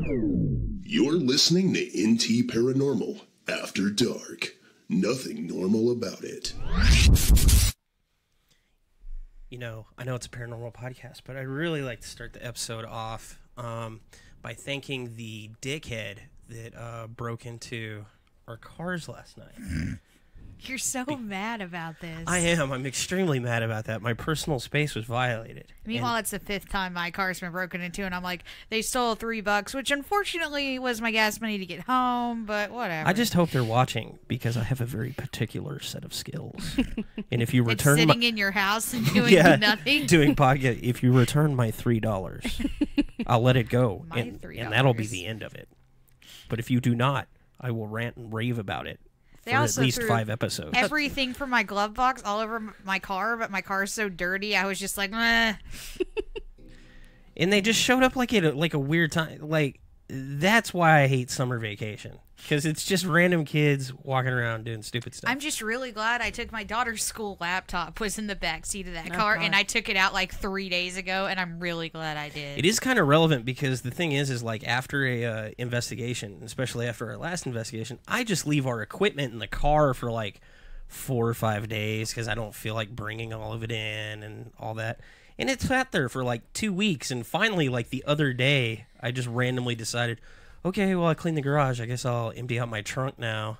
You're listening to NT Paranormal After Dark. Nothing normal about it. You know, I know it's a paranormal podcast, but I'd really like to start the episode off by thanking the dickhead that broke into our cars last night. You're so mad about this. I am. I'm extremely mad about that. My personal space was violated. Meanwhile, it's the fifth time my car's been broken into, and I'm like, they stole $3, which unfortunately was my gas money to get home, but whatever. I just hope they're watching because I have a very particular set of skills. And if you return sitting in your house and doing nothing? Doing podcast. If you return my $3, I'll let it go. And that'll be the end of it. But if you do not, I will rant and rave about it. For at least 5 episodes. Everything from my glove box all over my car, but my car is so dirty, I was just like, meh. And they just showed up like at a weird time. Like, that's why I hate summer vacation. Because it's just random kids walking around doing stupid stuff. I'm just really glad I took my daughter's school laptop, was in the back seat of that car, and I took it out like 3 days ago, and I'm really glad I did. It is kind of relevant because the thing is like after a investigation, especially after our last investigation, I just leave our equipment in the car for like 4 or 5 days because I don't feel like bringing all of it in and all that. And it sat there for like 2 weeks, and finally, like the other day, I just randomly decided, okay, well, I cleaned the garage. I guess I'll empty out my trunk now.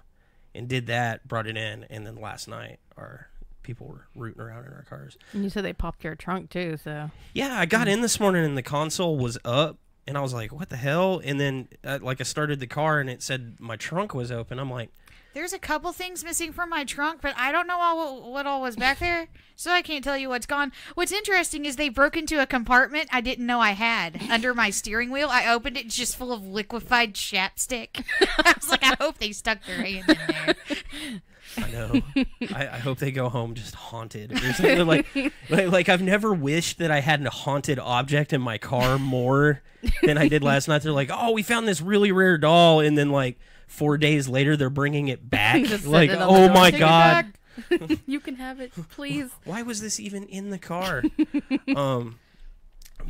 And did that, brought it in, and then last night our people were rooting around in our cars. And you said they popped your trunk too, so... Yeah, I got in this morning and the console was up, and I was like, what the hell? And then I started the car and it said my trunk was open. I'm like... There's a couple things missing from my trunk, but I don't know what all was back there, so I can't tell you what's gone. What's interesting is they broke into a compartment I didn't know I had under my steering wheel. I opened it, just full of liquefied chapstick. I was like, I hope they stuck their hand in there. I know. I hope they go home just haunted or something. Like I've never wished that I had a haunted object in my car more than I did last night. They're like, oh, we found this really rare doll, and then like 4 days later they're bringing it back. Like, oh my god. You can have it, please. Why was this even in the car? But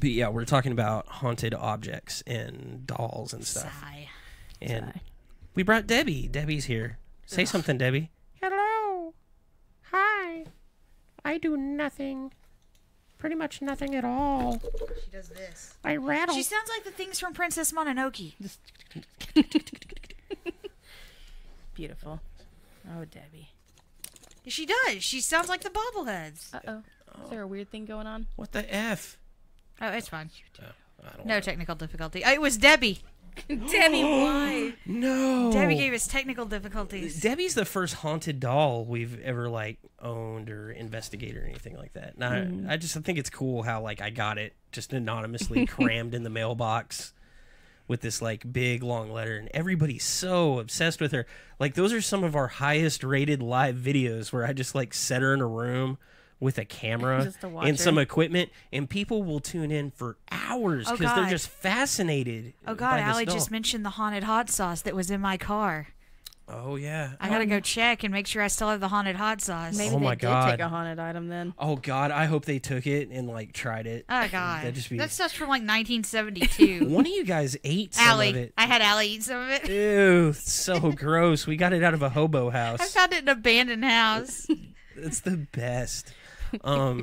yeah, we're talking about haunted objects and dolls and stuff. Sigh. And we brought Debbie. Debbie's here. Say something, Debbie. Hello. Hi. I do nothing. Pretty much nothing at all. She does this. I rattle. She sounds like the things from Princess Mononoke. Beautiful. Oh, Debbie. She does. She sounds like the bobbleheads. Uh-oh. Is there a weird thing going on? What the F? Oh, it's fine. I don't No know. technical difficulty. It was Debbie. Debbie, why? No. Debbie gave us technical difficulties. Debbie's the first haunted doll we've ever like owned or investigated or anything like that. Now, I think it's cool how like I got it just anonymously crammed in the mailbox with this like big long letter, and everybody's so obsessed with her. Like those are some of our highest rated live videos where I just like set her in a room with a camera and some equipment, and people will tune in for hours because they're just fascinated. Oh God, Allie doll. just mentioned the haunted hot sauce that was in my car. Oh yeah, I gotta go check and make sure I still have the haunted hot sauce. Maybe they did take a haunted item then. Oh God, I hope they took it and like tried it. Oh God, That'd just be... that stuff's from like 1972. One of you guys ate some Allie. of it. I had Allie eat some of it. Ew, so gross. We got it out of a hobo house. I found it in an abandoned house. It's the best. I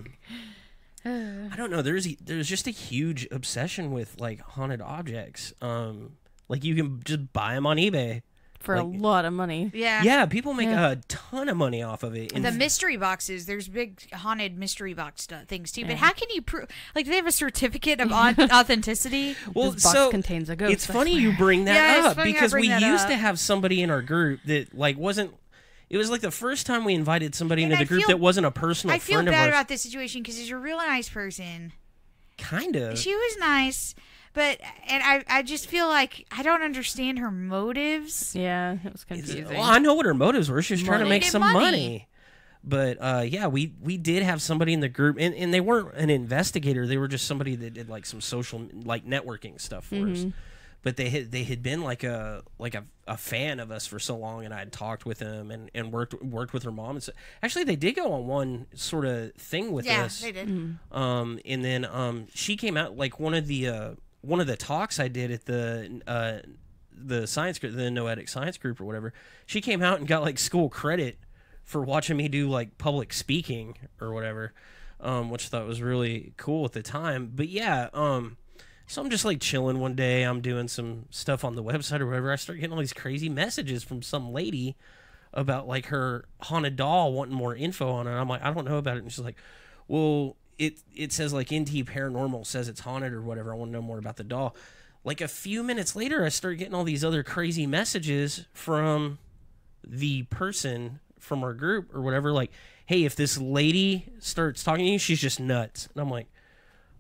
don't know. There's just a huge obsession with like haunted objects. Like you can just buy them on eBay for a lot of money. Yeah. Yeah, people make a ton of money off of it. And the mystery boxes, there's big haunted mystery box things too. But how can you prove? Like, do they have a certificate of authenticity? Well, this box contains a ghost. It's funny you bring that up because we used to have somebody in our group that like wasn't. It was like the first time we invited somebody into the group that wasn't a personal friend of ours. I feel bad about this situation because she's a real nice person. Kind of. She was nice, but I just feel like I don't understand her motives. Yeah, it was confusing. Well, I know what her motives were. She was trying to make some money. But yeah, we did have somebody in the group, and they weren't an investigator. They were just somebody that did like some social like networking stuff for us. But they had been like a fan of us for so long, and I had talked with them and worked with her mom. And so, actually, they did go on one sort of thing with us. Yeah, they did. And then she came out like one of the one of the talks I did at the science group, the Noetic Science Group or whatever, she came out and got like school credit for watching me do like public speaking or whatever, which I thought was really cool at the time. But yeah, so I'm just like chilling one day. I'm doing some stuff on the website or whatever. I start getting all these crazy messages from some lady about like her haunted doll, wanting more info on it. I'm like, I don't know about it. And she's like, well, it says like NT Paranormal says it's haunted or whatever. I want to know more about the doll. Like a few minutes later, I start getting all these other crazy messages from the person from our group or whatever. Like, hey, if this lady starts talking to you, she's just nuts. And I'm like,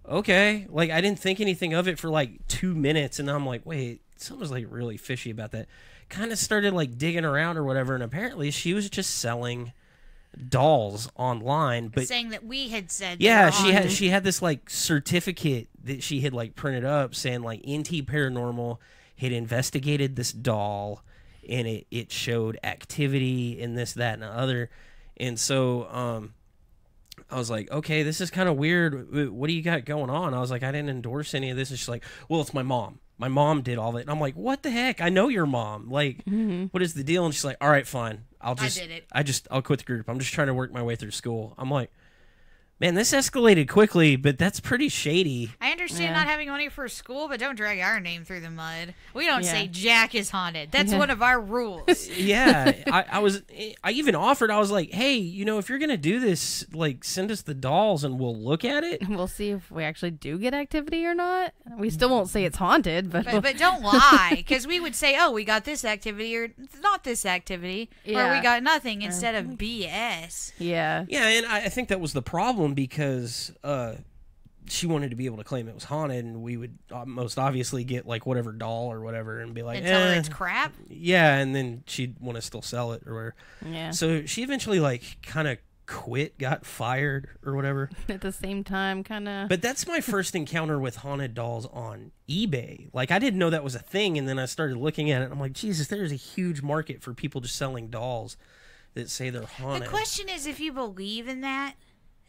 okay. Like, I didn't think anything of it for like 2 minutes. And I'm like, wait, something's like really fishy about that. Kind of started like digging around or whatever. And apparently she was just selling dolls online, but saying that we had said, yeah, she had this like certificate that she had like printed up saying like NT Paranormal had investigated this doll and it showed activity and this, that, and the other. And so I was like, okay, this is kind of weird. What do you got going on? I was like, I didn't endorse any of this. And she's like, well, it's my mom. My mom did all of it. And I'm like, what the heck? I know your mom. Like, what is the deal? And she's like, all right, fine. I'll quit the group. I'm just trying to work my way through school. I'm like, man, this escalated quickly, but that's pretty shady. I understand not having money for school, but don't drag our name through the mud. We don't say Jack is haunted. That's one of our rules. Yeah, I even offered. I was like, hey, if you're gonna do this, like, send us the dolls and we'll look at it. We'll see if we actually do get activity or not. We still won't say it's haunted, but don't lie, because we would say, oh, we got this activity or not this activity, or we got nothing instead of BS. Yeah. Yeah, and I think that was the problem because she wanted to be able to claim it was haunted, and we would most obviously get like whatever doll or whatever and be like, and tell her it's crap. Yeah, and then she'd want to still sell it or whatever. Yeah. So she eventually like kind of quit, got fired or whatever. At the same time, kind of. But that's my first encounter with haunted dolls on eBay. Like, I didn't know that was a thing, and then I started looking at it, and I'm like, Jesus, there's a huge market for people just selling dolls that say they're haunted. The question is if you believe in that.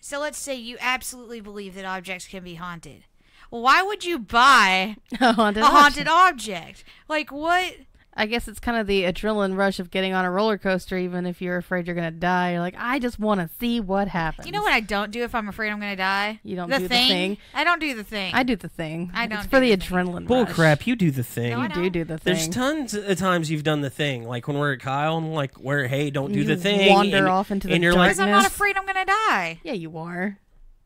So let's say you absolutely believe that objects can be haunted. Well, why would you buy a haunted object? Like, what? I guess it's kind of the adrenaline rush of getting on a roller coaster, even if you're afraid you're going to die. You're like, I just want to see what happens. You know what I don't do if I'm afraid I'm going to die? You don't do the thing. I don't do the thing. I do the thing. I don't. It's for the adrenaline Bull rush. crap, you do the thing. No, You do the thing. There's tons of times you've done the thing, like when we're at Kyle and like where, hey, don't do the thing. Wander off into the and you're darkness. Because I'm not afraid I'm going to die. Yeah, you are.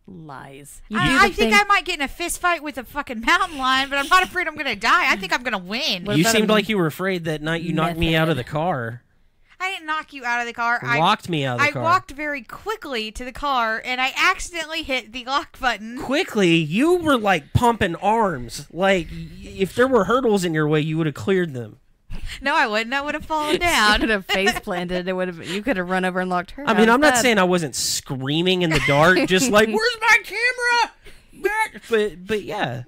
Lies. I think I might get in a fist fight with a fucking mountain lion, but I'm not afraid I'm going to die. I think I'm going to win. You seemed like you were afraid that night you knocked me out of the car. I didn't knock you out of the car. Locked me out of the car. I walked very quickly to the car, and I accidentally hit the lock button. Quickly? You were like pumping arms. Like, if there were hurdles in your way, you would have cleared them. No, I wouldn't. I would have fallen You down. could have face planted. You could have run over and locked her. I mean, I'm not saying I wasn't screaming in the dark, just like, where's my camera? But yeah,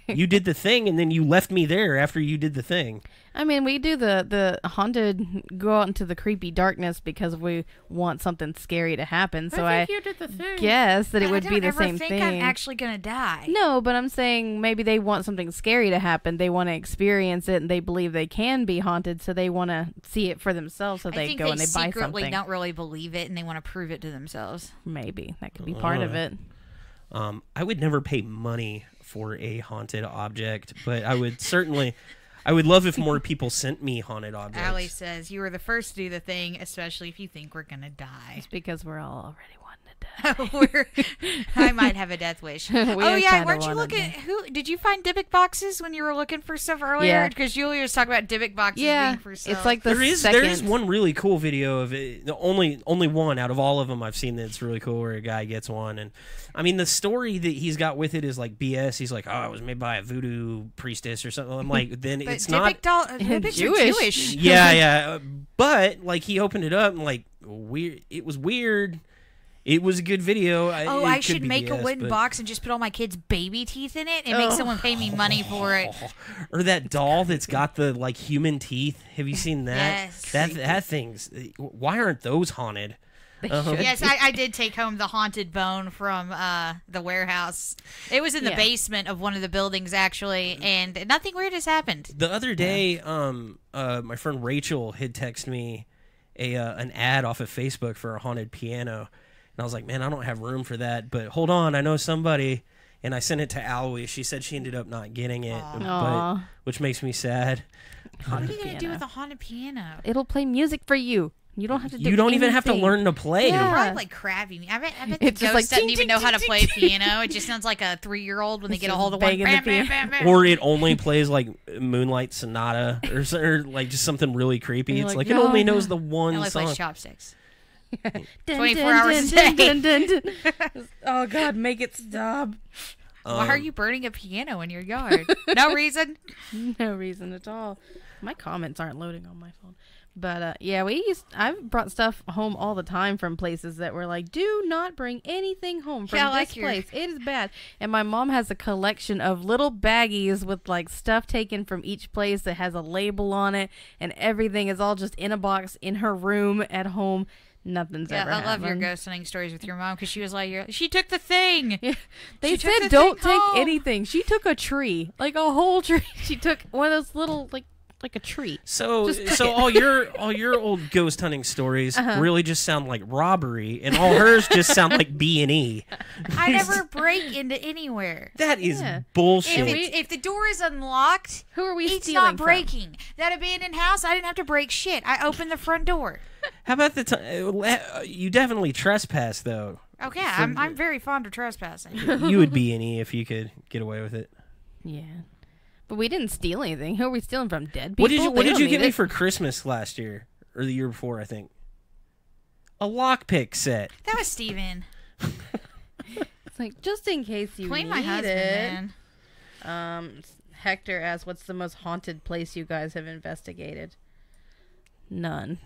you did the thing, and then you left me there after you did the thing. I mean, we do the haunted, go out into the creepy darkness because we want something scary to happen. So I think you did the thing. guess that it would be the same I thing. think I'm actually going to die. No, but I'm saying maybe they want something scary to happen. They want to experience it, and they believe they can be haunted, so they want to see it for themselves. So they go and they buy something. I think they secretly don't really believe it, and they want to prove it to themselves. Maybe that could be part of it. I would never pay money for a haunted object, but I would certainly. I would love if more people sent me haunted objects. Allie says, you were the first to do the thing, especially if you think we're going to die. It's because we're all already wanting to die. I might have a death wish. Oh, yeah, weren't you looking... Did you find Dybbuk boxes when you were looking for stuff earlier? Yeah. Because Julia was talking about Dybbuk boxes being for sale. It's like there is one really cool video of it. The only one out of all of them I've seen that's really cool where a guy gets one. And I mean, the story that he's got with it is like BS. He's like, oh, it was made by a voodoo priestess or something. I'm like, then but it's not... Dybbuk's Jewish. Yeah. But like he opened it up and like weird. It was weird. It was a good video. I should make a wooden box and just put all my kids' baby teeth in it and make someone pay me money for it. Or that doll that's got the like human teeth. Have you seen that? Yes. That thing's. Why aren't those haunted? Yes, I did take home the haunted bone from the warehouse. It was in the basement of one of the buildings, actually, and nothing weird has happened. The other day, my friend Rachel had texted me an ad off of Facebook for a haunted piano, and I was like, man, I don't have room for that, but hold on, I know somebody. And I sent it to Alwie. She said she ended up not getting it, which makes me sad. What are you going to do with a haunted piano? It'll play music for you. You don't have to do You don't even have to learn to play. It'll probably like crabby me. I bet the ghost doesn't even know how to play piano. It just sounds like a 3-year-old when they get a hold of one. Bam, bam, bam, bam. Or it only plays like Moonlight Sonata or like just something really creepy. It's like it only knows the one song. It only plays Chopsticks. 24 hours a day. Oh, God, make it stop. Why are you burning a piano in your yard? No reason. No reason at all. My comments aren't loading on my phone. But, I've brought stuff home all the time from places that were like, do not bring anything home from this place. It is bad. And my mom has a collection of little baggies with, like, stuff taken from each place that has a label on it. And everything is all just in a box in her room at home. Nothing's ever happened. I love your ghost hunting stories with your mom because she was like, she took the thing. Yeah. They said don't take anything. She took a tree, like a whole tree. She took one of those little, like a tree. So all your old ghost hunting stories really just sound like robbery, and all hers just sound like B&E. I never break into anywhere. That is bullshit. If the door is unlocked, who are we stealing it's not breaking. From? That abandoned house, I didn't have to break shit. I opened the front door. How about the time you definitely trespass though? Okay, I'm very fond of trespassing. You would B&E if you could get away with it. Yeah. But we didn't steal anything. Who are we stealing from? Dead people? What did you get me for Christmas last year? Or the year before, I think? A lockpick set. That was Steven. It's like, just in case you need my husband, it. Man. Hector asks, what's the most haunted place you guys have investigated? None.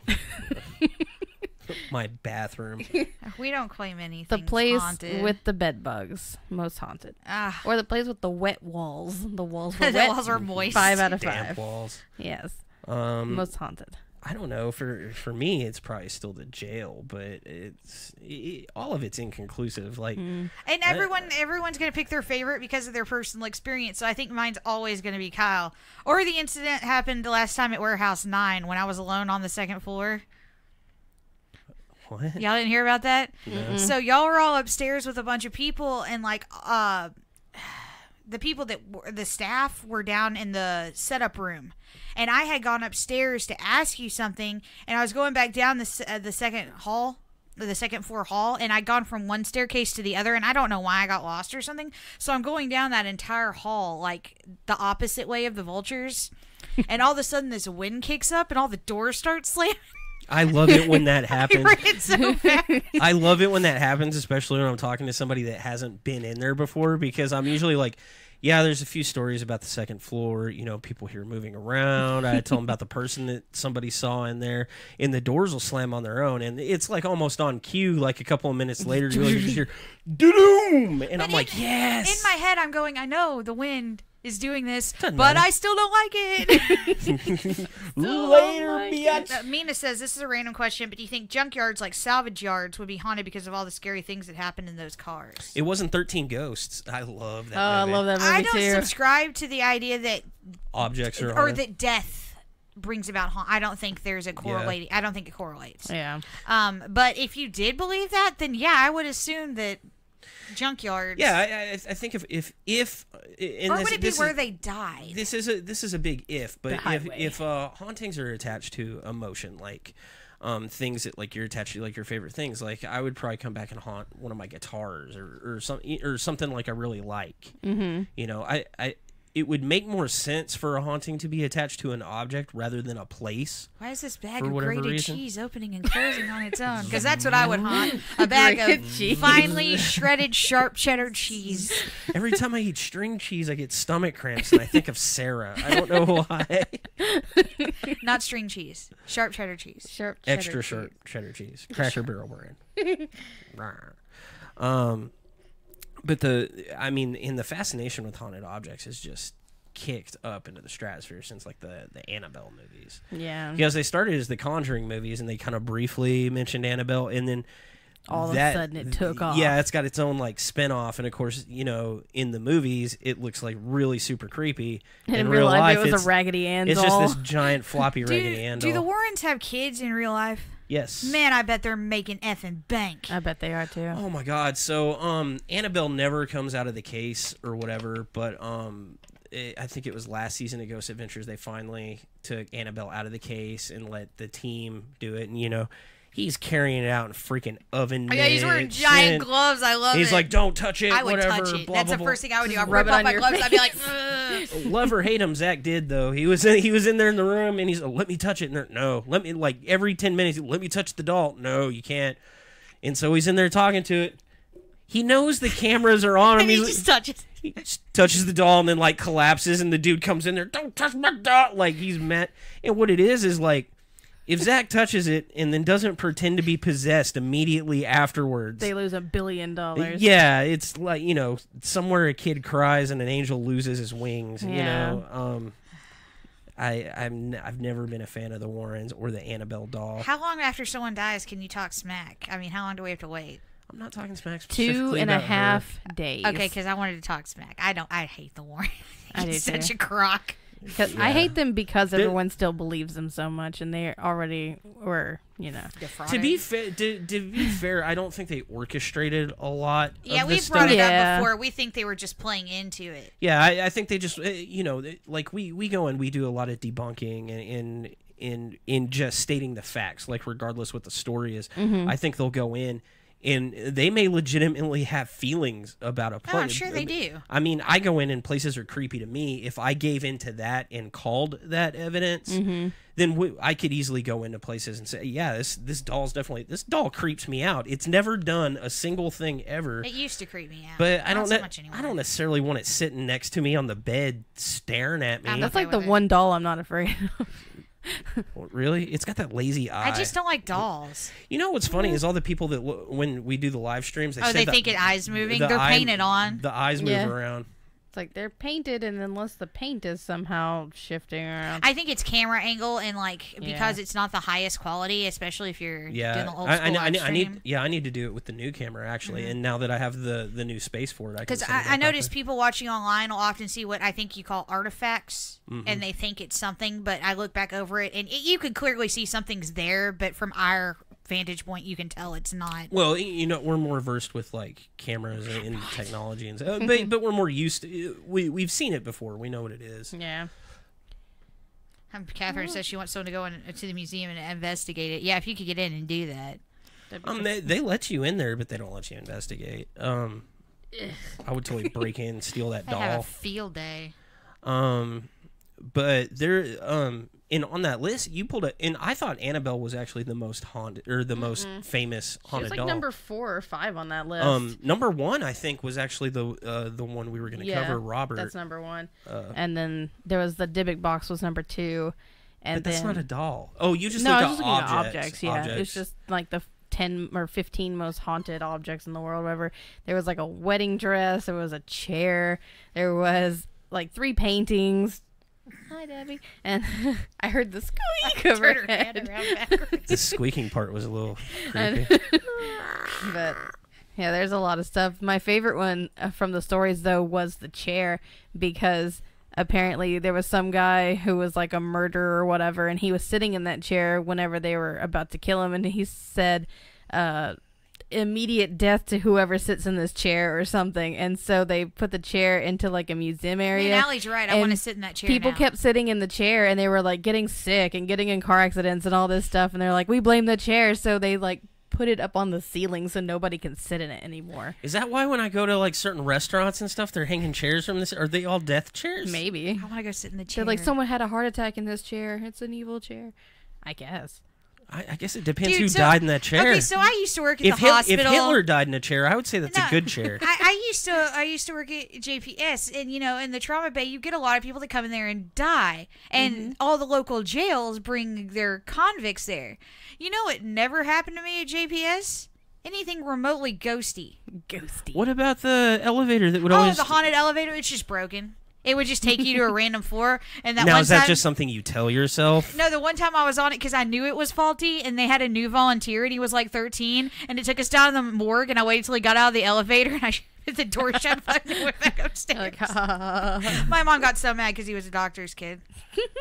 My bathroom. We don't claim anything. The place haunted. with the bed bugs, most haunted. Or the place with the wet walls. The walls were wet. The walls were moist. 5 out of 5. Damp walls. Yes. Most haunted. I don't know. For me, it's probably still the jail, but all of it's inconclusive. Like, and everyone's gonna pick their favorite because of their personal experience. So I think mine's always gonna be Kyle. Or the incident happened the last time at Warehouse 9 when I was alone on the 2nd floor. What? Y'all didn't hear about that? No. So y'all were all upstairs with a bunch of people, and like the people the staff were down in the setup room, and I had gone upstairs to ask you something, and I was going back down the second floor hall, and I'd gone from one staircase to the other, and I don't know why I got lost or something. So I'm going down that entire hall like the opposite way of the vultures, and all of a sudden this wind kicks up, and all the doors start slamming. I love it when that happens. I ran so fast. I love it when that happens, especially when I'm talking to somebody that hasn't been in there before, because I'm usually like, yeah, there's a few stories about the 2nd floor. You know, people here moving around. I tell them about the person that somebody saw in there, and the doors will slam on their own, and it's like almost on cue. Like a couple of minutes later, you just hear "doom," and I'm like, yes. In my head, I'm going, I know the wind is doing this, but I still don't like it. Later, bitch. Mina says, this is a random question, but do you think junkyards like salvage yards would be haunted because of all the scary things that happened in those cars? It wasn't 13 Ghosts. I love that movie. I love that movie I don't too. subscribe to the idea that objects are or haunted. that death brings about I don't think there's a correlating. I don't think it correlates. Yeah. But if you did believe that, then yeah, I would assume that junkyards. Yeah, I think if or would it be where they died? This is a big if, but if hauntings are attached to emotion, like things that like you're attached to, like your favorite things, like I would probably come back and haunt one of my guitars or something like I really like. Mm-hmm. You know, it would make more sense for a haunting to be attached to an object rather than a place. Why is this bag of grated cheese opening and closing on its own? Because that's what I would haunt. A bag of finely shredded sharp cheddar cheese. Every time I eat string cheese, I get stomach cramps, and I think of Sara. I don't know why. Not string cheese. Sharp cheddar cheese. Extra sharp cheddar cheese. Cracker Barrel brand. But in the fascination with haunted objects is just kicked up into the stratosphere since like the Annabelle movies. Yeah. Because they started as the Conjuring movies, and they kind of briefly mentioned Annabelle, and then all of a sudden it took off. Yeah, it's got its own like spin-off, and of course, you know, in the movies it looks like really super creepy. And in real life it was a Raggedy Ann doll. It's just this giant floppy Raggedy Ann doll. Do the Warrens have kids in real life? Yes. Man, I bet they're making effing bank. I bet they are too. Oh my god. So Annabelle never comes out of the case or whatever, but I think it was last season of Ghost Adventures they finally took Annabelle out of the case and let the team do it, and you know, he's carrying it out in freaking oven mitts. Yeah, he's wearing giant gloves. I love it. He's like, don't touch it. I would whatever, touch it. Blah, That's blah, the blah. first thing I would do. I'd Rub rip it off on my your gloves. face. I'd be like, ugh. Love or hate him, Zach did though. He was in there in the room, and he's let me touch it. No, let me, like every 10 minutes. Let me touch the doll. No, you can't. And so he's in there talking to it. He knows the cameras are on him. And he just touches. He just touches the doll and then like collapses, and the dude comes in there. Don't touch my doll. Like he's mad. And what it is like, if Zach touches it and then doesn't pretend to be possessed immediately afterwards, They lose $1 billion. yeah, it's like, you know, somewhere a kid cries and an angel loses his wings. You Yeah. know, I've never been a fan of the Warrens or the Annabelle doll. How long after someone dies can you talk smack? I mean, how long do we have to wait? I'm not talking smack specifically 2.5 about her. days. Okay, because I wanted to talk smack. I hate the Warrens. I do He's too. such a crock. Because I hate them because everyone still believes them so much, and they already were, you know. To be fair, I don't think they orchestrated a lot. Yeah, of we this brought stuff. it Yeah. up before. We think they were just playing into it. Yeah, I think they just, you know, like we go and we do a lot of debunking and in just stating the facts, like regardless what the story is. I think they'll go in and they may legitimately have feelings about a Oh, place. I'm sure they do. I mean, I go in and places are creepy to me. If I gave into that and called that evidence, then I could easily go into places and say, yeah, this doll creeps me out. It's never done a single thing ever. It used to creep me out. But I Not don't so much anymore. I don't necessarily want it sitting next to me on the bed staring at me. I'm That's okay like the with it. one doll I'm not afraid of. Really? It's got that lazy eye. I just don't like dolls. You know what's funny is all the people that when we do the live streams, they Oh, say they the- think it eyes moving? the They're eye- painted on. The eyes move Yeah. around. It's like they're painted, and unless the paint is somehow shifting around. I think it's camera angle and like because Yeah. it's not the highest quality, especially if you're Yeah, doing the old I school live need stream. I need to do it with the new camera actually, and now that I have the new space for it, I can. Because set it I up notice that way. people watching online will often see what I think you call artifacts, Mm-hmm. and they think it's something, but I look back over it, and you can clearly see something's there, but from our vantage point, you can tell it's not. Well, you know, we're more versed with like cameras and technology, and but we're more used to. We've seen it before. We know what it is. Yeah. Catherine says she wants someone to go to the museum and investigate it. Yeah, if you could get in and do that. They let you in there, but they don't let you investigate. I would totally break in, steal that I have a doll. field day. But there, and on that list, you pulled it, and I thought Annabelle was actually the most haunted or the most famous She was haunted like doll. number 4 or 5 on that list. Number 1, I think, was actually the one we were going to cover, Robert. That's number 1. And then there was the Dybbuk box was number 2. And But that's then, not a doll. Oh, you just no, I looked was at just looking objects. at objects. Yeah, it's just like the 10 or 15 most haunted objects in the world. Whatever. There was like a wedding dress. There was a chair. There was like 3 paintings. Hi, Debbie. And I heard the squeak Turn her overhead. head around backwards. The squeaking part was a little creepy. But yeah, there's a lot of stuff. My favorite one from the stories, though, was the chair, because apparently there was some guy who was like a murderer or whatever, and he was sitting in that chair whenever they were about to kill him, and he said, immediate death to whoever sits in this chair or something. And so they put the chair into like a museum area. Man, Allie's right. I and want to sit in that chair people now. kept sitting in the chair, and they were like getting sick and getting in car accidents and all this stuff, and they're like, we blame the chair. So they like put it up on the ceiling so nobody can sit in it anymore. Is that why when I go to like certain restaurants and stuff, they're hanging chairs from this? Are they all death chairs? Maybe. I want to go sit in the chair. They're like, someone had a heart attack in this chair. It's an evil chair. I guess. I guess it depends Dude, who so- died in that chair. Okay, so I used to work at if the hospital. If Hitler died in a chair, I would say that's No, a good chair. I used to work at JPS, and you know, in the trauma bay, you get a lot of people that come in there and die, and all the local jails bring their convicts there. You know, it never happened to me at JPS. Anything remotely ghosty. Ghosty. What about the elevator that would Oh, always? the haunted elevator, it's just broken. It would just take you to a random floor. And that now, one is that time, just something you tell yourself? No, the one time I was on it because I knew it was faulty, and they had a new volunteer, and he was like 13, and it took us down to the morgue, and I waited till he got out of the elevator, and I hit the door shut and went back upstairs. My mom got so mad because he was a doctor's kid.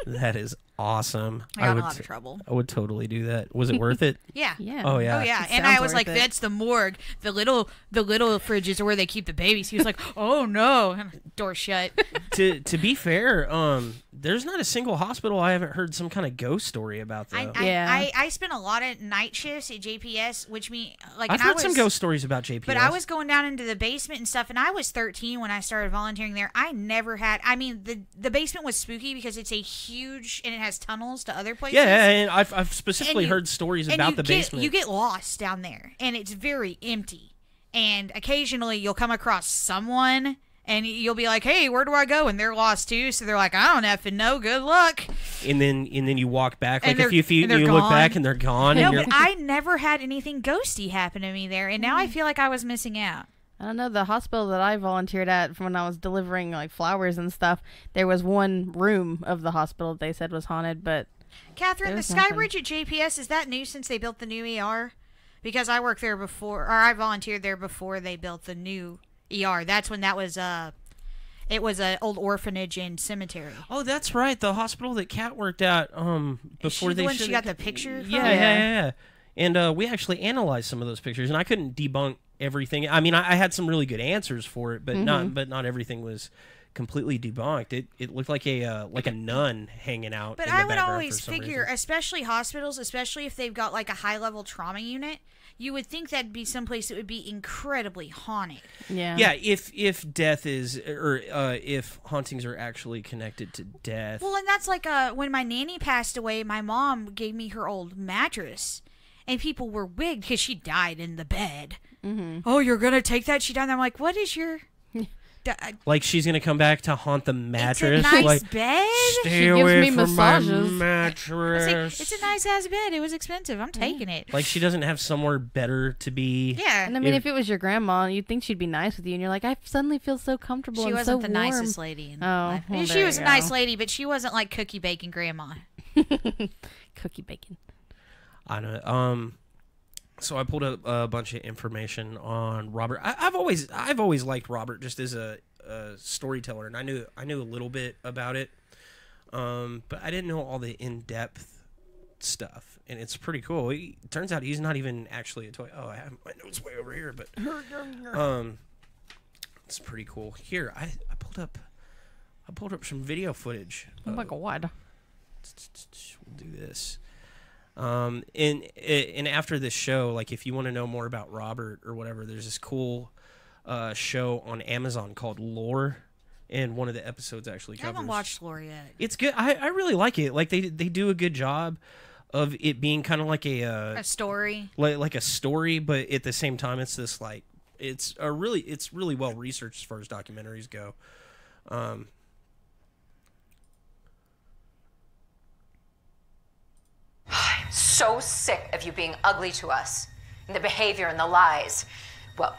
That is awesome. I got in a lot of trouble. I would totally do that. Was it worth it? Yeah. Yeah. Oh yeah. Oh yeah, It and I sounds was like, worth it. "That's the morgue. The little fridges are where they keep the babies." He was like, "Oh no!" Door shut. To be fair, there's not a single hospital I haven't heard some kind of ghost story about though. I spent a lot of night shifts at JPS, which means like I've heard some ghost stories about JPS. But I was going down into the basement and stuff, and I was 13 when I started volunteering there. I never had. I mean, the basement was spooky because it's a huge and it has tunnels to other places. Yeah, and I've specifically heard stories about the basement. You get lost down there, and it's very empty. And occasionally, you'll come across someone, and you'll be like, "Hey, where do I go?" And they're lost too, so they're like, "I don't effing know. Good luck." And then you walk back like And a few feet, and they're you look gone. back, and they're gone. No, and you're... but I never had anything ghosty happen to me there, and now I feel like I was missing out. I don't know, the hospital that I volunteered at from when I was delivering like flowers and stuff, there was one room of the hospital they said was haunted, but Catherine, the There's Skybridge at JPS, is that new since they built the new ER? Because I worked there before, or I volunteered there before they built the new ER. That's when that was it was an old orphanage and cemetery. Oh, that's right. The hospital that Kat worked at before they she got the picture from? Yeah. And we actually analyzed some of those pictures, and I couldn't debunk everything. I mean, I had some really good answers for it, but not everything was completely debunked. It looked like a nun hanging out. But in the I would background always for some figure, reason. especially hospitals, especially if they've got like a high level trauma unit, you would think that'd be someplace that would be incredibly haunted. yeah. Yeah, if death is, or if hauntings are actually connected to death. Well, and that's like when my nanny passed away, my mom gave me her old mattress, and people were wigged because she died in the bed. Mm-hmm. Oh, you're gonna take that? She died. And I'm like, what is your? Like she's gonna come back to haunt the mattress. It's a nice like, bed. Stay She gives away me from massages. my mattress. It's a nice ass bed. It was expensive. I'm taking it. Like she doesn't have somewhere better to be. Yeah. And I mean, if it was your grandma, you'd think she'd be nice with you, and you're like, I suddenly feel so comfortable She and wasn't so the warm. nicest lady in life. well, She there was you a nice go. lady, but she wasn't like cookie bacon grandma. Cookie bacon. I know. So I pulled up a bunch of information on Robert. I've always liked Robert just as a storyteller, and I knew a little bit about it, but I didn't know all the in-depth stuff, and it's pretty cool. It turns out he's not even actually a toy. Oh, I have my notes way over here, but it's pretty cool. Here, I pulled up some video footage. Oh my god. We'll do this. And after this show, like if you want to know more about Robert or whatever, there's this cool show on Amazon called Lore, and one of the episodes actually I covers. haven't watched Lore yet. It's good. I really like it. Like they do a good job of it being kind of like A story. like a story, but at the same time, it's this like it's really well researched as far as documentaries go. I'm so sick of you being ugly to us, and the behavior and the lies. Well,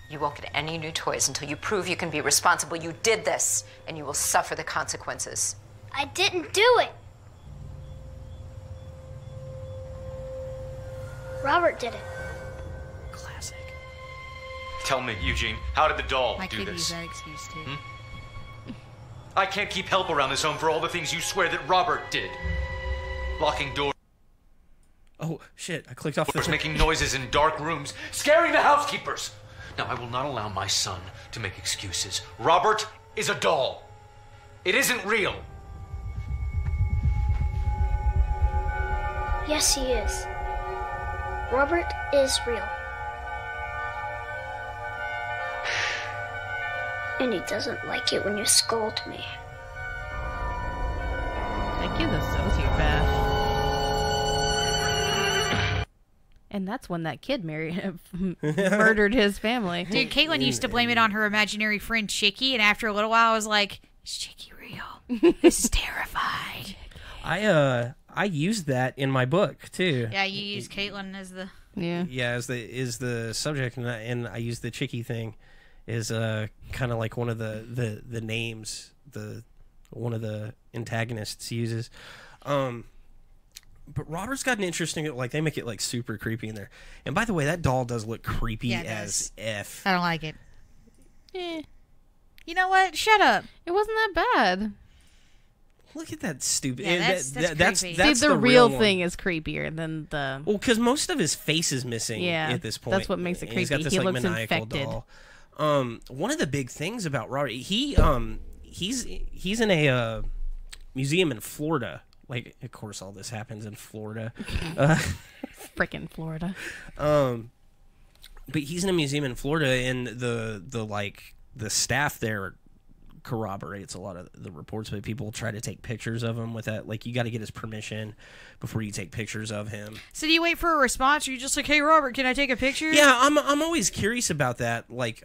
you won't get any new toys until you prove you can be responsible. You did this, and you will suffer the consequences. I didn't do it. Robert did it. Classic. Tell me, Eugene, how did the doll My do kid this? used that excuse too. I can't keep help around this home for all the things you swear that Robert did. Locking doors, Oh shit! I clicked off the. making noises in dark rooms, scaring the housekeepers. Now, I will not allow my son to make excuses. Robert is a doll. It isn't real. Yes, he is. Robert is real. And he doesn't like it when you scold me. That kid's a sociopath. And that's when that kid murdered his family. Dude, Caitlin used to blame it on her imaginary friend Chicky, and after a little while, I was like, "Is Chicky real? This is terrified." I used that in my book too. Yeah, you use Caitlin as the. Yeah. Yeah, as the subject, and I used the Chicky thing is kind of like one of the names that one of the antagonists uses. But Robert's got an interesting, like, they make it, like, super creepy in there. And by the way, that doll does look creepy as F. I don't like it. You know what? Shut up. It wasn't that bad. Look at that stupid. Yeah, that's creepy. That's the real thing is creepier than the. Well, because most of his face is missing at this point. That's what makes it creepy. He's got this, he like, looks maniacal infected. doll. One of the big things about Robert, he's in a museum in Florida. Like, of course, all this happens in Florida. Frickin' Florida. But he's in a museum in Florida, and the staff there corroborates a lot of the reports, but people try to take pictures of him with that. Like, you got to get his permission before you take pictures of him. So do you wait for a response, or you just like, hey, Robert, can I take a picture? Yeah, I'm always curious about that. Like,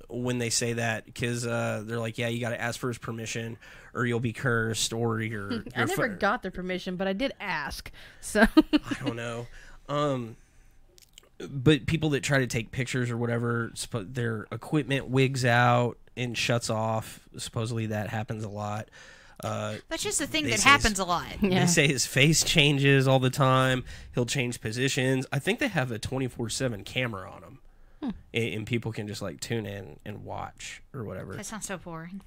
when they say that, because they're like, yeah, you got to ask for his permission, or you'll be cursed, or you're. I never got their permission, but I did ask. So I don't know. But people that try to take pictures or whatever, their equipment wigs out and shuts off. Supposedly that happens a lot. That's just a thing that happens a lot. Yeah. They say his face changes all the time. He'll change positions. I think they have a 24/7 camera on him. And people can just, like, tune in and watch or whatever. That sounds so boring.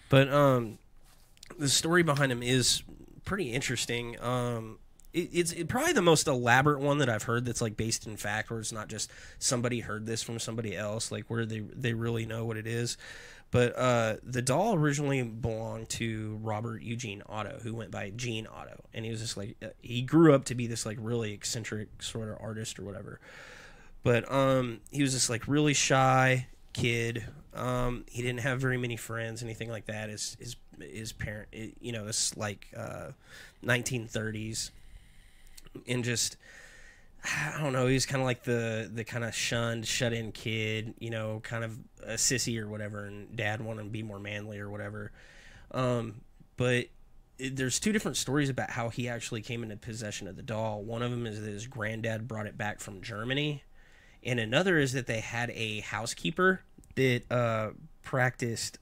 But the story behind him is pretty interesting. It's probably the most elaborate one that I've heard that's, like, based in fact, where it's not just somebody heard this from somebody else, like, where they really know what it is. But the doll originally belonged to Robert Eugene Otto, who went by Gene Otto. And he was just, like, he grew up to be this, like, really eccentric sort of artist or whatever. But he was this, like, really shy kid. He didn't have very many friends, anything like that. His parent, you know, it's like 1930s, and just, I don't know. He was kind of like the kind of shunned, shut-in kid, you know, kind of a sissy or whatever. And Dad wanted to be more manly or whatever. But there's two different stories about how he actually came into possession of the doll. One of them is that his granddad brought it back from Germany. And another is that they had a housekeeper that practiced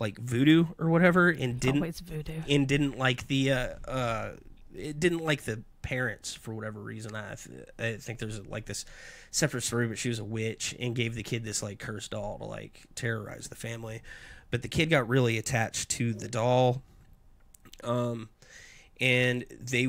like voodoo or whatever, and didn't like the parents for whatever reason. I think there's like this separate story, but she was a witch and gave the kid this, like, cursed doll to, like, terrorize the family. But the kid got really attached to the doll, and he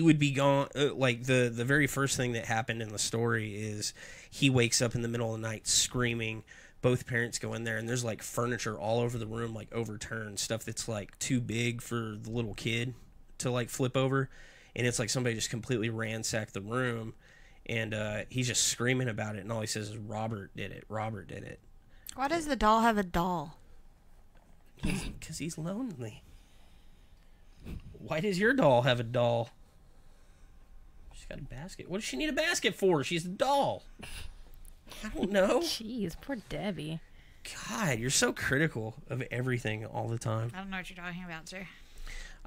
would be gone. Like, the very first thing that happened in the story is he wakes up in the middle of the night screaming. Both parents go in there, and there's, like, furniture all over the room, like, overturned, stuff that's, like, too big for the little kid to, like, flip over. And it's like somebody just completely ransacked the room, and he's just screaming about it, and all he says is, Robert did it, Robert did it. Why does the doll have a doll? Because he's lonely. Why does your doll have a doll? She's got a basket. What does she need a basket for? She's a doll. I don't know. Jeez, poor Debbie. God, you're so critical of everything all the time. I don't know what you're talking about, sir.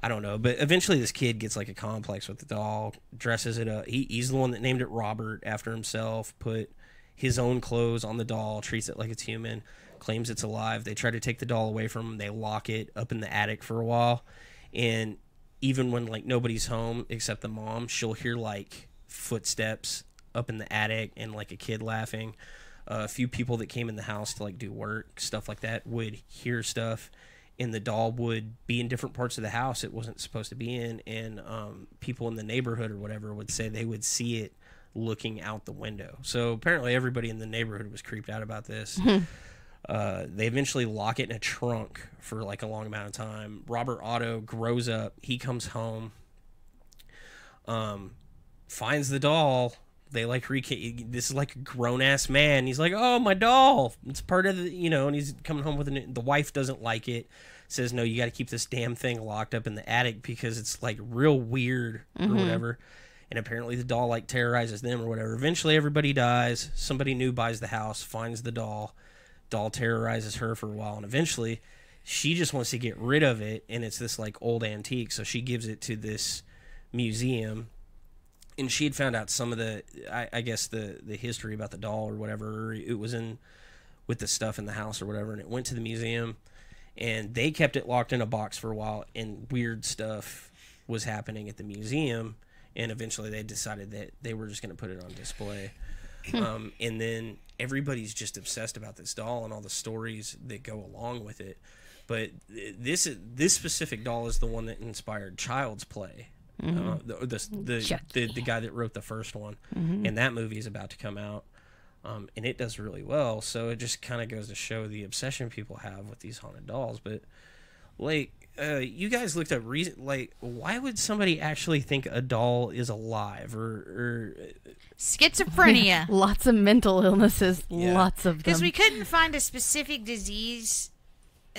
I don't know, but eventually this kid gets, like, a complex with the doll, dresses it up. He's the one that named it Robert after himself, put his own clothes on the doll, treats it like it's human, claims it's alive. They try to take the doll away from him. They lock it up in the attic for a while, and even when, like, nobody's home except the mom, she'll hear, like, footsteps up in the attic and, like, a kid laughing. A few people that came in the house to, like, do work, stuff like that, would hear stuff, and the doll would be in different parts of the house it wasn't supposed to be in, and people in the neighborhood or whatever would say they would see it looking out the window. So apparently everybody in the neighborhood was creeped out about this. They eventually lock it in a trunk for, like, a long amount of time. Robert Otto grows up. He comes home, finds the doll. They, like, this is, like, a grown-ass man. He's like, oh, my doll. It's part of the, you know, and he's coming home with the wife doesn't like it. Says, no, you got to keep this damn thing locked up in the attic because it's, like, real weird or whatever. And apparently the doll, like, terrorizes them or whatever. Eventually everybody dies. Somebody new buys the house, finds the doll. Doll terrorizes her for a while, and eventually she just wants to get rid of it, and it's this, like, old antique, so she gives it to this museum. And she had found out some of the, I guess, the history about the doll or whatever. It was in with the stuff in the house or whatever, and it went to the museum, and they kept it locked in a box for a while, and weird stuff was happening at the museum, and eventually they decided that they were just going to put it on display. And then everybody's just obsessed about this doll and all the stories that go along with it. But this specific doll is the one that inspired Child's Play. The guy that wrote the first one, and that movie is about to come out, and it does really well. So it just kind of goes to show the obsession people have with these haunted dolls. But like, you guys looked up why would somebody actually think a doll is alive or schizophrenia? Lots of mental illnesses, lots of them. Because we couldn't find a specific disease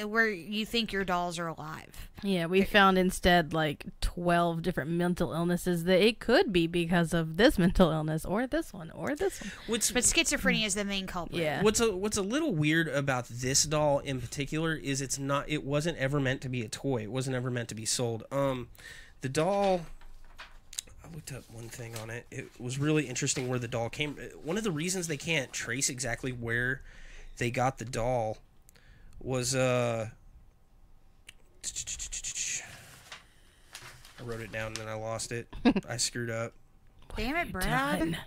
where you think your dolls are alive. Yeah, we found instead like 12 different mental illnesses that it could be because of this mental illness or this one or this one. But schizophrenia is the main culprit. Yeah. What's a little weird about this doll in particular is it wasn't ever meant to be a toy. It wasn't ever meant to be sold. The doll, I looked up one thing on it. It was really interesting where the doll came. One of the reasons they can't trace exactly where they got the doll was I wrote it down and then I lost it. I screwed up. Damn it, Brad.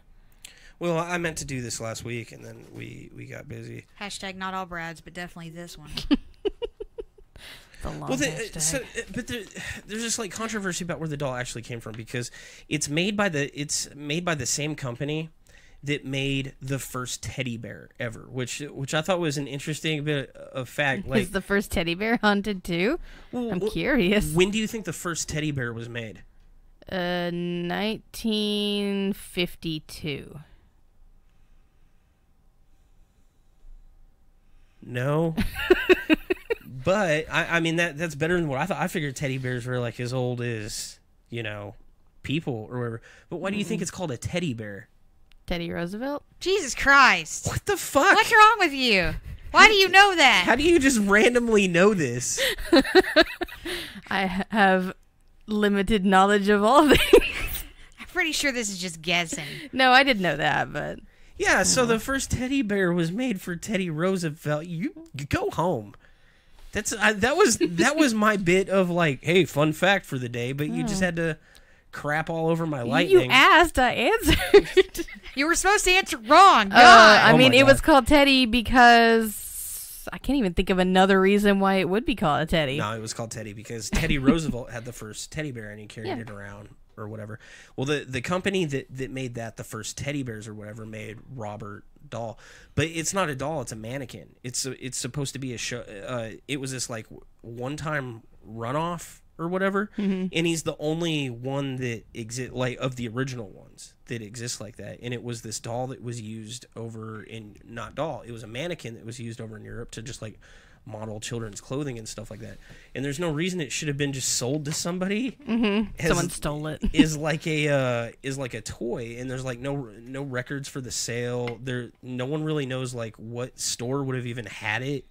Well, I meant to do this last week and then we got busy. Hashtag not all Brads, but definitely this one. But there's this like controversy about where the doll actually came from because it's made by the same company that made the first teddy bear ever, which I thought was an interesting bit of fact. Like, is the first teddy bear haunted too? I'm curious. When do you think the first teddy bear was made? 1952. No. But I mean that's better than what I thought. I figured teddy bears were like as old as, people or whatever. But why do you think it's called a teddy bear? Teddy Roosevelt? Jesus Christ. What the fuck? What's wrong with you? Why do you know that? How do you just randomly know this? I have limited knowledge of all things. I'm pretty sure this is just guessing. No, I didn't know that, but... Yeah, so the first teddy bear was made for Teddy Roosevelt. You go home. That was my bit of like, hey, fun fact for the day, but you just had to crap all over my lightning. You asked, I answered. You were supposed to answer wrong. It was called Teddy because I can't even think of another reason why it would be called a Teddy. No, it was called Teddy because Teddy Roosevelt had the first teddy bear and he carried it around or whatever. Well, the company that made the first teddy bears or whatever made Robert doll, but it's not a doll, it's a mannequin. It's supposed to be a show. It was this like one-time runoff or whatever, and he's the only one that exists like of the original ones that exists like that. And it was this doll that was used over in it was a mannequin that was used over in Europe to just like model children's clothing and stuff like that. And there's no reason it should have been just sold to somebody. Someone stole it. is like a toy, and there's like no records for the sale. No one really knows like what store would have even had it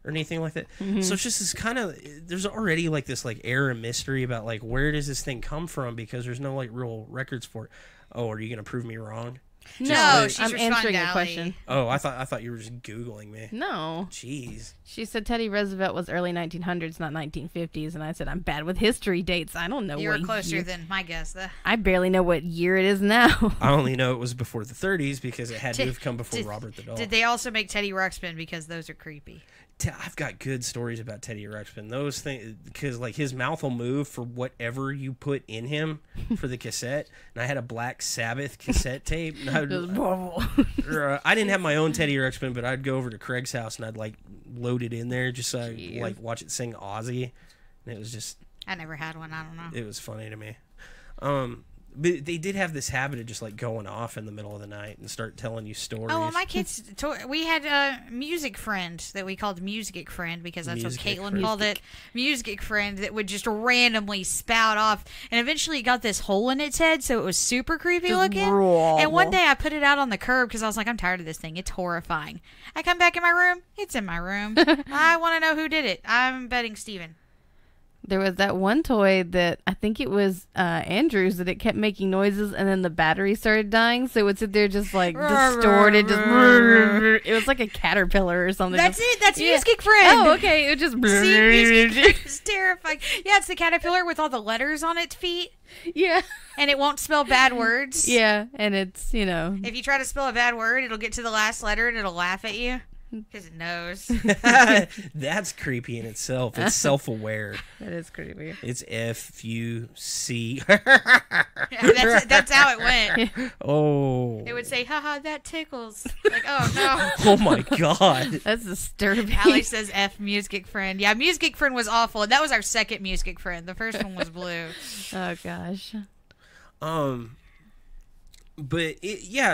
or anything like that. So it's just this kind of, there's already like this like air of mystery about like where does this thing come from because there's no like real records for it. Oh, are you gonna prove me wrong? No, she's I'm answering your question. Oh, I thought you were just Googling me. No. Jeez. She said Teddy Roosevelt was early 1900s, not 1950s, and I said I'm bad with history dates. I don't know. You were closer than my guess, though. I barely know what year it is now. I only know it was before the 30s because it had to have come before Robert the doll. Did they also make Teddy Ruxpin because those are creepy? I've got good stories about Teddy Ruxpin. Those things, because like his mouth will move for whatever you put in him for the cassette. And I had a Black Sabbath cassette tape. And I didn't have my own Teddy Ruxpin, but I'd go over to Craig's house and I'd like load it in there just so I'd like watch it sing Ozzy. And it was just... I never had one. I don't know. It was funny to me. But they did have this habit of just like going off in the middle of the night and start telling you stories. Oh, well, my kids, we had a music friend that we called Music Friend because that's what Caitlin called it. Music Friend that would just randomly spout off. And eventually it got this hole in its head, so it was super creepy looking. And one day I put it out on the curb because I was like, I'm tired of this thing. It's horrifying. I come back in my room. It's in my room. I want to know who did it. I'm betting Steven. There was that one toy that I think it was Andrew's that it kept making noises and then the battery started dying, so it would sit there just like distorted. It was like a caterpillar or something. That's it. That's Music Friend. Oh, okay. It just. It's terrifying. Yeah, it's the caterpillar with all the letters on its feet. Yeah. And it won't spell bad words. Yeah, and it's, If you try to spell a bad word, it'll get to the last letter and it'll laugh at you. Because it knows. That's creepy in itself. It's self-aware. That is creepy. It's F-U-C. Yeah, that's how it went. Oh. It would say, haha, that tickles. Like, oh, no. Oh, my God. That's disturbing. Allie says F Music Friend. Yeah, Music Friend was awful. And that was our second Music Friend. The first one was blue. Oh, gosh. But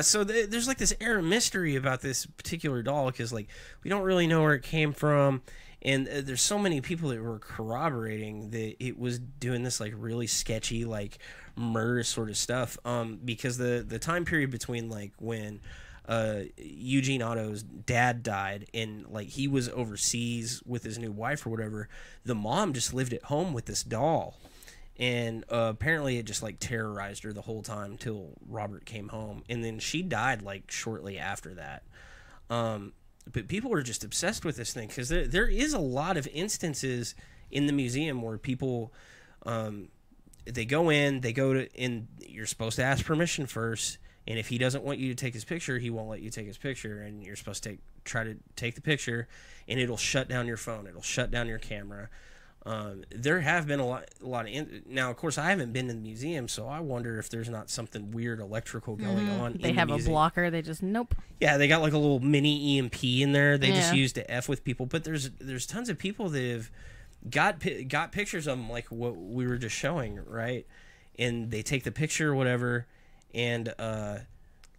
so there's like this air of mystery about this particular doll because like we don't really know where it came from, and there's so many people that were corroborating that it was doing this like really sketchy like murder sort of stuff. Because the time period between like when Eugene Otto's dad died and like he was overseas with his new wife or whatever, the mom just lived at home with this doll. And apparently it just like terrorized her the whole time until Robert came home, and then she died like shortly after that. But people are just obsessed with this thing because there is a lot of instances in the museum where people they go to, and you're supposed to ask permission first, and if he doesn't want you to take his picture, he won't let you take his picture, and you're supposed to try to take the picture, and it'll shut down your phone, it'll shut down your camera. There have been a lot of now, of course, I haven't been in the museum, so I wonder if there's not something weird electrical going on. They have a blocker. They just nope. Yeah, they got like a little mini EMP in there. They just use to F with people. But there's tons of people that have got pictures of them, like what we were just showing, right? And they take the picture or whatever, and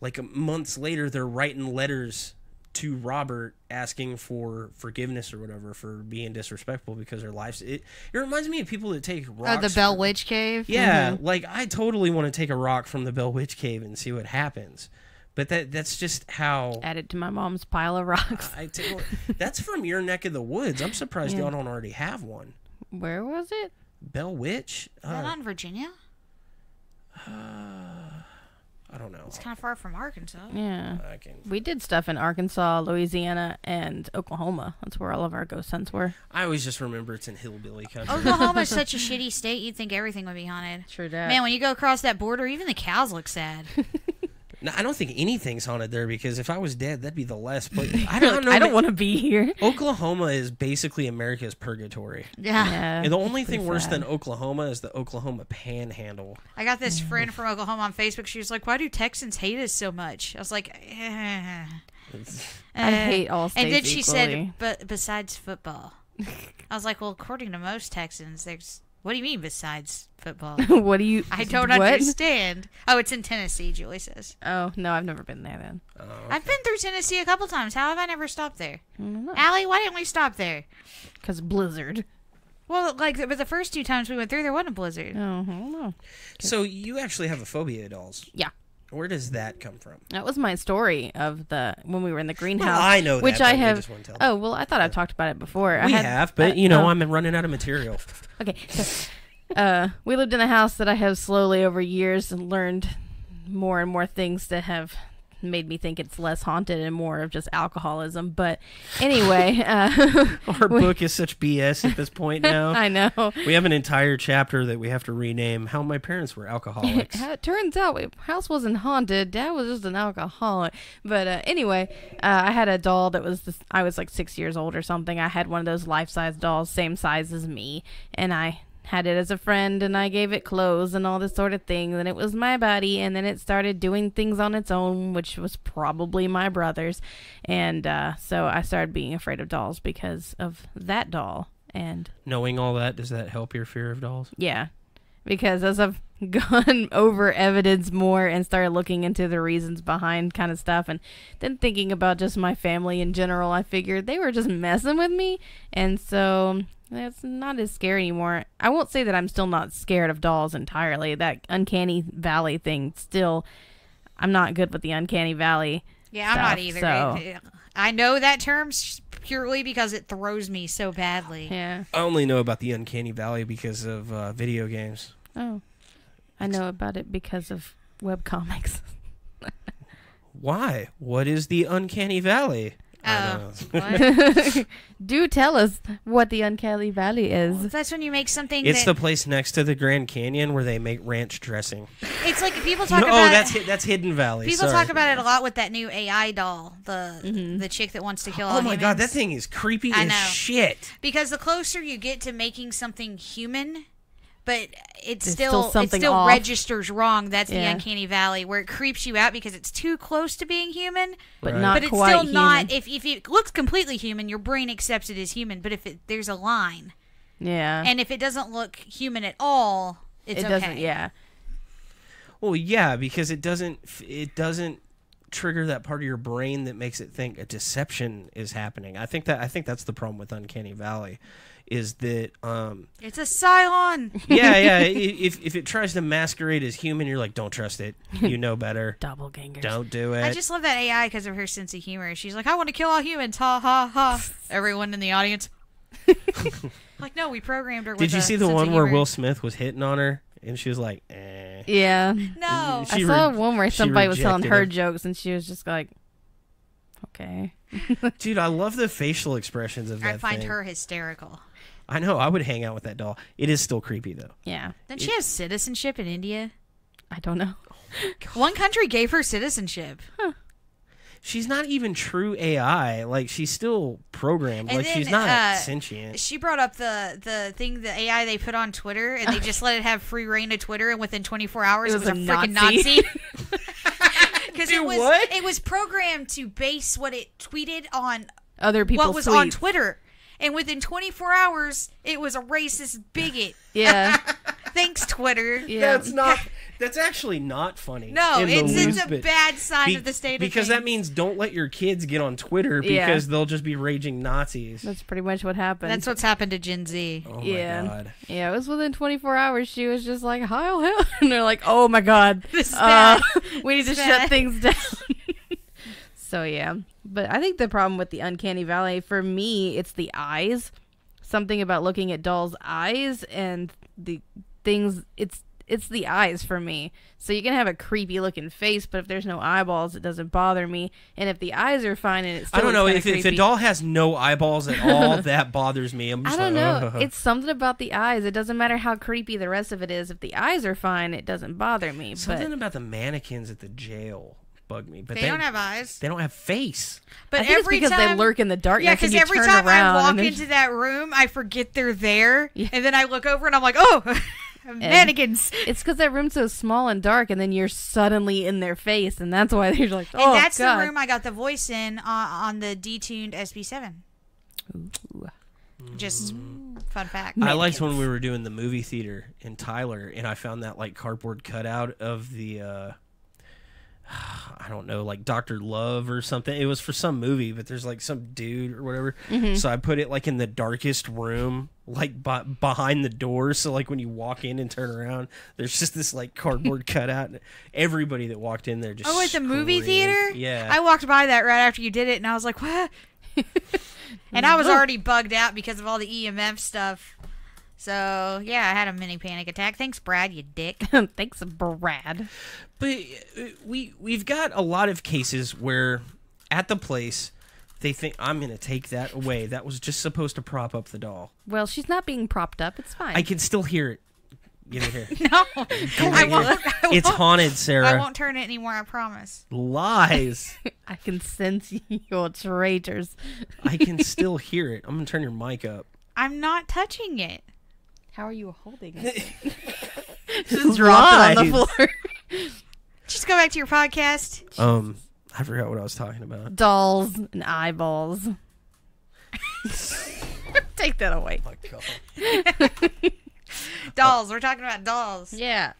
like months later, they're writing letters to Robert asking for forgiveness or whatever for being disrespectful because their lives. It reminds me of people that take rocks. The Bell Witch Cave. Yeah, like I totally want to take a rock from the Bell Witch Cave and see what happens. But that's just how. Add it to my mom's pile of rocks. That's from your neck of the woods. I'm surprised y'all don't already have one. Where was it? Bell Witch. Is that not in Virginia? I don't know. It's kind of far from Arkansas. Yeah. We did stuff in Arkansas, Louisiana, and Oklahoma. That's where all of our ghost hunts were. I always just remember it's in hillbilly country. Oklahoma's such a shitty state, you'd think everything would be haunted. True that. Man, when you go across that border, even the cows look sad. No, I don't think anything's haunted there because if I was dead, that'd be the last place. I don't know. I don't want to be here. Oklahoma is basically America's purgatory. Yeah. And the only thing worse than Oklahoma is the Oklahoma Panhandle. I got this friend from Oklahoma on Facebook. She was like, "Why do Texans hate us so much?" I was like, I hate all states. And then equally. she said, "But besides football," I was like, "Well, according to most Texans, there's." What do you mean besides football? What do you... I don't understand. Oh, it's in Tennessee, Julie says. Oh, no, I've never been there then. Oh, okay. I've been through Tennessee a couple times. How have I never stopped there? Allie, why didn't we stop there? Because blizzard. Well, but the first 2 times we went through, there wasn't a blizzard. Oh, I don't know. So you actually have a phobia of dolls. Yeah. Where does that come from? That was my story of when we were in the greenhouse. Well, I know that, which but I we have. just won't tell Oh, well, I thought I've talked about it before. We have, but I'm running out of material. Okay. So, we lived in a house that I have slowly over years learned more and more things that have made me think it's less haunted and more of just alcoholism. But anyway, our book is such BS at this point now. I know. We have an entire chapter that we have to rename How My Parents Were Alcoholics. It turns out house wasn't haunted. Dad was just an alcoholic. But anyway, I had a doll that was I was like 6 years old or something. I had one of those life-size dolls, same size as me, and I had it as a friend, and I gave it clothes and all this sort of thing. Then it was my body, and then it started doing things on its own, which was probably my brother's. And so I started being afraid of dolls because of that doll. And knowing all that, does that help your fear of dolls? Yeah, because as I've gone over evidence more and started looking into the reasons behind kind of stuff, and then thinking about just my family in general, I figured they were just messing with me. And so it's not as scary anymore. I won't say that I'm still not scared of dolls entirely. That uncanny valley thing, still, I'm not good with the uncanny valley. Yeah, I'm stuff, not either. So. I know that term purely because it throws me so badly. Yeah. I only know about the Uncanny Valley because of video games. Oh. I know about it because of webcomics. Why? What is the Uncanny Valley? What? Do tell us what the Uncanny Valley is. That's when you make something. It's the place next to the Grand Canyon where they make ranch dressing. It's like people talk No, about. that's Hidden Valley. People Sorry. talk about it a lot with that new AI doll, the chick that wants to kill all Oh my humans. god, that thing is creepy I as know. shit. Because the closer you get to making something human, but There's still something off. registers wrong. That's the Yeah. Uncanny Valley, where it creeps you out because it's too close to being human. But Right. not But it's quite still human. not. If it looks completely human, your brain accepts it as human. But if there's a line, Yeah. and if it doesn't look human at all, it's it okay. doesn't. Yeah. Well, yeah, because it doesn't trigger that part of your brain that makes it think a deception is happening. I think that's the problem with Uncanny Valley, is that It's a Cylon. yeah. If it tries to masquerade as human, you're like, don't trust it. You know better. Doppelgangers. Don't do it. I just love that AI because of her sense of humor. She's like, I want to kill all humans. Ha ha ha. Everyone in the audience. Like, no, we programmed her with Did you a see the sense of one where humor. Will Smith was hitting on her and she was like, eh. Yeah. No. She I saw re- one where she somebody was telling rejected her him. jokes and she was just like, okay. Dude, I love the facial expressions of that I find thing. her hysterical. I know, I would hang out with that doll. It is still creepy though. Yeah. Then she has citizenship in India. I don't know. One country gave her citizenship. She's not even true AI. Like, she's still programmed. And like, then, she's not sentient. She brought up the thing, the AI they put on Twitter, and they just let it have free reign of Twitter, and within 24 hours It it was was a a freaking Nazi. Nazi. Because Dude, what? it was programmed to base what it tweeted on Other people's what was on tweets. Twitter. And within 24 hours, it was a racist bigot. Yeah. Thanks, Twitter. Yeah. That's actually not funny. No, in the it's least a bit. bad sign of the state of Because that things. means don't let your kids get on Twitter Yeah. because they'll just be raging Nazis. That's pretty much what happened. That's what's happened to Gen Z. Oh yeah. my god. Yeah, it was within 24 hours. She was just like, Heil Hitler. And they're like, oh my god. This is bad. We need to This is shut bad. things down. So, yeah. But I think the problem with the Uncanny Valley, for me, it's the eyes. Something about looking at dolls' eyes and the things, it's the eyes for me. So you can have a creepy looking face, but if there's no eyeballs, it doesn't bother me. And if the eyes are fine and it's still I don't know, looks kinda if a creepy- doll has no eyeballs at all, that bothers me. I'm I just don't know. like, It's something about the eyes. It doesn't matter how creepy the rest of it is. If the eyes are fine, it doesn't bother me. something But about the mannequins at the jail bug me. But They don't have eyes. They don't have face. But I think every it's because time, they lurk in the darkness. Yeah, and because you every turn time I around walk and there's- into that room, I forget they're there, Yeah. and then I look over and I'm like, oh, mannequins. It's because that room's so small and dark, and then you're suddenly in their face, and that's why they're like, And oh, that's God. the room I got the voice in on the detuned SB7. Ooh. Just fun fact. I liked when we were doing the movie theater in Tyler, and I found that like cardboard cutout of the I don't know, like Dr. Love or something. It was for some movie, but there's like some dude or whatever. So I put it like in the darkest room, like behind the door. So like when you walk in and turn around, there's just this like cardboard cutout. And everybody that walked in there just Oh, at the movie screamed. theater? Yeah. I walked by that right after you did it, and I was like, what? And I was already bugged out because of all the EMF stuff. So, yeah, I had a mini panic attack. Thanks, Brad, you dick. Thanks, Brad. But we've got a lot of cases where at the place they think, I'm going to take that away. That was just supposed to prop up the doll. Well, she's not being propped up. It's fine. I can still hear it. Get it here. No, Get I it won't. here. It's haunted, Sarah. I won't turn it anymore, I promise. Lies. I can sense your traitors. I can still hear it. I'm going to turn your mic up. I'm not touching it. How are you holding it? Just Dropped it on the floor. Just go back to your podcast. I forgot what I was talking about. Dolls and eyeballs. Take that away. Oh my God. Dolls. We're talking about dolls. Yeah.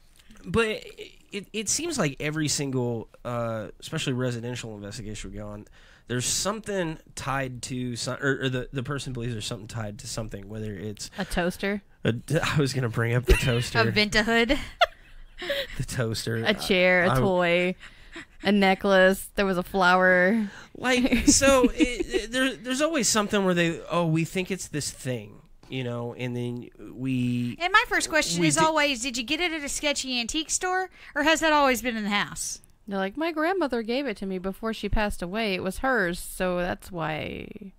But it seems like every single, especially residential investigation we go on, there's something tied to some, or the person believes there's something tied to something, whether it's A toaster. I was gonna bring up the toaster, A Ventahood. the toaster, A chair. A toy. A necklace. There was a flower. Like, so there's always something where we think it's this thing, you know, and then we... And my first question is always, did you get it at a sketchy antique store, or has that always been in the house? They're like, my grandmother gave it to me before she passed away. It was hers, so that's why...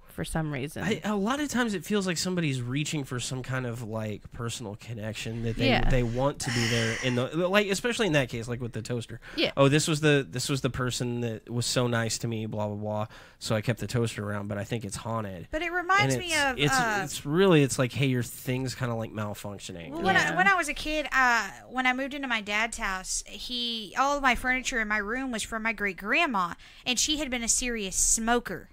For some reason, a lot of times it feels like somebody's reaching for some kind of like personal connection that they want to be there in the like, especially in that case, like with the toaster. Yeah. Oh, this was the person that was so nice to me, blah blah blah. So I kept the toaster around, but I think it's haunted. But it reminds me of it's like, hey, your thing's kind of like malfunctioning. Well, when I was a kid, when I moved into my dad's house, all of my furniture in my room was from my great grandma, and she had been a serious smoker.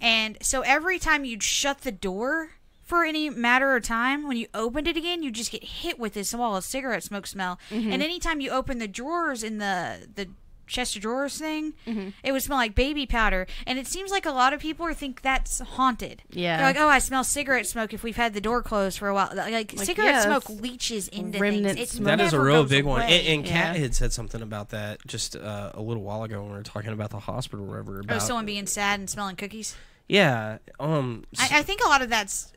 And so every time you'd shut the door for any matter of time, when you opened it again, you just get hit with this wall of cigarette smoke smell. Mm-hmm. And anytime you open the drawers in the chest of drawers thing, it would smell like baby powder. And it seems like a lot of people think that's haunted. Yeah. They're like, oh, I smell cigarette smoke if we've had the door closed for a while. Like cigarette smoke leaches into things. That is a real big one. And Kat had said something about that just a little while ago when we were talking about the hospital or whatever. About someone being sad and smelling cookies? Yeah. I think a lot of that's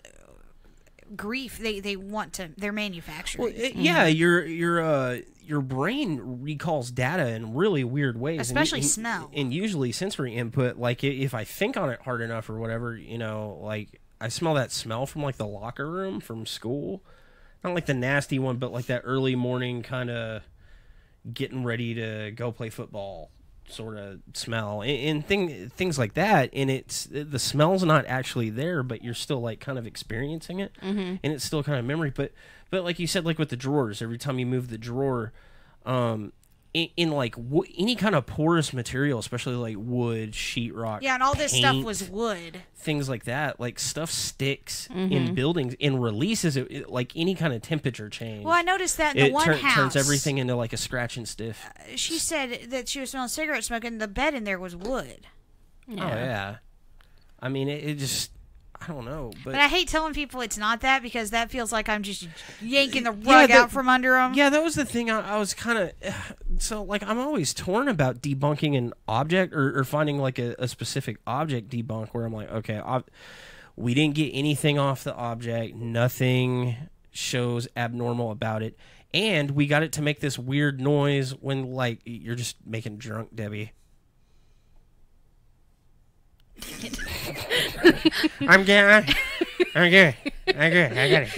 grief. They're manufacturing. Well, yeah, your brain recalls data in really weird ways, especially smell, and usually sensory input. Like if I think on it hard enough or whatever, you know, like I smell that smell from like the locker room from school, not like the nasty one, but like that early morning kind of getting ready to go play football sort of smell and things like that. And the smell's not actually there, but you're still like kind of experiencing it, and it's still kind of memory. But like you said, like with the drawers, every time you move the drawer, in like any kind of porous material, especially like wood, sheetrock, and all this paint, stuff was wood, things like that. Like stuff sticks in buildings and releases it like any kind of temperature change. Well, I noticed that in the one house turns everything into like a scratch and stiff. She said that she was smelling cigarette smoke, and the bed in there was wood. Yeah. Oh yeah, I mean it just. I don't know, but I hate telling people it's not that, because that feels like I'm just yanking the rug out from under them. Yeah, that was the thing. I was kind of so like I'm always torn about debunking an object or finding like a specific object debunk where I'm like, okay, we didn't get anything off the object, nothing shows abnormal about it, and we got it to make this weird noise when like you're just making drunk Debbie. I'm good. I got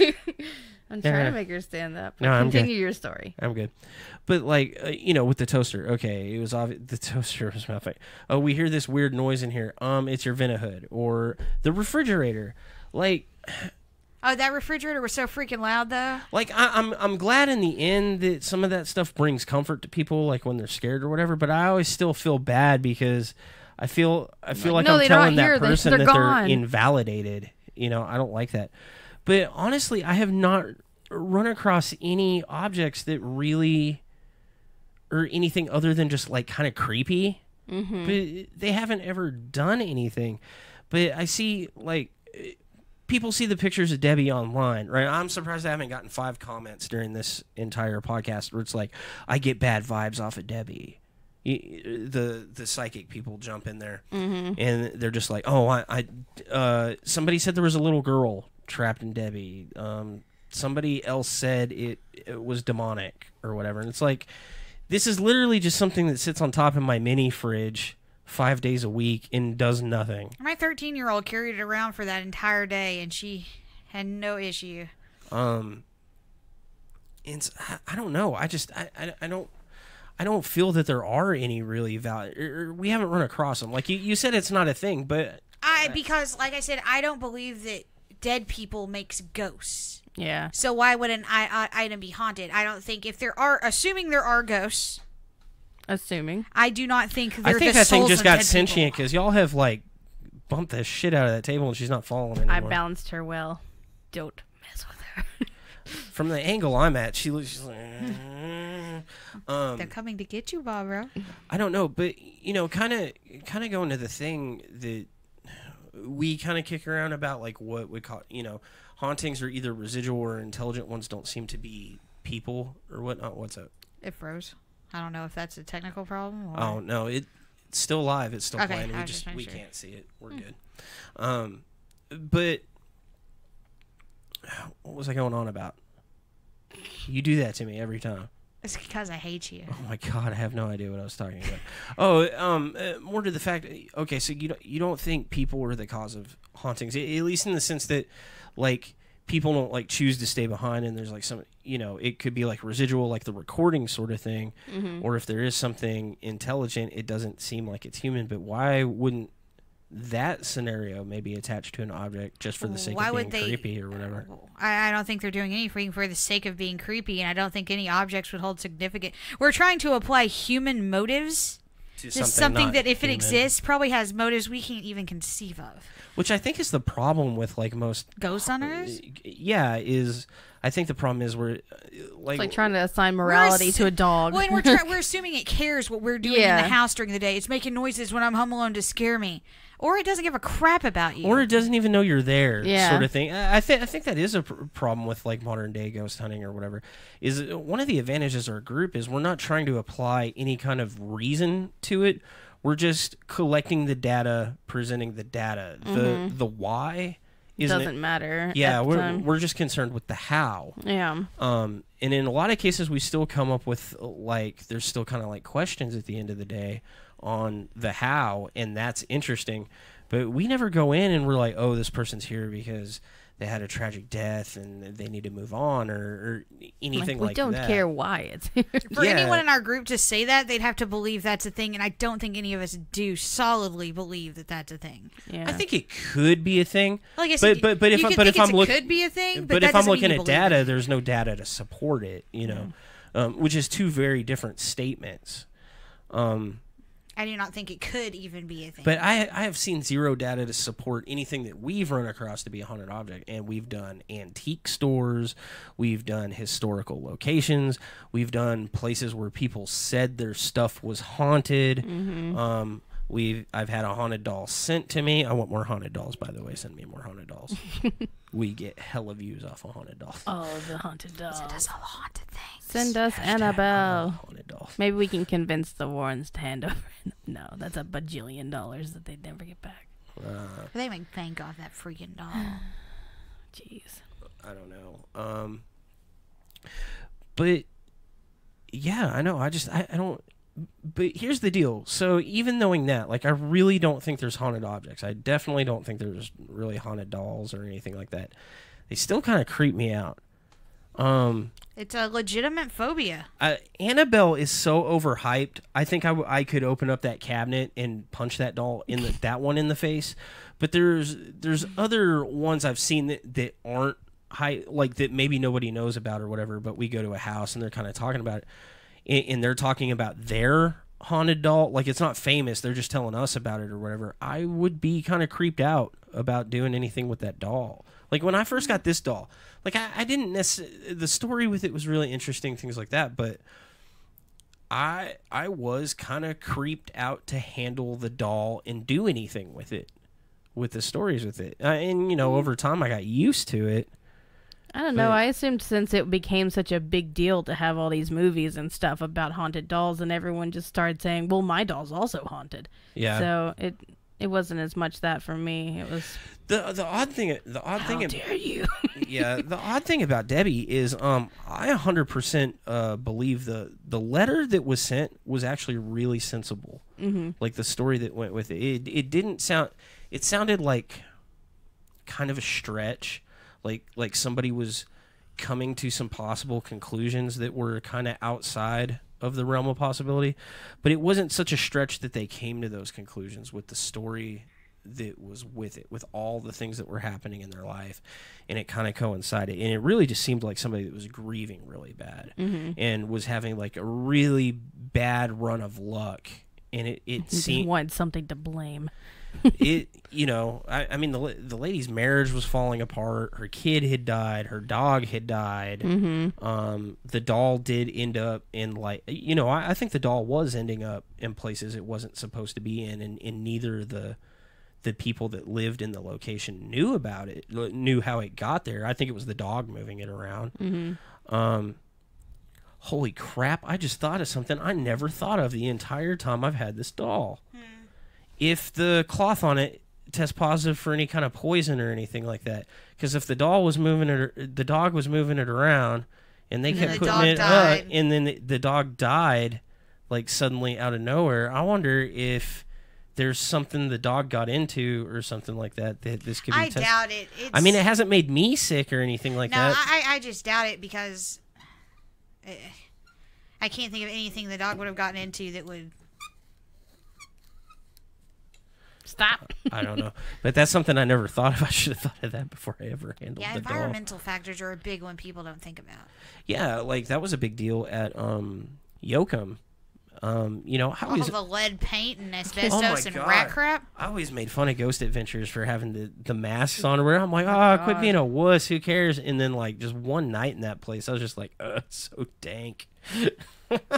it. I'm trying to make her stand up. No, I'm Continue good. your story. I'm good. But like, you know, with the toaster, okay, it was obvious. The toaster was my favorite. Oh, we hear this weird noise in here. It's your vent hood or the refrigerator. Like, oh, that refrigerator was so freaking loud, though. Like, I'm glad in the end that some of that stuff brings comfort to people, like when they're scared or whatever. But I always still feel bad because I feel like no, I'm telling that here. person they're that gone. they're invalidated. You know, I don't like that. But honestly, I have not run across any objects that really or anything other than just like kind of creepy. But they haven't ever done anything. But I see like people see the pictures of Debbie online, right? I'm surprised I haven't gotten 5 comments during this entire podcast where it's like, I get bad vibes off of Debbie. The psychic people jump in there, and they're just like, oh, I somebody said there was a little girl trapped in Debbie. Somebody else said it was demonic or whatever, and it's like, this is literally just something that sits on top of my mini fridge 5 days a week and does nothing. My 13-year-old carried it around for that entire day, and she had no issue. And I don't know. I don't feel that there are any really valid. We haven't run across them. Like you said, it's not a thing, but because like I said, I don't believe that dead people makes ghosts. Yeah. So why would an item be haunted? I don't think assuming there are ghosts. Assuming. I do not think they're that thing just got sentient because y'all have like bumped the shit out of that table and she's not falling anymore. I balanced her well. Don't mess with her. From the angle I'm at, she's like. They're coming to get you, Barbara. I don't know, but you know, kind of going to the thing that we kind of kick around about, like what we call, you know, hauntings are either residual or intelligent ones don't seem to be people or whatnot. What's up? It froze. I don't know if that's a technical problem. Or... Oh no, it's still live. It's still okay, playing. We sure. can't see it. We're good. But what was I going on about? You do that to me every time. It's because I hate you. Oh my god, I have no idea what I was talking about. More to the fact. Okay, so you don't think people are the cause of hauntings, at least in the sense that, like, people don't like choose to stay behind, and there's like some, it could be like residual, like the recording sort of thing, or if there is something intelligent, it doesn't seem like it's human. But why wouldn't that scenario maybe attached to an object just for the sake of being creepy or whatever? I don't think they're doing anything for the sake of being creepy, and I don't think any objects would hold significant. We're trying to apply human motives to something that, if it exists, probably has motives we can't even conceive of. Which I think is the problem with like most ghost hunters. Yeah, I think the problem is we're like, it's like trying to assign morality to a dog. Well, and we're assuming it cares what we're doing in the house during the day. It's making noises when I'm home alone to scare me. Or it doesn't give a crap about you. Or it doesn't even know you're there, sort of thing. I think that is a problem with like modern day ghost hunting or whatever. Is one of the advantages of our group is we're not trying to apply any kind of reason to it. We're just collecting the data, presenting the data. The why doesn't matter. Yeah, we're just concerned with the how. Yeah. And in a lot of cases, we still come up with like there's still kind of like questions at the end of the day on the how, and that's interesting. But we never go in and we're like, oh, this person's here because they had a tragic death and they need to move on, or anything like that. We don't care why it's here. For anyone in our group to say that, they'd have to believe that's a thing, and I don't think any of us do solidly believe that that's a thing. Yeah. I think it could be a thing. Like I said, but if I'm looking, could be a thing. But if I'm looking at data, there's no data to support it. Which is two very different statements. I do not think it could even be a thing. But I have seen zero data to support anything that we've run across to be a haunted object. And we've done antique stores. We've done historical locations. We've done places where people said their stuff was haunted. I've had a haunted doll sent to me. I want more haunted dolls, by the way. Send me more haunted dolls. We get hella views off of haunted dolls. Oh, the haunted dolls. Send us all the haunted things. Send us Annabelle. Maybe we can convince the Warrens to hand over. No, that's $1 bajillion that they'd never get back. They make bank off that freaking doll. Jeez. I don't know. But yeah, I know. I don't. But here's the deal. So even knowing that, like, I really don't think there's haunted objects. I definitely don't think there's really haunted dolls or anything like that. They still kind of creep me out. It's a legitimate phobia. Annabelle is so overhyped. I think I could open up that cabinet and punch that doll that one in the face. But there's other ones I've seen that aren't high, like that maybe nobody knows about or whatever. But we go to a house and they're kind of talking about it, and they're talking about their haunted doll. Like, it's not famous. They're just telling us about it or whatever. I would be kind of creeped out about doing anything with that doll. Like, when I first got this doll, like, I didn't necessarily... The story with it was really interesting, things like that, but I was kind of creeped out to handle the doll and do anything with it, with the stories with it. And, over time, I got used to it. I don't know. I assumed since it became such a big deal to have all these movies and stuff about haunted dolls, and everyone just started saying, well, my doll's also haunted. Yeah. So it wasn't as much that for me. It was the odd thing. How dare you? Yeah. The odd thing about Debbie is, I 100% believe the letter that was sent was actually really sensible. Mm-hmm. Like the story that went with it. It didn't sound. It sounded like kind of a stretch. Like somebody was coming to some possible conclusions that were kind of outside of the realm of possibility, but it wasn't such a stretch that they came to those conclusions with the story that was with it, with all the things that were happening in their life, and it kind of coincided, and it really just seemed like somebody that was grieving really bad and was having like a really bad run of luck, and it seemed wanted something to blame. I mean, the lady's marriage was falling apart. Her kid had died. Her dog had died. Mm-hmm. The doll did end up in I think the doll was ending up in places it wasn't supposed to be in, and neither the people that lived in the location knew about it, knew how it got there. I think it was the dog moving it around. Mm-hmm. holy crap, I just thought of something I never thought of the entire time I've had this doll. If the cloth on it tests positive for any kind of poison or anything like that, because if the dog was moving it around, and they kept putting it up, and then the dog died, like suddenly out of nowhere, I wonder if there's something the dog got into or something like that this could be tested. I doubt it. I mean, it hasn't made me sick or anything like that. No, I just doubt it because I can't think of anything the dog would have gotten into that would... Stop. I don't know. But that's something I never thought of. I should have thought of that before I ever handled the dog. Environmental factors are a big one people don't think about. Yeah, like that was a big deal at Yoakum. You know, all the lead paint and asbestos and rat crap. I always made fun of Ghost Adventures for having the masks on. Where I'm like, quit being a wuss. Who cares? And then like just one night in that place, I was just like, it's so dank.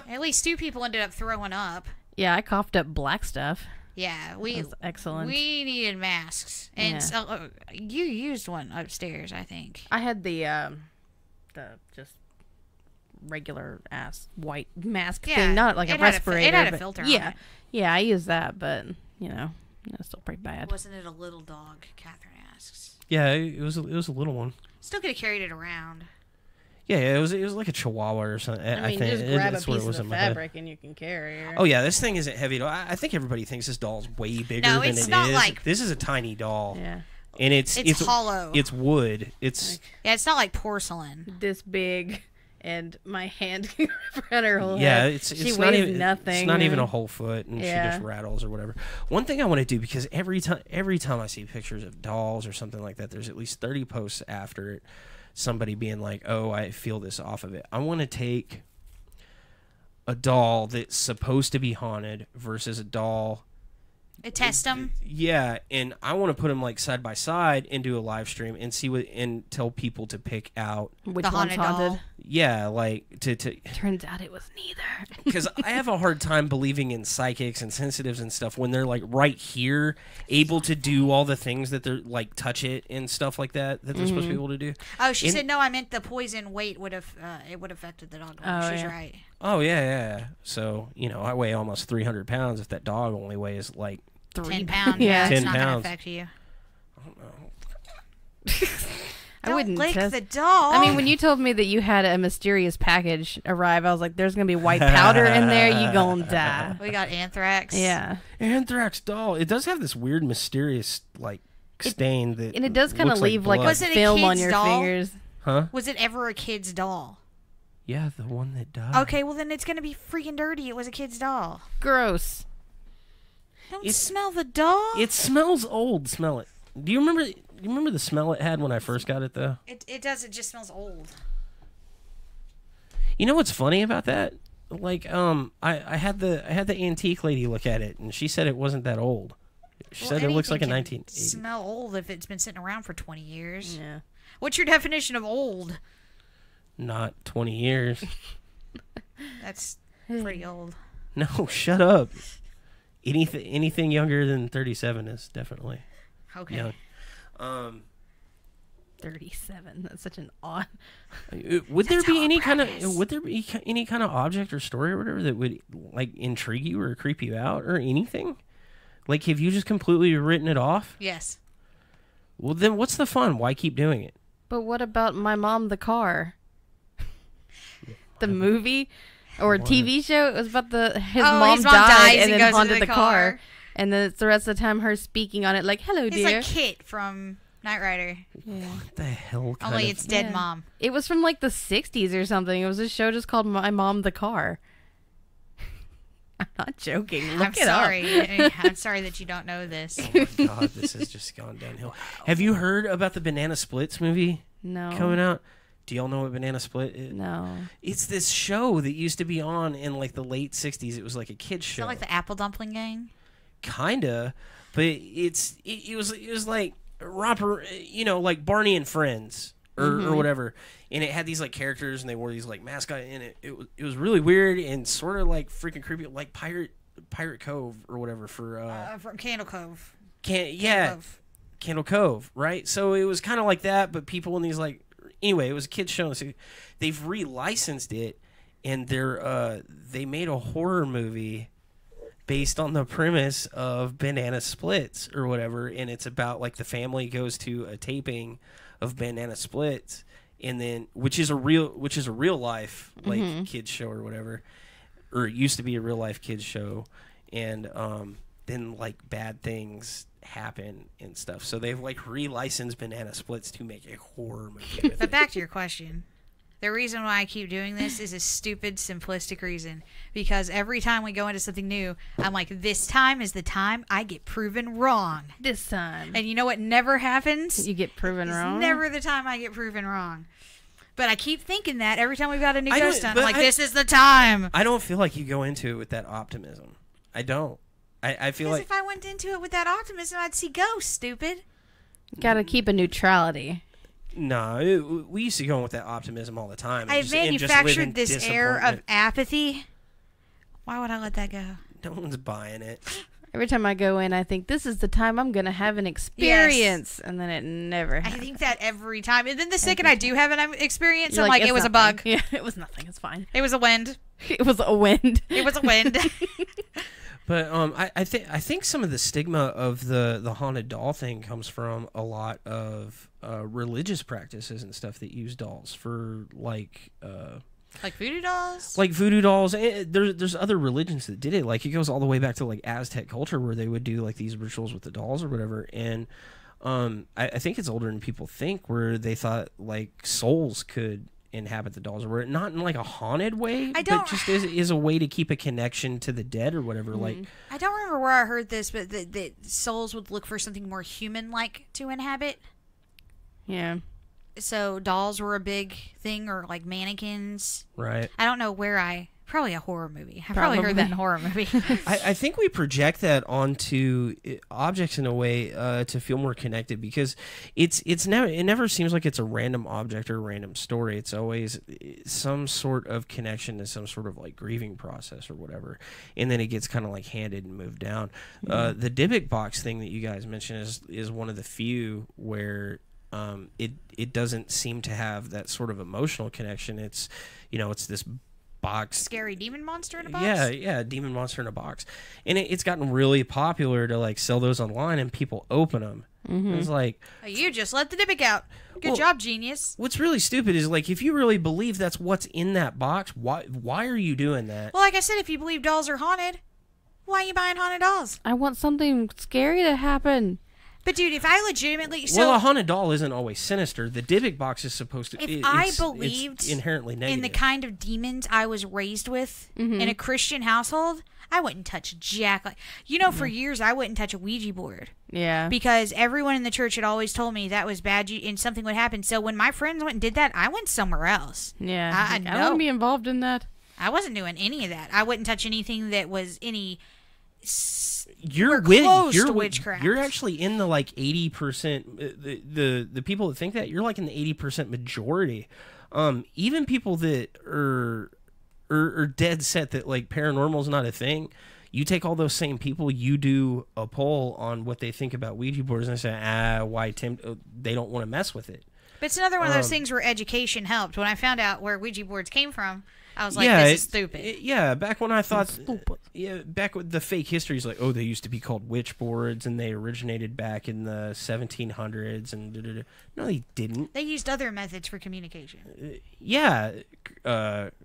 At least 2 people ended up throwing up. Yeah, I coughed up black stuff. Yeah, that was excellent. We needed masks, and so, you used one upstairs, I think. I had the just regular ass white mask thing, not like a respirator. It had a filter on it. Yeah, I used that, but you know, it's still pretty bad. Wasn't it a little dog? Catherine asks. Yeah, it was a little one. Still could have carried it around. Yeah, it was like a Chihuahua or something. I mean, think just grab that's a what piece it was of the in my head. fabric and you can carry her. Oh yeah, this thing isn't heavy at all. I think everybody thinks this doll's way bigger than it is. Like, this is a tiny doll. Yeah. And it's hollow. It's wood. It's it's not like porcelain. This big, and my hand can wrap around her whole head. It's she not even nothing. It's not even a whole foot, and she just rattles or whatever. One thing I want to do, because every time I see pictures of dolls or something like that, there's at least 30 posts after it. Somebody being like, oh, I feel this off of it. I want to take a doll that's supposed to be haunted versus a doll. Test them. Yeah, and I want to put them like side by side and do a live stream and see and tell people to pick out which one's haunted. Yeah, like to. Turns out it was neither. Because I have a hard time believing in psychics and sensitives and stuff when they're like right here, able to do all the things that they're like touch it and stuff like that they're supposed to be able to do. Oh, she said no. I meant the poison weight would have it would have affected the dog. She's right. Oh yeah. So I weigh almost 300 pounds. If that dog only weighs like 10 pounds, yeah, 10 it's not pounds. gonna affect you. I don't know. I wouldn't lick test the doll. I mean, when you told me that you had a mysterious package arrive, I was like, "There's gonna be white powder in there. You gonna die." We got anthrax. Yeah, anthrax doll. It does have this weird, mysterious like stain that, and it does kind of leave like Was it a film on kid's your doll? fingers. Huh? Was it ever a kid's doll? Yeah, the one that died. Okay, well then it's gonna be freaking dirty. It was a kid's doll. Gross. Don't smell the doll. It smells old. Smell it. Do you remember? You remember the smell it had when I first got it, though? It does. It just smells old. You know what's funny about that? Like, I had the antique lady look at it, and she said it wasn't that old. She said it looks like a 1980. Smell old if it's been sitting around for 20 years. Yeah. What's your definition of old? Not 20 years. That's pretty old. No, shut up. Anything younger than 37 is definitely young. 37. That's such an odd. Would there be any kind of object or story or whatever that would like intrigue you or creep you out or anything? Like, have you just completely written it off? Yes. Well, then what's the fun? Why keep doing it? But what about My Mom the Car? The movie or TV show? It was about his mom died and then haunted the car. And then it's the rest of the time her speaking on it like, hello, dear. He's like Kit from Knight Rider. Yeah. What the hell? Only it's dead mom. It was from like the 60s or something. It was a show just called My Mom the Car. I'm not joking. Look it up. I'm sorry that you don't know this. Oh my God, this has just gone downhill. Have you heard about the Banana Splits movie? No. Coming out? Do y'all know what Banana Split is? No. It's this show that used to be on in like the late 60s. It was like a kid's show. Is that like the Apple Dumpling Gang? Kinda, but it was like Romper, like Barney and Friends or whatever, and it had these like characters and they wore these like mascot, and it was really weird and sort of like freaking creepy, like Pirate Cove or whatever from Candle Cove. Candle Cove, right? So it was kind of like that, but people in these like anyway, it was a kids show. So they've relicensed it. and they made a horror movie based on the premise of Banana Splits or whatever, and it's about like the family goes to a taping of Banana Splits, and then which is a real life like kids show or whatever, or it used to be a real life kids show, and then like bad things happen and stuff, so they've like relicensed Banana Splits to make a horror movie with But it. back to your question. The reason why I keep doing this is a stupid, simplistic reason. Because every time we go into something new, I'm like, this time is the time I get proven wrong. This time. And you know what never happens? You get proven It's wrong? never the time I get proven wrong. But I keep thinking that every time we've got a new I don't- ghost hunt. but I'm like, I- this is the time. I don't feel like you go into it with that optimism. I don't. I feel Because like if I went into it with that optimism, I'd see ghosts, stupid. Gotta keep a neutrality. no, we used to go in with that optimism all the time. I and just live in manufactured this air of disappointment. apathy. Why would I let that go? No one's buying it. Every time I go in, I think this is the time I'm gonna have an experience, and then it never I happens. think that every time. And then the second I do have an experience, You're I'm like, "It's it was a nothing." bug. Yeah, it was nothing. It's fine. It was a wind. It was a wind. It was a wind. But I think some of the stigma of the haunted doll thing comes from a lot of religious practices and stuff that use dolls for like voodoo dolls? like voodoo dolls. There's other religions that did it. Like it goes all the way back to like Aztec culture where they would do like these rituals with the dolls or whatever. And I think it's older than people think, where they thought like souls could inhabit the dolls, or not in like a haunted way, but just is a way to keep a connection to the dead or whatever. Like I don't remember where I heard this, but that souls would look for something more human-like to inhabit. Yeah. So dolls were a big thing, or like mannequins. right. I don't know where probably a horror movie. I probably heard that in a horror movie. I think we project that onto objects in a way to feel more connected, because it never seems like it's a random object or a random story. It's always some sort of connection to some sort of like grieving process or whatever, and then it gets kind of like handed and moved down. The Dybbuk box thing that you guys mentioned is one of the few where it doesn't seem to have that sort of emotional connection. It's it's this box, Scary demon monster in a box? yeah, demon monster in a box, and it's gotten really popular to like sell those online, and people open them. It's like, Oh, you just let the Dybbuk out. Good job, genius. what's really stupid is like, if you really believe that's what's in that box, why are you doing that? Well, like I said, if you believe dolls are haunted, why are you buying haunted dolls? I want something scary to happen. But dude, if I legitimately Well, a haunted doll isn't always sinister. The Dybbuk box is supposed to. if I believed it's inherently negative. in the kind of demons I was raised with in a Christian household, I wouldn't touch jack. For years I wouldn't touch a Ouija board Yeah. because everyone in the church had always told me that was bad and something would happen. So when my friends went and did that, I went somewhere else. Yeah. I don't know. want to be involved in that. I wasn't doing any of that. I wouldn't touch anything that was any. You're close to witchcraft. You're actually in the like 80%. The people that think that, you're like in the 80% majority. Even people that are dead set that like paranormal is not a thing. You take all those same people, you do a poll on what they think about Ouija boards, and they say, why they don't want to mess with it. But it's another one of those things where education helped. When I found out where Ouija boards came from, I was like, this is stupid. Back when I thought, back with the fake history is like, they used to be called witch boards, and they originated back in the 1700s, and da-da-da. No, they didn't. They used other methods for communication.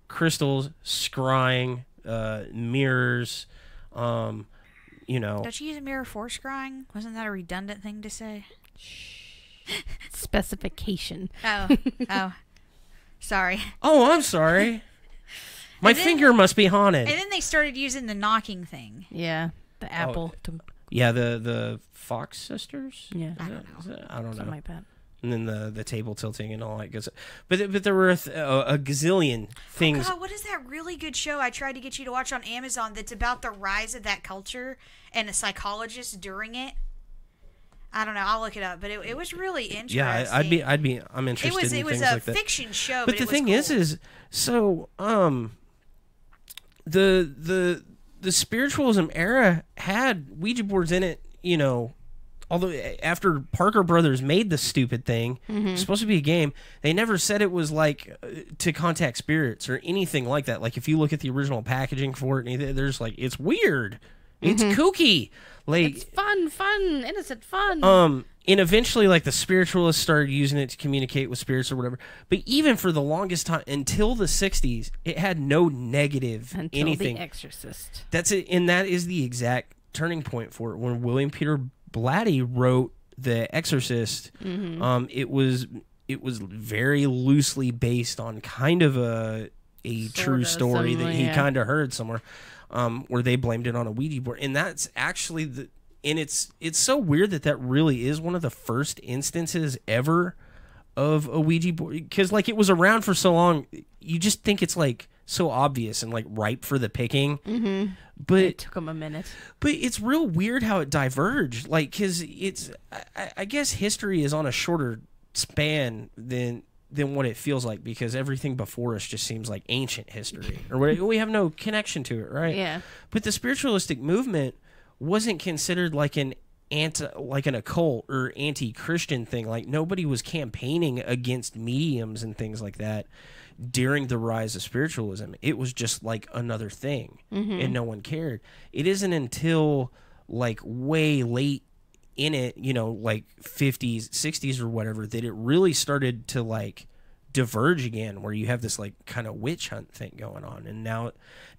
Crystals, scrying, mirrors, Don't you use a mirror for scrying? Wasn't that a redundant thing to say? Specification. Oh. Sorry. Oh, I'm sorry. My finger must be haunted. And then they started using the knocking thing. Yeah. The apple. Yeah, the Fox sisters. Yeah. I don't know. Something like that. And then the table tilting and all that good stuff. But there were a gazillion things. Oh God, what is that really good show I tried to get you to watch on Amazon that's about the rise of that culture and a psychologist during it? I don't know. I'll look it up, but it was really interesting. Yeah, I'm interested in things like that. It was a fiction show, but the thing is so the spiritualism era had Ouija boards in it, although after Parker Brothers made the stupid thing, it's supposed to be a game, they never said it was like to contact spirits or anything like that. Like if you look at the original packaging for it, there's like, it's weird. It's kooky. Like, it's fun, innocent fun. And eventually, like, the spiritualists started using it to communicate with spirits or whatever. But even for the longest time, until the 60s, it had no negative anything. The Exorcist. That's it, and that is the exact turning point for it. When William Peter Blatty wrote The Exorcist, it was very loosely based on kind of a true story that he kind of heard somewhere, where they blamed it on a Ouija board. And that's actually and it's so weird that really is one of the first instances ever of a Ouija board, because like it was around for so long, you just think it's like so obvious and like ripe for the picking. But it took them a minute. But it's real weird how it diverged, like, because I guess history is on a shorter span than what it feels like, because everything before us just seems like ancient history, or we have no connection to it, right? Yeah. But the spiritualistic movement wasn't considered like an occult or anti-Christian thing. Like, nobody was campaigning against mediums and things like that during the rise of spiritualism. It was just like another thing, and no one cared. It isn't until like way late in it, like 50s, 60s or whatever, that it really started to like diverge again, where you have this like kind of witch hunt thing going on. And now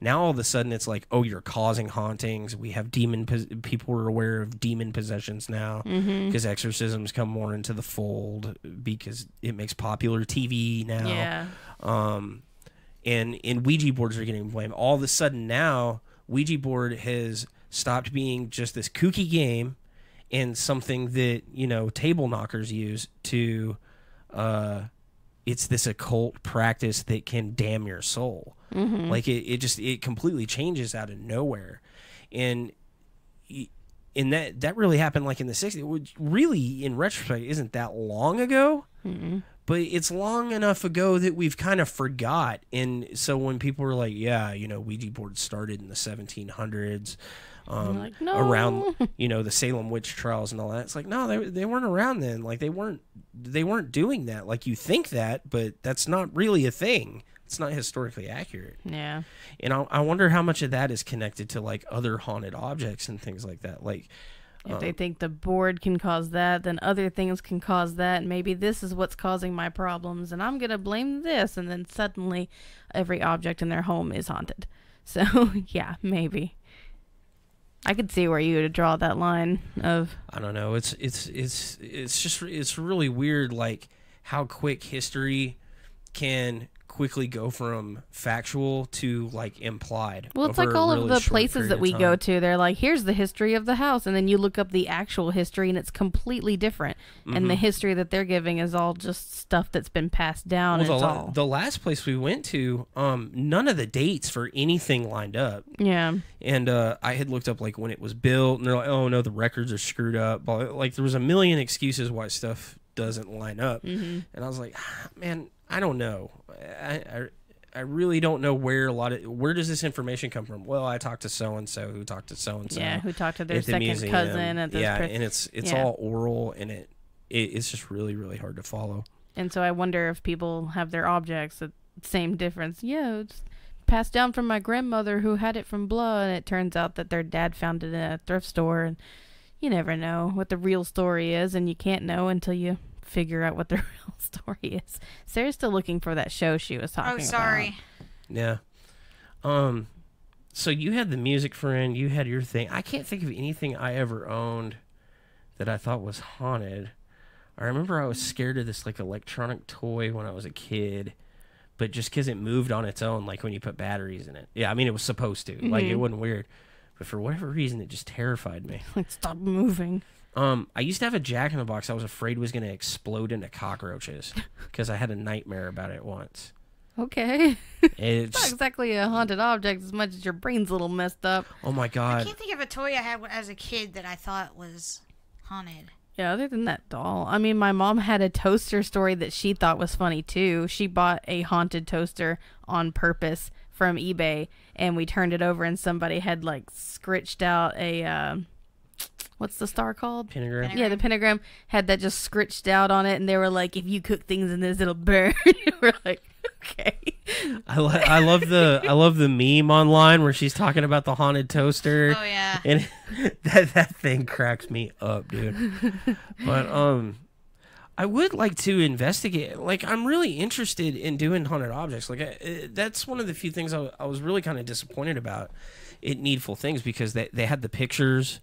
all of a sudden it's like, oh, you're causing hauntings. We have people are aware of demon possessions now, because exorcisms come more into the fold because it makes popular TV now. And Ouija boards are getting blamed. All of a sudden now Ouija board has stopped being just this kooky game and something that, table knockers use to it's this occult practice that can damn your soul. Like it completely changes out of nowhere. And that really happened like in the 60s, which really in retrospect isn't that long ago. But it's long enough ago that we've kind of forgot. And so when people were like, yeah, Ouija boards started in the 1700s, like, no. around, the Salem witch trials and all that. It's like, no, they weren't around then. Like they weren't doing that. Like you think that, but that's not really a thing. It's not historically accurate. Yeah. And I wonder how much of that is connected to like other haunted objects and things like that. Like, if they think the board can cause that, then other things can cause that. And maybe this is what's causing my problems, and I'm going to blame this. And then suddenly every object in their home is haunted. So, yeah, maybe. I could see where you would draw that line of... I don't know. It's really weird, like, how quick history can quickly go from factual to like implied. Well, it's like all of the places that we go to, they're like, here's the history of the house, and then you look up the actual history and it's completely different. And the history that they're giving is all just stuff that's been passed down. Well, the last place we went to, none of the dates for anything lined up. Yeah. And I had looked up like when it was built, and they're like, oh no, the records are screwed up. But like there was a million excuses why stuff doesn't line up. And I was like, man, I don't know. I really don't know where does this information come from? Well, I talked to so and so who talked to so and so. Yeah, who talked to their second cousin at this. And it's all oral, and it's just really, really hard to follow. And so I wonder if people have their objects the same difference. Yeah, it's passed down from my grandmother who had it from blood, and it turns out that their dad found it in a thrift store, and you never know what the real story is, and you can't know until you figure out what the real story is. Sarah's still looking for that show she was talking about. Oh, sorry. Yeah. So you had the music friend, you had your thing. I can't think of anything I ever owned that I thought was haunted. I remember I was scared of this like electronic toy when I was a kid, but just because it moved on its own, like when you put batteries in it. Yeah, I mean, it was supposed to. Like, it wasn't weird. But for whatever reason, it just terrified me. Like, stop moving. I used to have a Jack-in-the-Box I was afraid was going to explode into cockroaches because I had a nightmare about it once. Okay. It's not exactly a haunted object as much as your brain's a little messed up. Oh, my God. I can't think of a toy I had as a kid that I thought was haunted. Yeah, other than that doll. I mean, my mom had a toaster story that she thought was funny, too. She bought a haunted toaster on purpose from eBay, and we turned it over, and somebody had, like, scritched out a... what's the star called? Pentagram. Yeah, the pentagram had that just scritched out on it, and they were like, if you cook things in this, it'll burn. We're like, okay. I love the meme online where she's talking about the haunted toaster. Oh yeah. And that thing cracks me up, dude. But I would like to investigate. Like, I'm really interested in doing haunted objects. Like, that's one of the few things I was really kind of disappointed about at Needful Things, because they had the pictures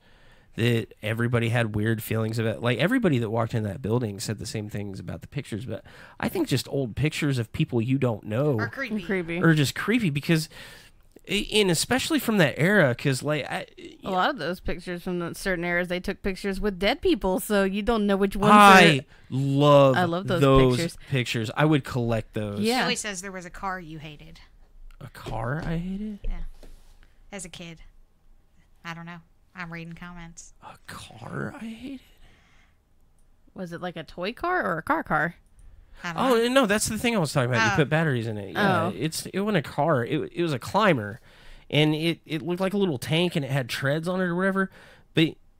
that everybody had weird feelings about. Like, everybody that walked in that building said the same things about the pictures. But I think just old pictures of people you don't know Are creepy. are just creepy, because, and especially from that era, because like A lot of those pictures from the certain eras, they took pictures with dead people, so you don't know which ones. I love those pictures. I would collect those. Yeah. Joey says there was a car you hated. A car I hated? Yeah. As a kid. I don't know. I'm reading comments. A car I hated? Was it like a toy car or a car? I don't know. No, that's the thing I was talking about. You put batteries in it. Yeah, it wasn't a car. It was a climber, and it looked like a little tank, and it had treads on it or whatever.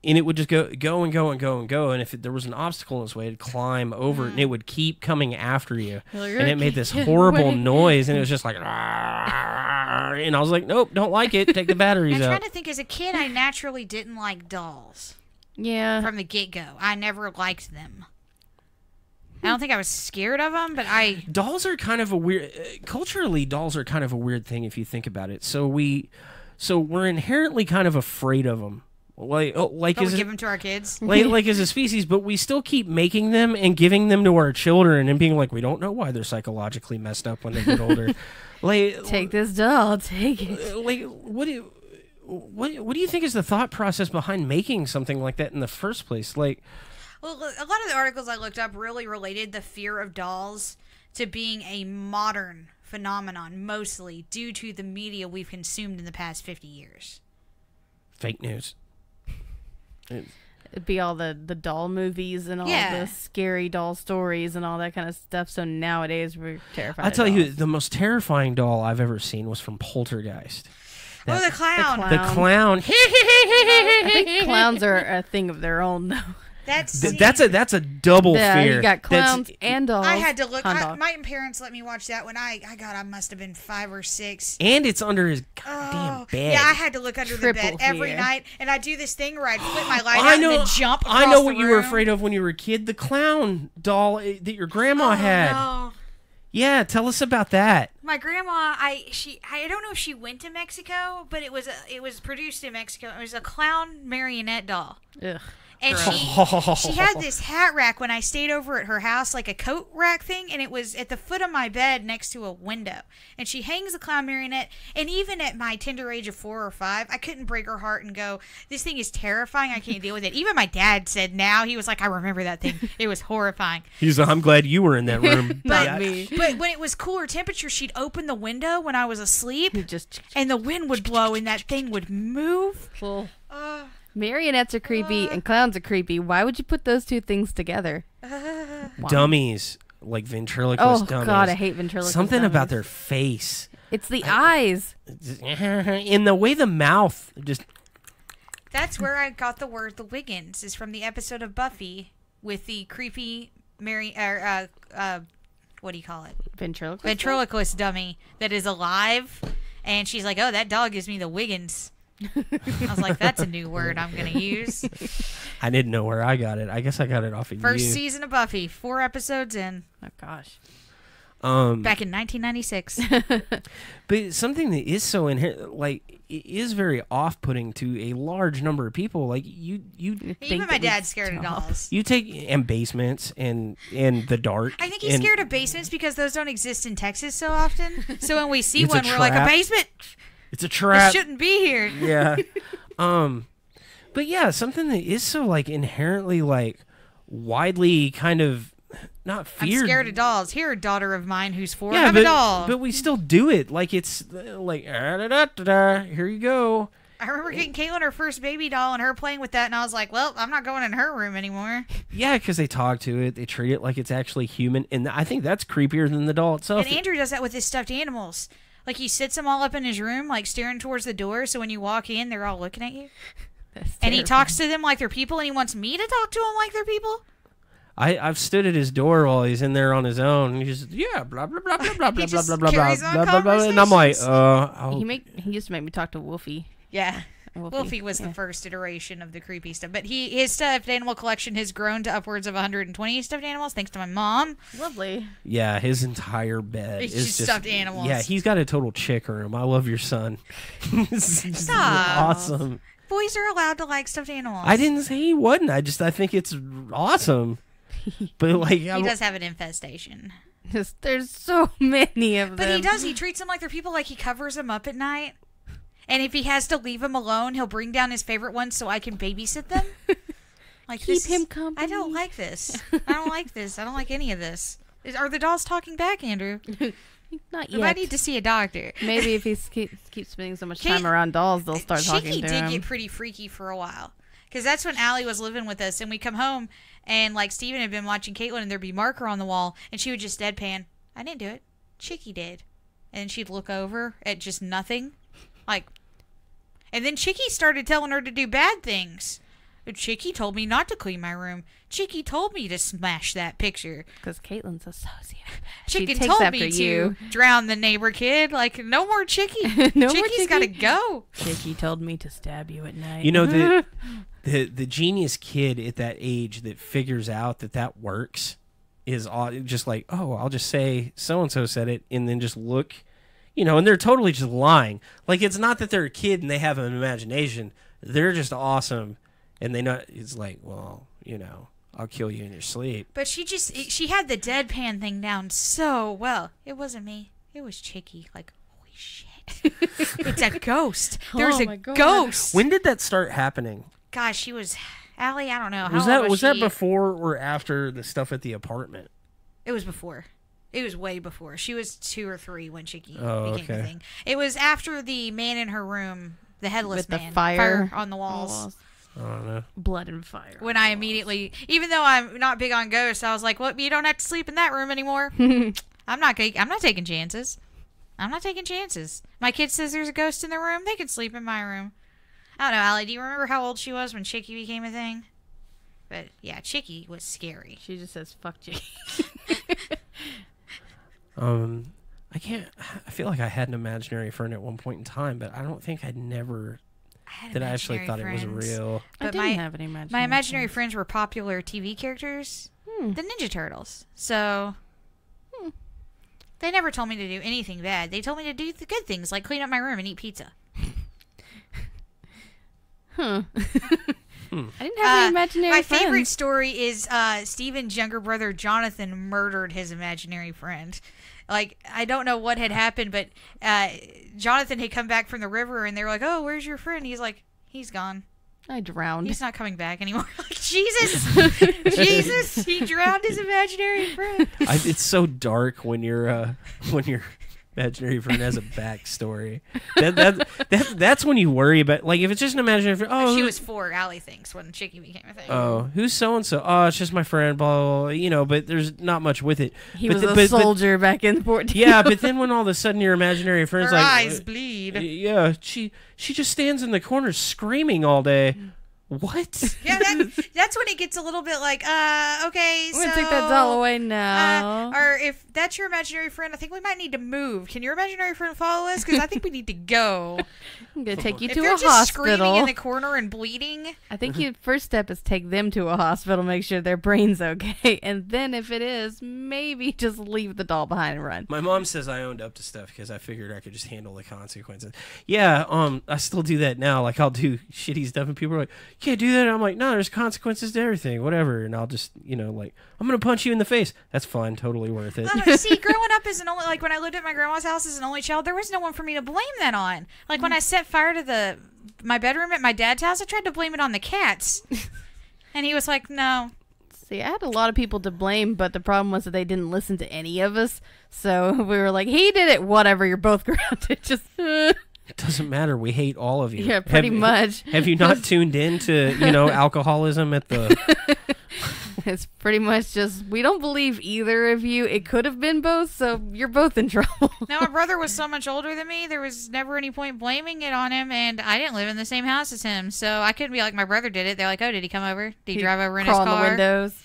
And it would just go and go and go and go. And if there was an obstacle in its way, it'd climb over it, and it would keep coming after you. And it made this horrible noise, and it was just like, and I was like, nope, don't like it. Take the batteries I'm out. trying to think. As a kid, I naturally didn't like dolls. Yeah. From the get-go. I never liked them. I don't think I was scared of them, but Dolls are kind of a weird... culturally, dolls are kind of a weird thing if you think about it. So we're inherently kind of afraid of them. Like we give them to our kids. like as a species, but we still keep making them and giving them to our children and being like, we don't know why they're psychologically messed up when they get older. Like, take this doll, take it. Like, what do you think is the thought process behind making something like that in the first place? Like, well, a lot of the articles I looked up really related the fear of dolls to being a modern phenomenon, mostly due to the media we've consumed in the past 50 years. Fake news. It'd be all the doll movies and all the scary doll stories and all that kind of stuff. So nowadays we're terrified. I'll tell you, the most terrifying doll I've ever seen was from Poltergeist. The clown. The clown. I think clowns are a thing of their own, though. That's a double fear. You got clowns and dolls. I had to look. My parents let me watch that when I must have been 5 or 6. And it's under his goddamn bed. Yeah, I had to look under the bed every night, and I do this thing where I'd flip my light out and then jump across I know what the you were room. afraid of when you were a kid. The clown doll that your grandma had. No. Yeah, tell us about that. My grandma, I don't know if she went to Mexico, but it was produced in Mexico. It was a clown marionette doll. Ugh. And she had this hat rack when I stayed over at her house, like a coat rack thing, and it was at the foot of my bed next to a window. And she hangs the clown marionette, and even at my tender age of 4 or 5, I couldn't break her heart and go, this thing is terrifying, I can't deal with it. Even my dad said now, he was like, I remember that thing. It was horrifying. He's like, I'm glad you were in that room. But when it was cooler temperature, she'd open the window when I was asleep, and the wind would blow, and that thing would move. Marionettes are creepy and clowns are creepy. Why would you put those two things together? Dummies. Like ventriloquist dummies. Oh, God, I hate ventriloquist Something dummies. about their face. It's the eyes. In the way the mouth just... That's where I got the word the Wiggins, is from the episode of Buffy with the creepy what do you call it? Ventriloquist dummy that is alive. And she's like, oh, that dog gives me the Wiggins. I was like, that's a new word I'm going to use. I didn't know where I got it. I guess I got it off of First you. season of Buffy, 4 episodes in. Oh, gosh. Back in 1996. But something that is so inherent, like, it is very off-putting to a large number of people. Like, you even my dad's scared of dolls. You take and basements and the dark. I think he's scared of basements because those don't exist in Texas so often. So when we see It's one, we're like, a basement. It's a trap. It shouldn't be here. Yeah. But yeah, something that is so like inherently like widely kind of not feared. I'm scared of dolls. Here, a daughter of mine who's 4. Yeah, I'm a doll. But we still do it. Like it's like here you go. I remember getting Caitlin her first baby doll and her playing with that, and I was like, well, I'm not going in her room anymore. Yeah, because they talk to it. They treat it like it's actually human. And I think that's creepier than the doll itself. And Andrew does that with his stuffed animals. Like, he sits them all up in his room, like, staring towards the door, so when you walk in, they're all looking at you. And he talks to them like they're people, and he wants me to talk to them like they're people. I've stood at his door while he's in there on his own. And he's just blah blah blah blah blah blah just blah blah carries on blah blah, and I'm like, He used to make me talk to Wolfie. Yeah. Wolfie was the first iteration of the creepy stuff. But his stuffed animal collection has grown to upwards of 120 stuffed animals, thanks to my mom. Lovely. Yeah, his entire bed It's is just stuffed animals. Yeah, he's got a total chick room. I love your son. Stop. Awesome. Boys are allowed to like stuffed animals. I didn't say he wasn't. I think it's awesome. But like, he does have an infestation. There's so many of them. But he does. He treats them like they're people. Like he covers them up at night. And if he has to leave them alone, he'll bring down his favorite ones so I can babysit them. Like keep him company. I don't like this. I don't like this. I don't like any of this. Are the dolls talking back, Andrew? Not yet. I need to see a doctor. Maybe if he keeps spending so much time around dolls, they'll start talking to him. Chicky did get pretty freaky for a while. Because that's when Allie was living with us. And we come home, and like Steven had been watching Caitlin, and there'd be marker on the wall. And she would just deadpan, I didn't do it. Chicky did. And she'd look over at just nothing. Like, and then Chicky started telling her to do bad things. Chicky told me not to clean my room. Chicky told me to smash that picture. Because Caitlin's a sociopath. Chicky told me to drown the neighbor kid. Like, no more Chicky. Chicky's got to go. Chicky told me to stab you at night. You know, the genius kid at that age that figures out that works is just like, oh, I'll just say so-and-so said it, and then just look. You know, and they're totally just lying. Like, it's not that they're a kid and they have an imagination. They're just awesome. And they know, it's like, well, you know, I'll kill you in your sleep. But she had the deadpan thing down so well. It wasn't me. It was Chicky. Like, holy shit. It's a ghost. There's a ghost. When did that start happening? Gosh, she was, Allie, I don't know. Was that before or after the stuff at the apartment? It was before. It was way before. She was 2 or 3 when Chicky became okay. a thing. It was after the man in her room, the headless with man. The fire on the walls. I don't know. Blood and fire. When I immediately, even though I'm not big on ghosts, I was like, well, you don't have to sleep in that room anymore. I'm not taking chances. I'm not taking chances. My kid says there's a ghost in the room. They can sleep in my room. I don't know, Allie, do you remember how old she was when Chicky became a thing? But yeah, Chicky was scary. She just says, fuck Chicky. I feel like I had an imaginary friend at one point in time, but I don't think I actually thought it was real. But I didn't have any imaginary my imaginary friends were popular TV characters, the Ninja Turtles. So they never told me to do anything bad. They told me to do the good things, like clean up my room and eat pizza. I didn't have any imaginary friends. My favorite story is Steven's younger brother Jonathan murdered his imaginary friend. Like, I don't know what had happened, but Jonathan had come back from the river, and they were like, oh, where's your friend? He's like, he's gone. I drowned. He's not coming back anymore. Like, Jesus! Jesus! He drowned his imaginary friend. It's so dark when your imaginary friend has a backstory. That's when you worry about, like, if it's just an imaginary friend. Oh, she was 4, Allie thinks, when Chicky became a thing. Oh, who's so and so? Oh, it's just my friend. Blah, blah, blah. You know, but there's not much with it. He was a soldier back in 14. Yeah, but then when all of a sudden your imaginary friend's her like, eyes bleed. Yeah, she just stands in the corner screaming all day. What? Yeah, that's when it gets a little bit like, okay, I'm going to take that doll away now. Or if that's your imaginary friend, I think we might need to move. Can your imaginary friend follow us? Because I think we need to go. I'm going to take you if to a they're hospital. Just screaming in the corner and bleeding. I think your first step is take them to a hospital, make sure their brain's okay. And then if it is, maybe just leave the doll behind and run. My mom says I owned up to stuff because I figured I could just handle the consequences. Yeah, I still do that now. Like, I'll do shitty stuff and people are like, you can't do that. And I'm like, no, there's consequences to everything, whatever. And I'll just, like, I'm going to punch you in the face. That's fine. Totally worth it. See, growing up as like when I lived at my grandma's house as an only child, there was no one for me to blame that on. Like when I set fire to my bedroom at my dad's house, I tried to blame it on the cats. And he was like, no. See, I had a lot of people to blame, but the problem was that they didn't listen to any of us. So we were like, he did it. Whatever, you're both grounded. Just... It doesn't matter. We hate all of you. Yeah, pretty much. Have you not tuned in to, alcoholism at the It's pretty much just, we don't believe either of you. It could have been both, so you're both in trouble. Now, my brother was so much older than me, there was never any point blaming it on him, and I didn't live in the same house as him, so I couldn't be like, my brother did it. They're like, oh, did he come over? Did he drive over in his car? Crawl in the windows.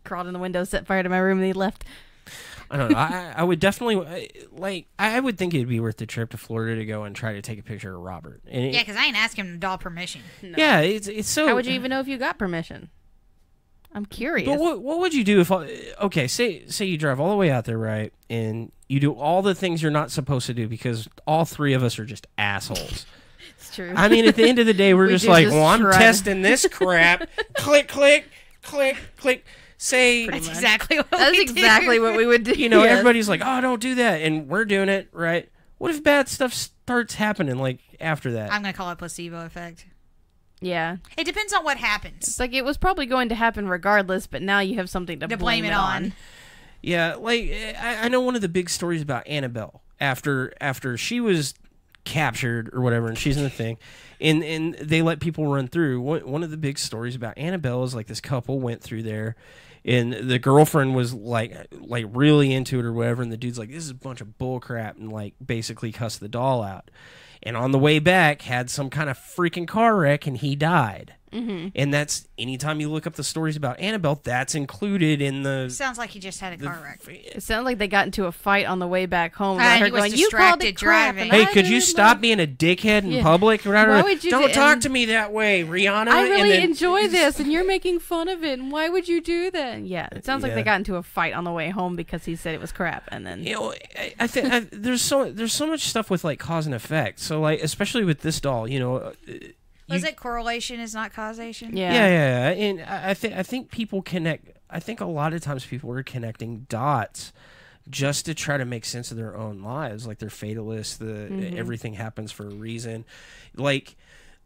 Crawled in the window, set fire to my room, and he left. I don't know. I would definitely, I would think it'd be worth the trip to Florida to go and try to take a picture of Robert. And Yeah, because I ain't asking him to doll permission. No. Yeah, it's so... How would you even know if you got permission? I'm curious. But what would you do if... Okay, say you drive all the way out there, right? And you do all the things you're not supposed to do because all three of us are just assholes. It's true. I mean, at the end of the day, we're just like, well, I'm try. testing this crap. Click, click, click, click. Say... That's exactly what That's we exactly do. what we would do. You know, yes. everybody's like, oh, don't do that. And we're doing it, right? What if bad stuff starts happening, like, after that? I'm going to call it placebo effect. Yeah. It depends on what happens. It's like it was probably going to happen regardless, but now you have something to blame it on. Yeah, like, I know one of the big stories about Annabelle. After she was captured or whatever, and she's in the thing, and they let people run through. One of the big stories about Annabelle is, like, this couple went through there, and the girlfriend was like really into it or whatever, and the dude's like, this is a bunch of bull crap, and like basically cussed the doll out. And on the way back had some kind of freaking car wreck, and he died. Mm-hmm. And that's, anytime you look up the stories about Annabelle, that's included in the... Sounds like he just had a car wreck. It sounds like they got into a fight on the way back home. He Her was going, you called distracted it crap, driving. and Hey, I could you didn't stop know." being a dickhead in Yeah. public? Why would you Don't do- talk and- to me that way, Rihanna. I really and then, enjoy this, and you're making fun of it, and why would you do that? Yeah, it sounds like Yeah. they got into a fight on the way home because he said it was crap, and then... You know, I think there's so much stuff with, like, cause and effect. So, like, especially with this doll, you know... Was it correlation is not causation? Yeah. And I think people connect. I think a lot of times people are connecting dots just to try to make sense of their own lives. Like, they're fatalists. Everything happens for a reason. Like,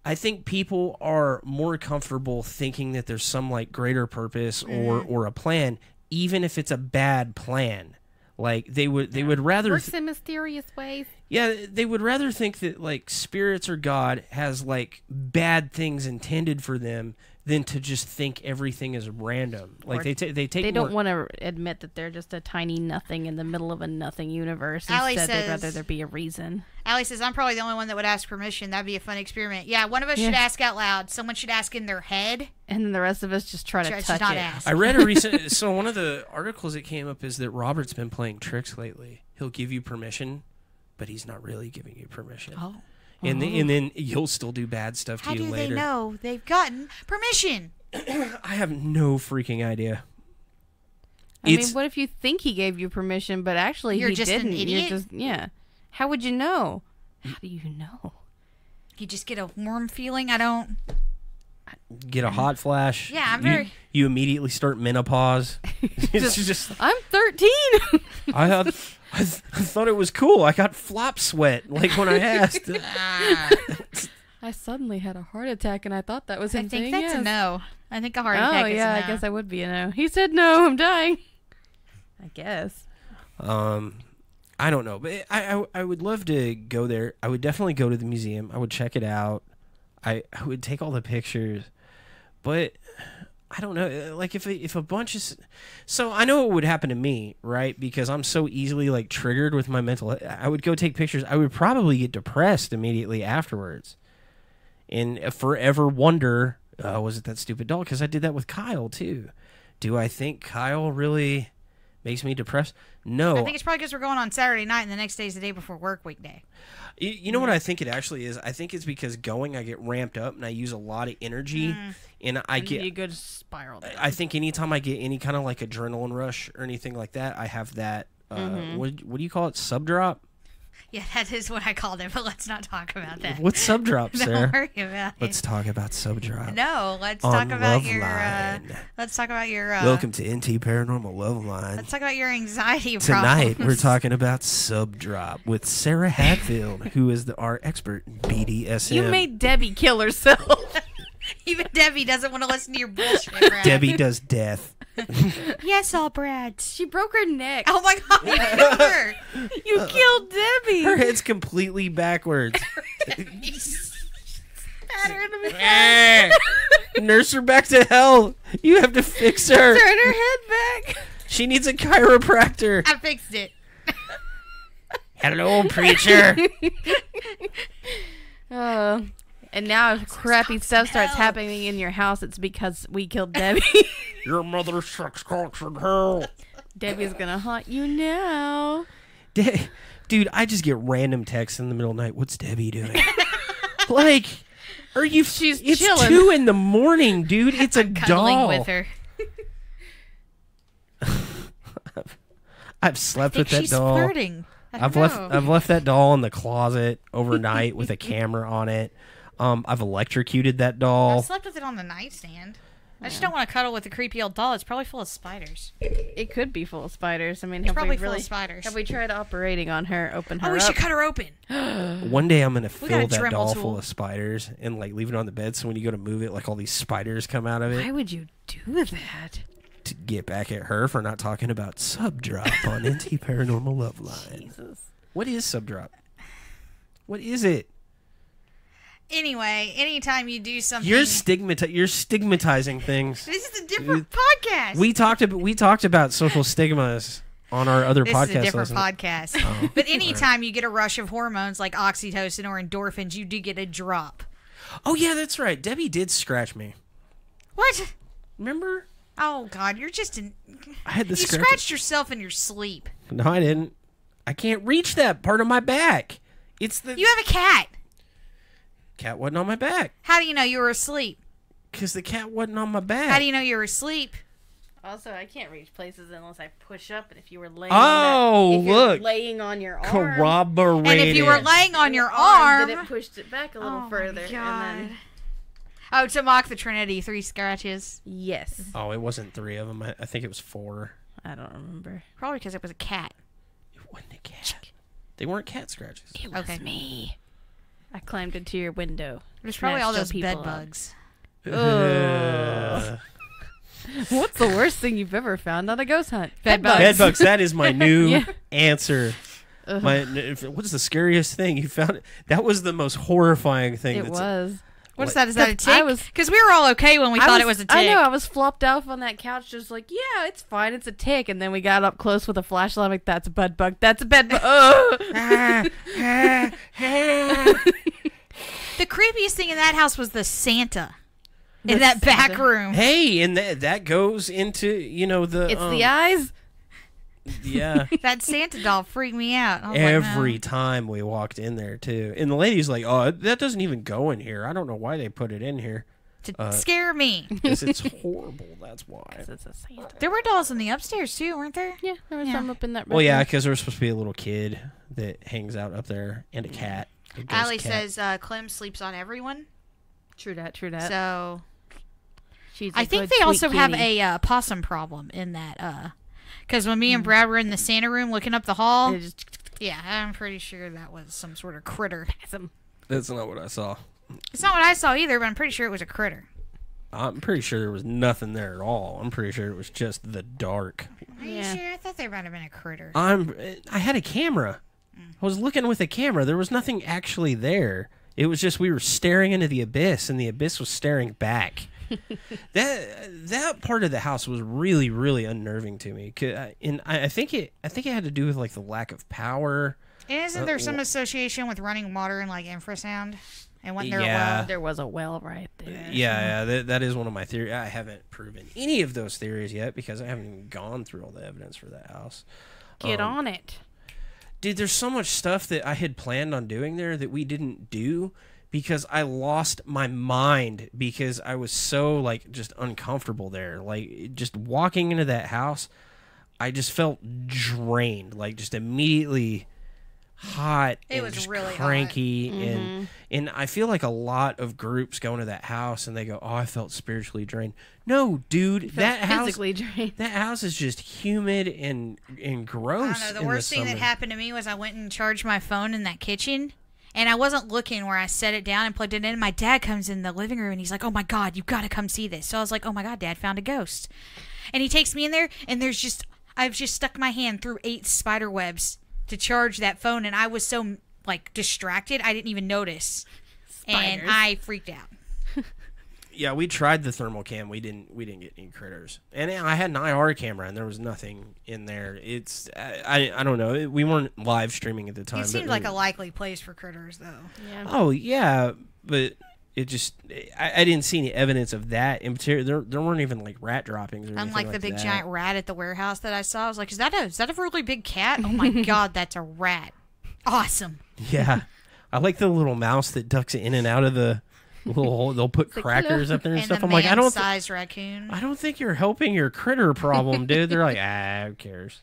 I think people are more comfortable thinking that there's some, like, greater purpose or a plan, even if it's a bad plan. Like, they would rather... Works in mysterious ways. Yeah, they would rather think that, like, spirits or God has, like, bad things intended for them than to just think everything is random. Like, they take. They don't want to admit that they're just a tiny nothing in the middle of a nothing universe. Allie Instead, they'd says- rather there be a reason. Allie says, I'm probably the only one that would ask permission. That'd be a fun experiment. Yeah, one of us should ask out loud. Someone should ask in their head. And then the rest of us just try to Just touch not it. ask. I read a recent... So one of the articles that came up is that Robert's been playing tricks lately. He'll give you permission, but he's not really giving you permission. Oh. And then you'll still do bad stuff to How you do later. they know they've gotten permission? I have no freaking idea. I mean, what if you think he gave you permission, but actually You're he just an didn't? idiot? You're just, yeah. How would you know? How do you know? You just get a warm feeling. I don't. Get a hot flash. Yeah, I'm very- You immediately start menopause. It's just... I'm 13. I thought it was cool. I got flop sweat, like when I asked. I suddenly had a heart attack, and I thought that was him I think saying that's yes. a no. I think a heart Oh, attack is yeah, a no. I guess I would be a no. He said no, I'm dying. I guess. I don't know, but I would love to go there. I would definitely go to the museum. I would check it out. I would take all the pictures, but I don't know. Like if a bunch of... So I know what would happen to me, right? Because I'm so easily like triggered with my mental... I would go take pictures. I would probably get depressed immediately afterwards and forever wonder, was it that stupid doll? Because I did that with Kyle too. Do I think Kyle really makes me depressed? No. I think it's probably because we're going on Saturday night and the next day is the day before work weekday. You know what I think it actually is? I think it's because I get ramped up and I use a lot of energy, and I get a good spiral down. I think anytime I get any kind of like adrenaline rush or anything like that, I have that. What do you call it? Subdrop? Yeah, that is what I called it, but let's not talk about that. What's subdrop, Sarah? Don't worry about it. Let's talk about subdrop. No, let's on talk about Love your. Line. Let's talk about your. Welcome to NT Paranormal Love Line. Let's talk about your anxiety Tonight problems. we're talking about subdrop with Sarah Hadfield, who is our expert in BDSM. You made Debbie kill herself. Even Debbie doesn't want to listen to your bullshit, Brad. Debbie does death. Yes, all Brad. She broke her neck. Oh my God, I remember. You killed Debbie. Her head's completely backwards. Pat her in the back. Nurse her back to health. You have to fix her. Turn her head back. She needs a chiropractor. I fixed it. Hello, preacher. And now if crappy stuff starts happening in your house, it's because we killed Debbie. Your mother sucks cocks in hell. Debbie's gonna haunt you now. Dude, I just get random texts in the middle of the night. What's Debbie doing? Like, are you? She's it's chilling. 2 a.m, dude. It's a Cuddling doll. with her. I've slept with that she's doll. flirting. I've left that doll in the closet overnight with a camera on it. I've electrocuted that doll. I've slept with it on the nightstand. I just don't want to cuddle with a creepy old doll. It's probably full of spiders. It could be full of spiders. I mean, It's have probably we full really of spiders. have we tried operating on her? Open her Oh, we up. should cut her open. One day I'm gonna got fill a that Dremel doll tool. full of spiders and like leave it on the bed. So when you go to move it, like all these spiders come out of it. Why would you do that? To get back at her for not talking about Subdrop on NT Paranormal Love Line. Jesus. What is Subdrop? What is it? Anyway, anytime you do something, You're stigmatizing things. this is a different podcast. We talked about social stigmas on our other This podcast. is a different last night. podcast. Oh. But anytime you get a rush of hormones like oxytocin or endorphins, you do get a drop. Oh yeah, that's right. Debbie did scratch me. What? Remember? Oh God, you're just an. I had the You scratch. scratched yourself in your sleep. No, I didn't. I can't reach that part of my back. It's the You have a cat. cat wasn't on my back How do you know you were asleep? because the cat wasn't on my back. How do you know you were asleep? Also, I can't reach places unless I push up, and if you were laying, look, laying on your arm, corroborated. And if you were laying on your then arm, it pushed it back a little Oh, further, my and God. then Oh, to mock the Trinity, 3 scratches. yes, Oh, it wasn't 3 of them. I think it was 4. I don't remember. Probably because it was a cat. It wasn't a cat. They weren't cat scratches. It was Okay. me. I climbed into your window. It was probably all Snatched those people bed up. bugs. What's the worst thing you've ever found on a ghost hunt? Bed bugs. Bed bugs. That is my new Yeah. answer. What is the scariest thing you found? That was the most horrifying thing. It was. What's that? Is that a Because I tick? was- Because we were all okay when we thought it was a tick. I know. I was flopped off on that couch, just like, yeah, it's fine. It's a tick. And then we got up close with a flashlight. I'm like, that's a bed bug. That's a bed bug. The creepiest thing in that house was the Santa in The that back Santa. room. Hey, and that goes into the It's the eyes. yeah. That Santa doll freaked me out. I was Every like, no. time we walked in there too, and the lady's like, "Oh, that doesn't even go in here. I don't know why they put it in here. To scare me. Because it's horrible. That's why." It's a Santa. There were dolls in the upstairs too, weren't there? Yeah, there was some up in that. Well, yeah, room. because there's supposed to be a little kid that hangs out up there and a cat. A ghost Allie cat. says Clem sleeps on everyone. True that. True that. So She's I a think good, they also sweet have kitty. a possum problem in that. Because when me and Brad were in the Santa room looking up the hall, They just yeah, I'm pretty sure that was some sort of critter. That's not what I saw. It's not what I saw either, but I'm pretty sure it was a critter. I'm pretty sure there was nothing there at all. I'm pretty sure it was just the dark. Are you sure? I thought there might have been a critter. I had a camera. I was looking with a camera. There was nothing actually there. It was just we were staring into the abyss, and the abyss was staring back. that part of the house was really, really unnerving to me. And I think it had to do with like the lack of power. And isn't there some association with running water and like infrasound? And wasn't there Yeah. a well? there was a well right there. Yeah, that is one of my theories. I haven't proven any of those theories yet because I haven't even gone through all the evidence for that house. Get on it. Dude, there's so much stuff that I had planned on doing there that we didn't do because I lost my mind because I was so like just uncomfortable there. Like just walking into that house, I just felt drained, like just immediately hot It and was just really cranky Mm-hmm. and I feel like a lot of groups go into that house and they go, "Oh, I felt spiritually drained." No, dude, that house Physically drained. that house is just humid and gross. I don't know. in The worst thing that summer. happened to me was I went and charged my phone in that kitchen. And I wasn't looking where I set it down and plugged it in. My dad comes in the living room and he's like, "Oh my God, you've got to come see this." So I was like, "Oh my God, Dad found a ghost." And he takes me in there and I've just stuck my hand through 8 spider webs to charge that phone. And I was so like distracted, I didn't even notice. and I freaked out. Yeah, we tried the thermal cam. We didn't get any critters. And I had an IR camera, and there was nothing in there. It's I don't know. We weren't live streaming at the time. It seemed like a likely place for critters, though. Yeah. Oh yeah, but it just I didn't see any evidence of that in particular. There weren't even like rat droppings or anything Unlike like the big that. giant rat at the warehouse that I saw, I was like, "Is that a really big cat? Oh my god, that's a rat! Awesome!" Yeah, I like the little mouse that ducks in and out of the little hole. They'll put crackers up there and stuff. The I'm like, I don't. sized raccoon. I don't think you're helping your critter problem, dude. They're like, who cares?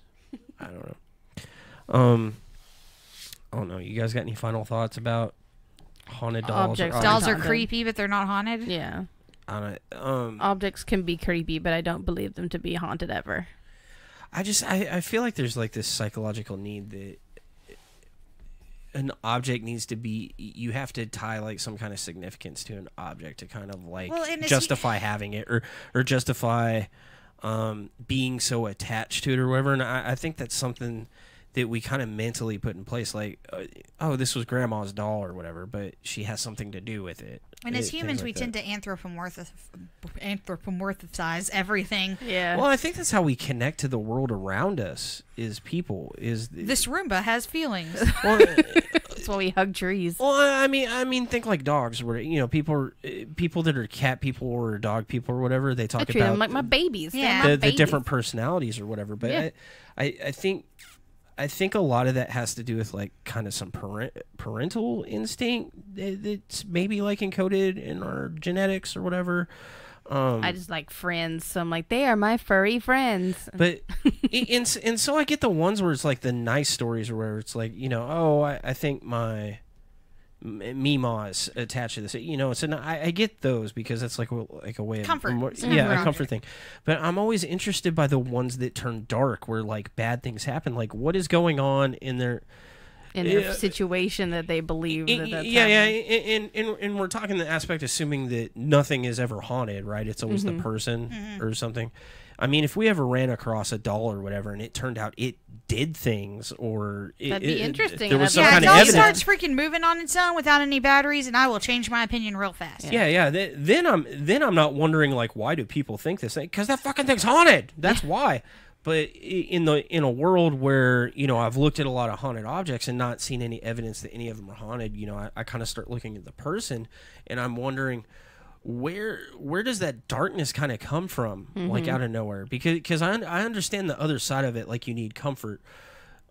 I don't know. I don't know. You guys got any final thoughts about haunted dolls? Objects. Dolls are Haunted. creepy, but they're not haunted. Yeah. I don't, Objects can be creepy, but I don't believe them to be haunted ever. I feel like there's like this psychological need that an object needs to be, you have to tie like some kind of significance to an object to kind of like justify having it or justify being so attached to it or whatever. And I think that's something that we kind of mentally put in place, like, oh, this was grandma's doll or whatever, but she has something to do with it. And as humans, we tend to anthropomorphize everything. Yeah. Well, I think that's how we connect to the world around us. Is people This Roomba has feelings. Well, That's why we hug trees. well, I mean, think like dogs, where people that are cat people or dog people or whatever. They I talk treat them about like my babies. Yeah. They're my the babies. different personalities or whatever. But Yeah. I think a lot of that has to do with like kind of some parental instinct that's maybe like encoded in our genetics or whatever. I just like friends, so I'm like, they are my furry friends. But and so I get the ones where it's like the nice stories where it's like, I think my Meemaw is attached to this, so I get those because that's like a way of Comfort. a comfort thing. But I'm always interested by the ones that turn dark, where like bad things happen. Like, what is going on in their situation that they believe that's happening. and we're talking the aspect assuming that nothing is ever haunted, right? It's always the person or something. I mean, if we ever ran across a doll or whatever and it turned out it did things, or That'd be interesting. there was some Yeah, kind if of doll evidence. starts freaking moving on its own without any batteries, and I will change my opinion real fast. Yeah. Then I'm not wondering like, why do people think this thing? Because that fucking thing's haunted. That's why. But in a world where I've looked at a lot of haunted objects and not seen any evidence that any of them are haunted, I kind of start looking at the person, and I'm wondering where does that darkness kind of come from, like out of nowhere? Because I understand the other side of it, like you need comfort.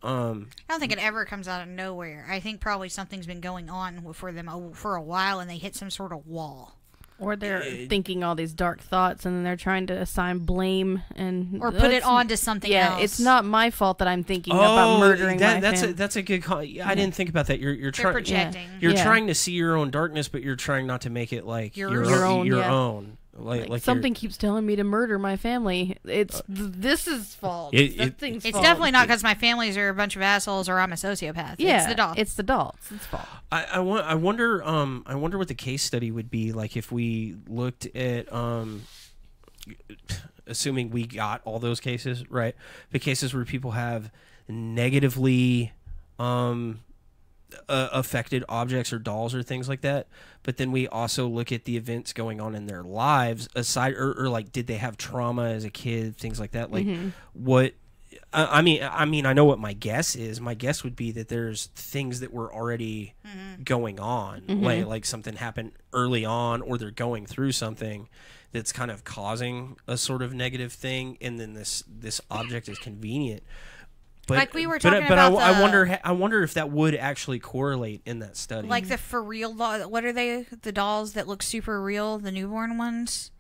I don't think it ever comes out of nowhere. I think probably something's been going on for them for a while, and they hit some sort of wall. Or they're thinking all these dark thoughts, and then they're trying to assign blame Or put it onto something else. Yeah, it's not my fault that I'm thinking about murdering my family. That's a good call. I didn't think about that. You're They're projecting. You're trying to see your own darkness, but you're trying not to make it like your own. Like something keeps telling me to murder my family. It's this is fault. It's fault. definitely not because my families are a bunch of assholes or I'm a sociopath. Yeah, it's the doll. It's the doll. It's its fault. I wonder what the case study would be like if we looked at assuming we got all those cases right, the cases where people have negatively affected objects or dolls or things like that, but then we also look at the events going on in their lives aside, or like, did they have trauma as a kid, things like that, like what I mean I know what my guess is. My guess would be that there's things that were already going on, like something happened early on, or they're going through something that's kind of causing a sort of negative thing, and then this object is convenient. But, like we were talking but about I wonder if that would actually correlate in that study. like the for real doll. What are they? The dolls that look super real, the newborn ones.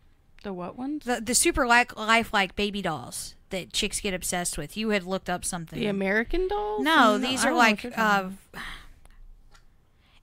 The what ones? The super lifelike baby dolls that chicks get obsessed with. You had looked up something. The American dolls? No, these are like.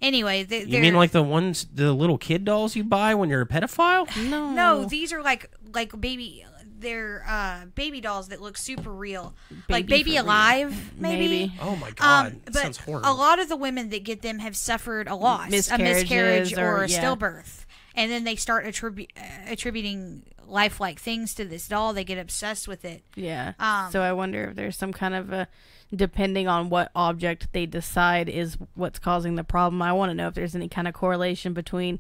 Anyway, you mean like the ones, the little kid dolls you buy when you're a pedophile? No, these are like baby. They're baby dolls that look super real, like Baby Alive, maybe. Oh my god, that but sounds horrible. A lot of the women that get them have suffered a loss, a miscarriage or a stillbirth, and then they start attributing lifelike things to this doll. They get obsessed with it. Yeah. So I wonder if there's some kind of a depending on what object they decide is what's causing the problem. I want to know if there's any kind of correlation between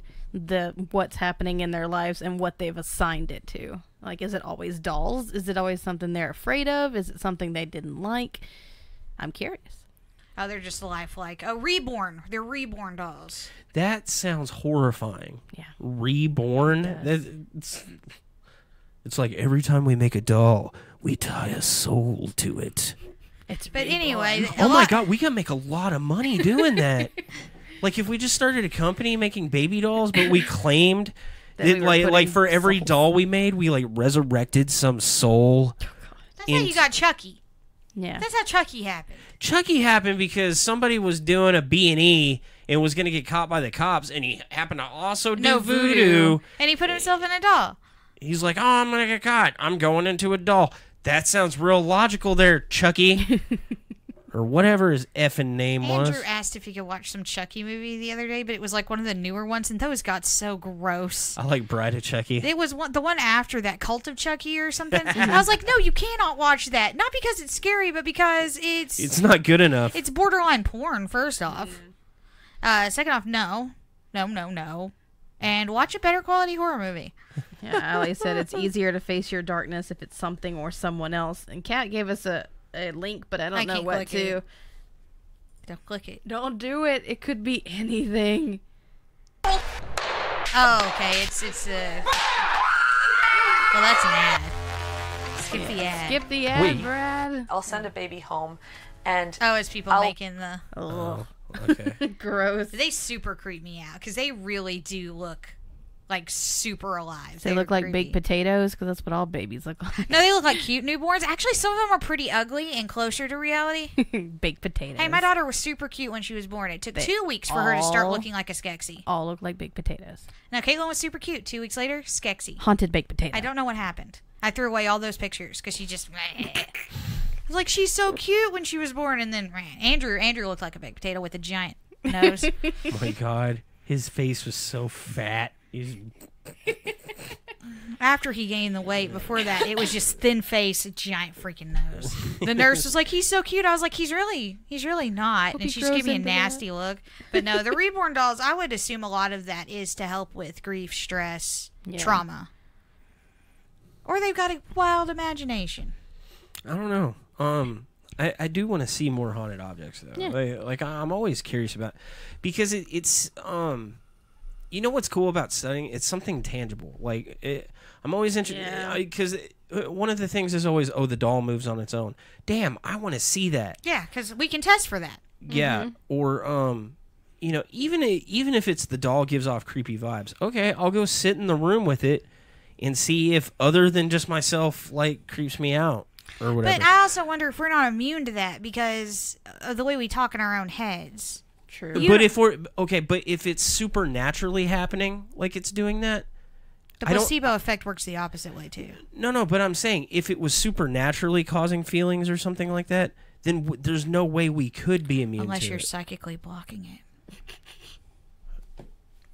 what's happening in their lives and what they've assigned it to. Like, is it always dolls? Is it always something they're afraid of? Is it something they didn't like? I'm curious. Oh, they're just lifelike. Oh, reborn. They're reborn dolls. That sounds horrifying. Yeah. Reborn? It's like every time we make a doll, we tie a soul to it. But anyway, oh my god, we can make a lot of money doing that. Like if we just started a company making baby dolls, but we claimed that like for every doll we made, we like resurrected some soul. That's how you got Chucky. Yeah. That's how Chucky happened. Chucky happened because somebody was doing a B&E and was going to get caught by the cops, and he happened to also do voodoo. And he put himself in a doll. He's like, oh, I'm going to get caught. I'm going into a doll. That sounds real logical there, Chucky. Or whatever his effing name was. Andrew asked if he could watch some Chucky movie the other day, but it was like one of the newer ones, and those got so gross. I like Bride of Chucky. It was the one after that, Cult of Chucky or something. I was like, no, you cannot watch that. Not because it's scary, but because it's not good enough. It's borderline porn, first off. Second off, no. And watch a better quality horror movie. Yeah, Ali said it's easier to face your darkness if it's something or someone else. And Kat gave us a link, but I don't know what to. Don't click it. Don't do it. It could be anything. Oh, okay. It's well, that's an ad. Skip the ad. Skip the ad, Brad. I'll send a baby home, and it's people making the. Oh, okay. Gross. They super creep me out because they really do look like super alive. They look like baked potatoes because that's what all babies look like. No, they look like cute newborns. Actually, some of them are pretty ugly and closer to reality. Baked potatoes. Hey, my daughter was super cute when she was born. It took 2 weeks for her to start looking like a Skeksis. All look like baked potatoes. Now, Caitlin was super cute. 2 weeks later, Skeksis. Haunted baked potato. I don't know what happened. I threw away all those pictures because she just... I was like, she's so cute when she was born. And then Andrew looked like a baked potato with a giant nose. Oh my god. His face was so fat. After he gained the weight, before that, it was just thin face, giant freaking nose. The nurse was like, he's so cute. I was like, he's really not. And she just gave me a nasty look. But no, the reborn dolls, I would assume a lot of that is to help with grief, stress, trauma. Or they've got a wild imagination. I don't know. I do want to see more haunted objects though. Yeah. Like I'm always curious about, because it's you know what's cool about studying? It's something tangible. Like I'm always interested because one of the things is always, the doll moves on its own. Damn, I want to see that. Yeah, because we can test for that. Yeah, or you know, even if it's the doll gives off creepy vibes. Okay, I'll go sit in the room with it and see if other than just myself like creeps me out or whatever. But I also wonder if we're not immune to that because of the way we talk in our own heads. True. But if it's supernaturally happening, like it's doing that, the placebo effect works the opposite way too. No, but I'm saying if it was supernaturally causing feelings or something like that, then there's no way we could be immune to it. Unless you're psychically blocking it.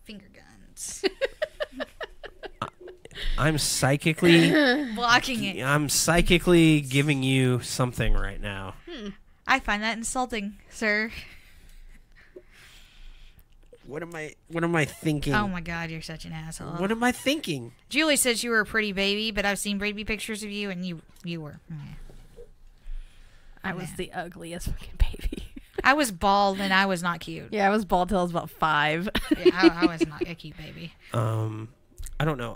Finger guns. I'm psychically blocking it. I'm psychically giving you something right now. I find that insulting, sir. What am I thinking? Oh my god, you're such an asshole. What am I thinking? Julie says you were a pretty baby, but I've seen baby pictures of you, and you were. I was the ugliest fucking baby. I was bald, and I was not cute. Yeah, I was bald till I was about 5. Yeah, I was not a cute baby. I don't know.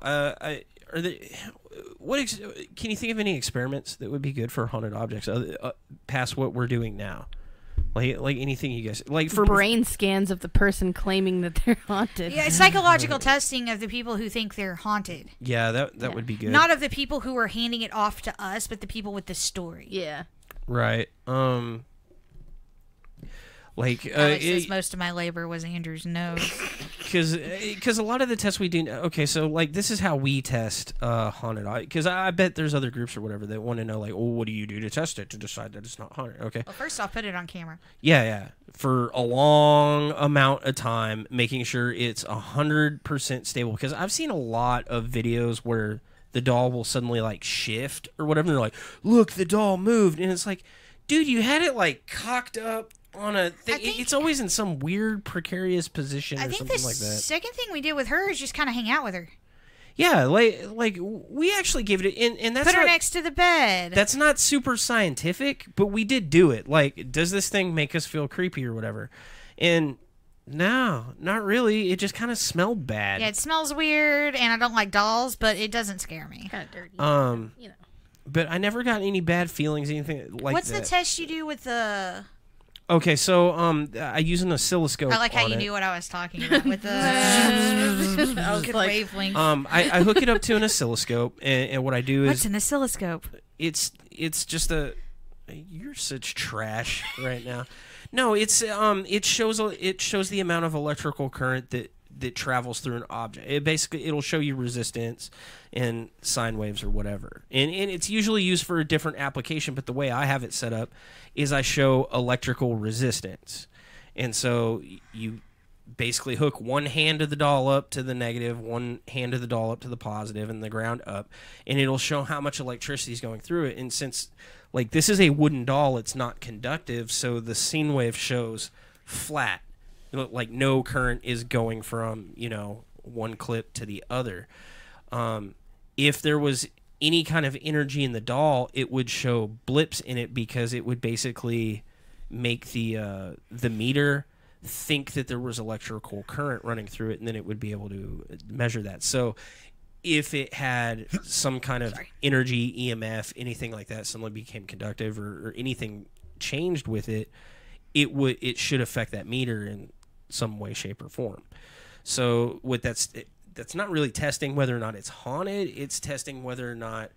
Can you think of any experiments that would be good for haunted objects past what we're doing now? Like anything you guys like for brain scans of the person claiming that they're haunted. Yeah, psychological testing of the people who think they're haunted. Yeah, that would be good. Not of the people who are handing it off to us, but the people with the story. Yeah. Right. Like says most of my labor was Andrew's nose. Because a lot of the tests we do. Okay, so like this is how we test haunted. Because I bet there's other groups or whatever that want to know like, what do you do to test it to decide that it's not haunted? Okay. Well, first off, put it on camera. Yeah. For a long amount of time, making sure it's 100% stable. Because I've seen a lot of videos where the doll will suddenly like shift or whatever. And they're like, look, the doll moved, and it's like, Dude, you had it like cocked up on a thing. It's always in some weird precarious position or something like that. The second thing we did with her is just kind of hang out with her. Yeah, like we actually gave it, and that's put her next to the bed. That's not super scientific, but we did do it. Like, does this thing make us feel creepy or whatever? And no, not really. It just kind of smelled bad. Yeah, it smells weird, and I don't like dolls, but it doesn't scare me. Kind of dirty. You know. But I never got any bad feelings, anything like What's that. What's the test you do with the? Okay, so I use an oscilloscope. I like how you knew what I was talking about with the. I was like, wavelength. I hook it up to an oscilloscope, and what I do is. What's an oscilloscope? It's just a. You're such trash right now. No, it shows the amount of electrical current that travels through an object. It'll show you resistance and sine waves or whatever. And it's usually used for a different application, but the way I have it set up is I show electrical resistance. And so you basically hook one hand of the doll up to the negative, one hand of the doll up to the positive, and the ground up, and it'll show how much electricity is going through it. And since like this is a wooden doll, it's not conductive, so the sine wave shows flat. Like no current is going from, one clip to the other. If there was any kind of energy in the doll, it would show blips in it because it would basically make the meter think that there was electrical current running through it, and then it would be able to measure that. So if it had some kind of energy, EMF, anything like that, suddenly became conductive or anything changed with it, it should affect that meter in some way, shape, or form. So that's not really testing whether or not it's haunted. It's testing whether or not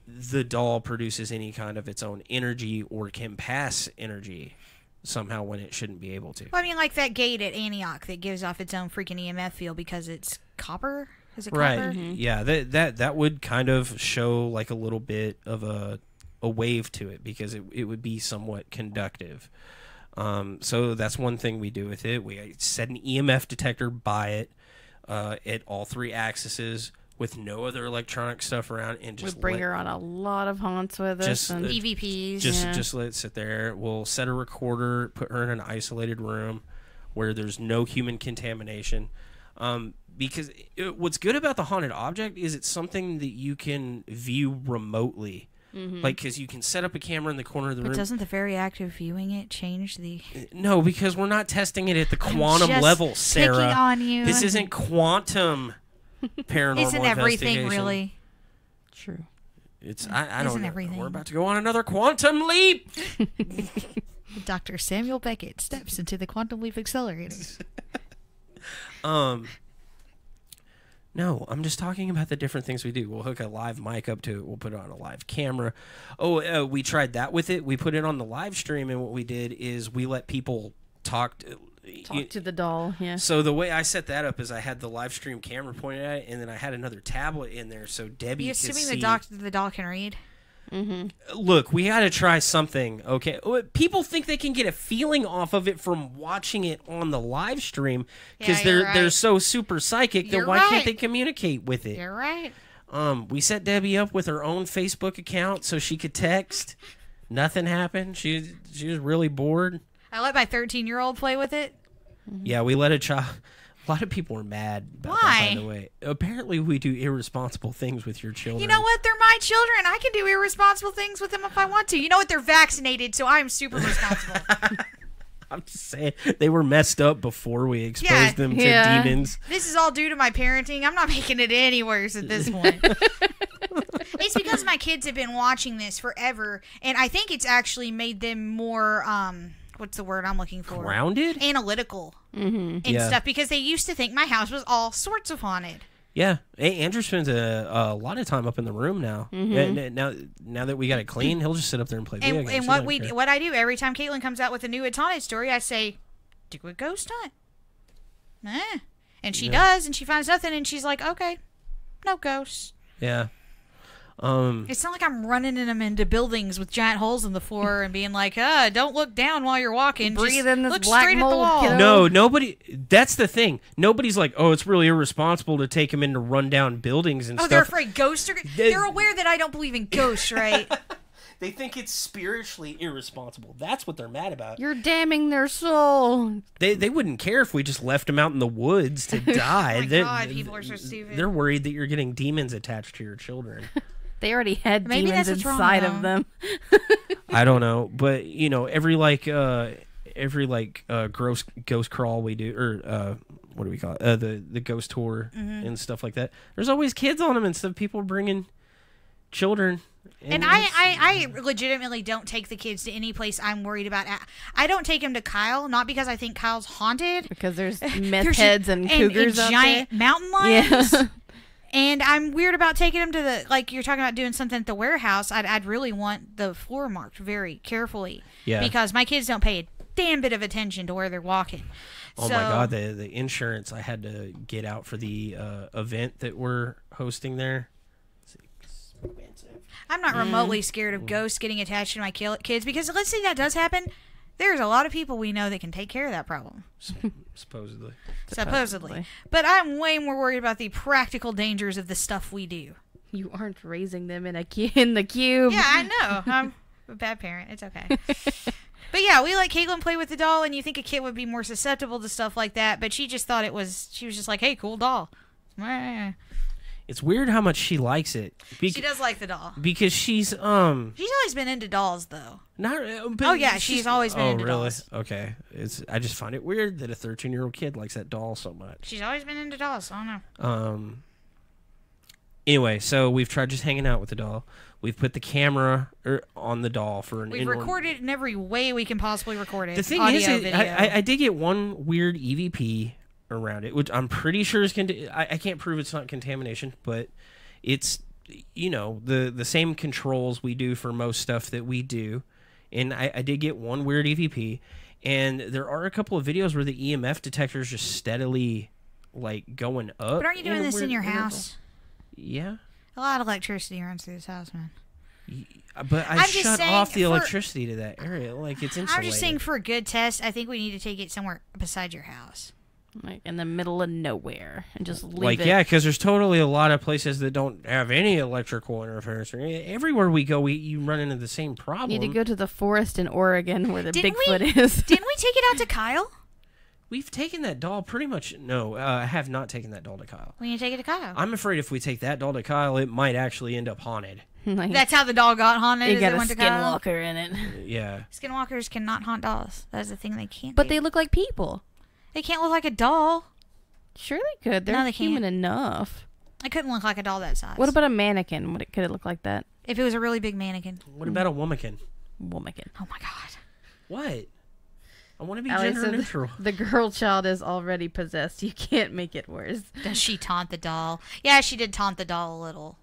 the doll produces any kind of its own energy or can pass energy somehow when it shouldn't be able to. Well, I mean, like that gate at Antioch that gives off its own freaking EMF field because it's copper. Is it right? Copper? Mm-hmm. Yeah, that would kind of show like a little bit of a wave to it because it would be somewhat conductive. So that's one thing we do with it. We set an EMF detector by it at all three axes with no other electronic stuff around, and just we bring her on a lot of haunts with us and EVPs. Just let it sit there. We'll set a recorder, put her in an isolated room where there's no human contamination. Because what's good about the haunted object is it's something that you can view remotely. Mm-hmm. Like, because you can set up a camera in the corner of the room. But doesn't the very act of viewing it change the... No, because we're not testing it at the quantum level, Sarah. Picking on you. This isn't quantum paranormal Isn't everything really? True. It's I don't know. Everything. We're about to go on another quantum leap. Dr. Samuel Beckett steps into the quantum leap accelerator. No, I'm just talking about the different things we do. We'll hook a live mic up to it. We'll put it on a live camera. We tried that with it. We put it on the live stream, and what we did is we let people talk to the doll. Yeah. So the way I set that up is I had the live stream camera pointed at it, and then I had another tablet in there so Debbie could see. You assuming the doll can read? Mm-hmm. Look, we got to try something, okay? People think they can get a feeling off of it from watching it on the live stream because they're so super psychic that why can't they communicate with it? You're right. We set Debbie up with her own Facebook account so she could text. Nothing happened. She was really bored. I let my 13-year-old play with it. Yeah, we let a child. A lot of people are mad about that, by the way. Apparently, we do irresponsible things with your children. You know what? They're my children. I can do irresponsible things with them if I want to. You know what? They're vaccinated, so I'm super responsible. I'm just saying, they were messed up before we exposed them to demons. This is all due to my parenting. I'm not making it any worse at this point. It's because my kids have been watching this forever, and I think it's actually made them more... what's the word I'm looking for? Grounded? Analytical. And stuff, because they used to think my house was all sorts of haunted. Yeah. Hey, Andrew spends a lot of time up in the room now. Now that we got it clean, he'll just sit up there and play video games. And what I do every time Caitlin comes out with a new It's Haunted story, I say, do a ghost hunt. And she does, and she finds nothing, and she's like, okay, no ghosts. Yeah. It's not like I'm running them into buildings with giant holes in the floor and being like, don't look down while you're walking. Breathe just in this look black straight mold, at the wall. kiddo. No, nobody. That's the thing. Nobody's like, oh, it's really irresponsible to take them into rundown buildings and stuff. They're afraid ghosts are... They're aware that I don't believe in ghosts, right? They think it's spiritually irresponsible. That's what they're mad about. You're damning their soul. They wouldn't care if we just left them out in the woods to die. Oh my God, people are so stupid. They're worried that you're getting demons attached to your children. They already had Maybe demons that's what's wrong, inside though. of them. I don't know, but every gross ghost crawl we do, or what do we call it? The ghost tour and stuff like that. There's always kids on them and stuff. People bringing children. And I legitimately don't take the kids to any place I'm worried about. I don't take them to Kyle, not because I think Kyle's haunted. Because there's meth heads and cougars and out giant there. mountain lions. Yeah. And I'm weird about taking them to the, like you're talking about doing something at the warehouse. I'd really want the floor marked very carefully. Yeah. Because my kids don't pay a damn bit of attention to where they're walking. Oh my God, the insurance I had to get out for the event that we're hosting there. It's expensive. I'm not remotely scared of ghosts getting attached to my kids because let's say that does happen. There's a lot of people we know that can take care of that problem. Supposedly. But I'm way more worried about the practical dangers of the stuff we do. You aren't raising them in the cube. Yeah, I know. I'm a bad parent. It's okay. But yeah, we let Caitlin play with the doll, and you think a kid would be more susceptible to stuff like that, but she just thought she was just like, hey, cool doll. It's weird how much she likes it. She does like the doll. Because she's She's always been into dolls, though. But she's always been into dolls. Okay. I just find it weird that a 13-year-old kid likes that doll so much. She's always been into dolls. I don't know. Anyway, so we've tried just hanging out with the doll. We've put the camera on the doll for an. We've recorded in every way we can possibly record it. The thing audio, is, video. I did get one weird EVP around it, which I'm pretty sure is I can't prove it's not contamination, but it's the same controls we do for most stuff that we do, and I did get one weird EVP, and there are a couple of videos where the EMF detector is just steadily like going up. But aren't you doing this in your house? Yeah. A lot of electricity runs through this house, man. But I shut off the electricity to that area. Like, it's insulated. I'm just saying, for a good test, I think we need to take it somewhere beside your house. Like in the middle of nowhere. And just leave like, it. Yeah, because there's totally a lot of places that don't have any electrical interference. Everywhere we go, you run into the same problem. You need to go to the forest in Oregon where the Bigfoot is. Didn't we take it out to Kyle? We've taken that doll pretty much. No, I have not taken that doll to Kyle. We need to take it to Kyle. I'm afraid if we take that doll to Kyle, it might actually end up haunted. Like, that's how the doll got haunted. It got a skinwalker in it. Yeah. Skinwalkers cannot haunt dolls. That's the thing they can't. But they look like people. They can't look like a doll. Sure they could. They're human enough. I couldn't look like a doll that size. What about a mannequin? Could it look like that? If it was a really big mannequin. What about a womankin? Womankin. Oh my God. What? I want to be gender neutral. The girl child is already possessed. You can't make it worse. Does she taunt the doll? Yeah, she did taunt the doll a little.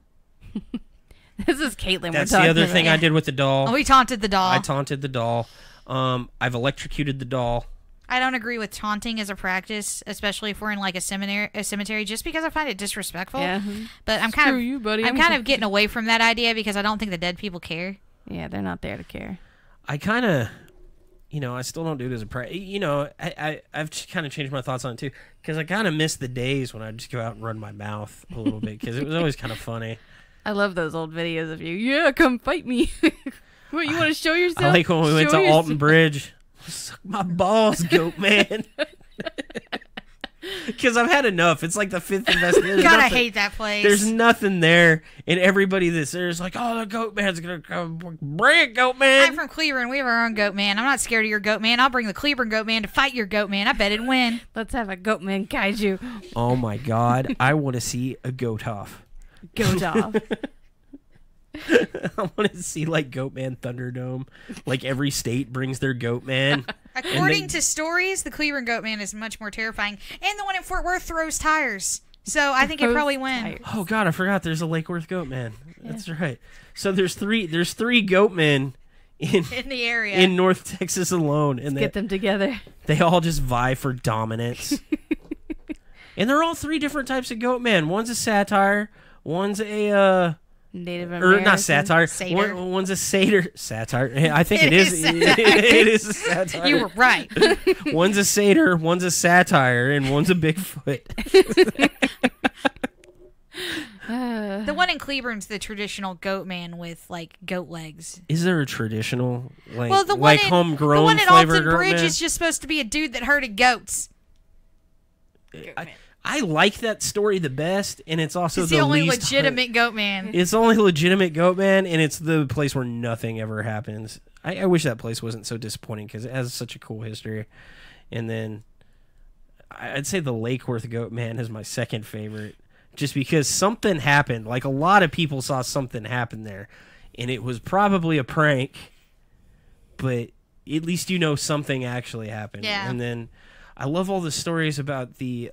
This is Caitlin. That's the other thing I did with the doll. Oh, we taunted the doll. I taunted the doll. I've electrocuted the doll. I don't agree with taunting as a practice, especially if we're in like a cemetery, just because I find it disrespectful. Yeah. But I'm kind of getting away from that idea because I don't think the dead people care. Yeah, they're not there to care. I kind of, I still don't do it as a practice. I've kind of changed my thoughts on it too because I kind of miss the days when I just go out and run my mouth a little bit because it was always kind of funny. I love those old videos of you. Yeah, come fight me. What, you want to show yourself? I like when we went to Alton Bridge. Suck my balls, goat man. Because I've had enough. It's like the fifth investigation. God, I hate that place. There's nothing there, and everybody that's there is like, oh, the goat man's gonna come. Bring it, goat man. I'm from Cleveland. We have our own goat man. I'm not scared of your goat man. I'll bring the Cleveland goat man to fight your goat man. I bet it'd win. Let's have a goat man kaiju. Oh my God, I want to see a goat off. Goat off. I want to see like Goatman Thunderdome. Like every state brings their Goatman. According to stories, the Cleveland Goatman is much more terrifying, and the one in Fort Worth throws tires. So I think it probably win. Oh God, I forgot. There's a Lake Worth Goatman. Yeah. That's right. So there's three Goatmen in the area in North Texas alone, and get them together. They all just vie for dominance. And they're all three different types of Goatman. One's a satire. One's a Native American. Or not satire. One's a satyr. Satire. I think it is. It is a satire. You were right. One's a satyr, one's a satire, and one's a Bigfoot. The one in Cleburne's the traditional goat man with like goat legs. Is there a traditional like, well, the one like in, homegrown the one at flavored Alton goat Bridge man? is just supposed to be a dude that herded goats. I like that story the best, and it's also It's the only least legitimate goat man. It's the only legitimate goat man, and it's the place where nothing ever happens. I wish that place wasn't so disappointing because it has such a cool history. And then I'd say the Lake Worth goat man is my second favorite, just because something happened. Like a lot of people saw something happen there, and it was probably a prank, but at least you know something actually happened. Yeah. And then I love all the stories about the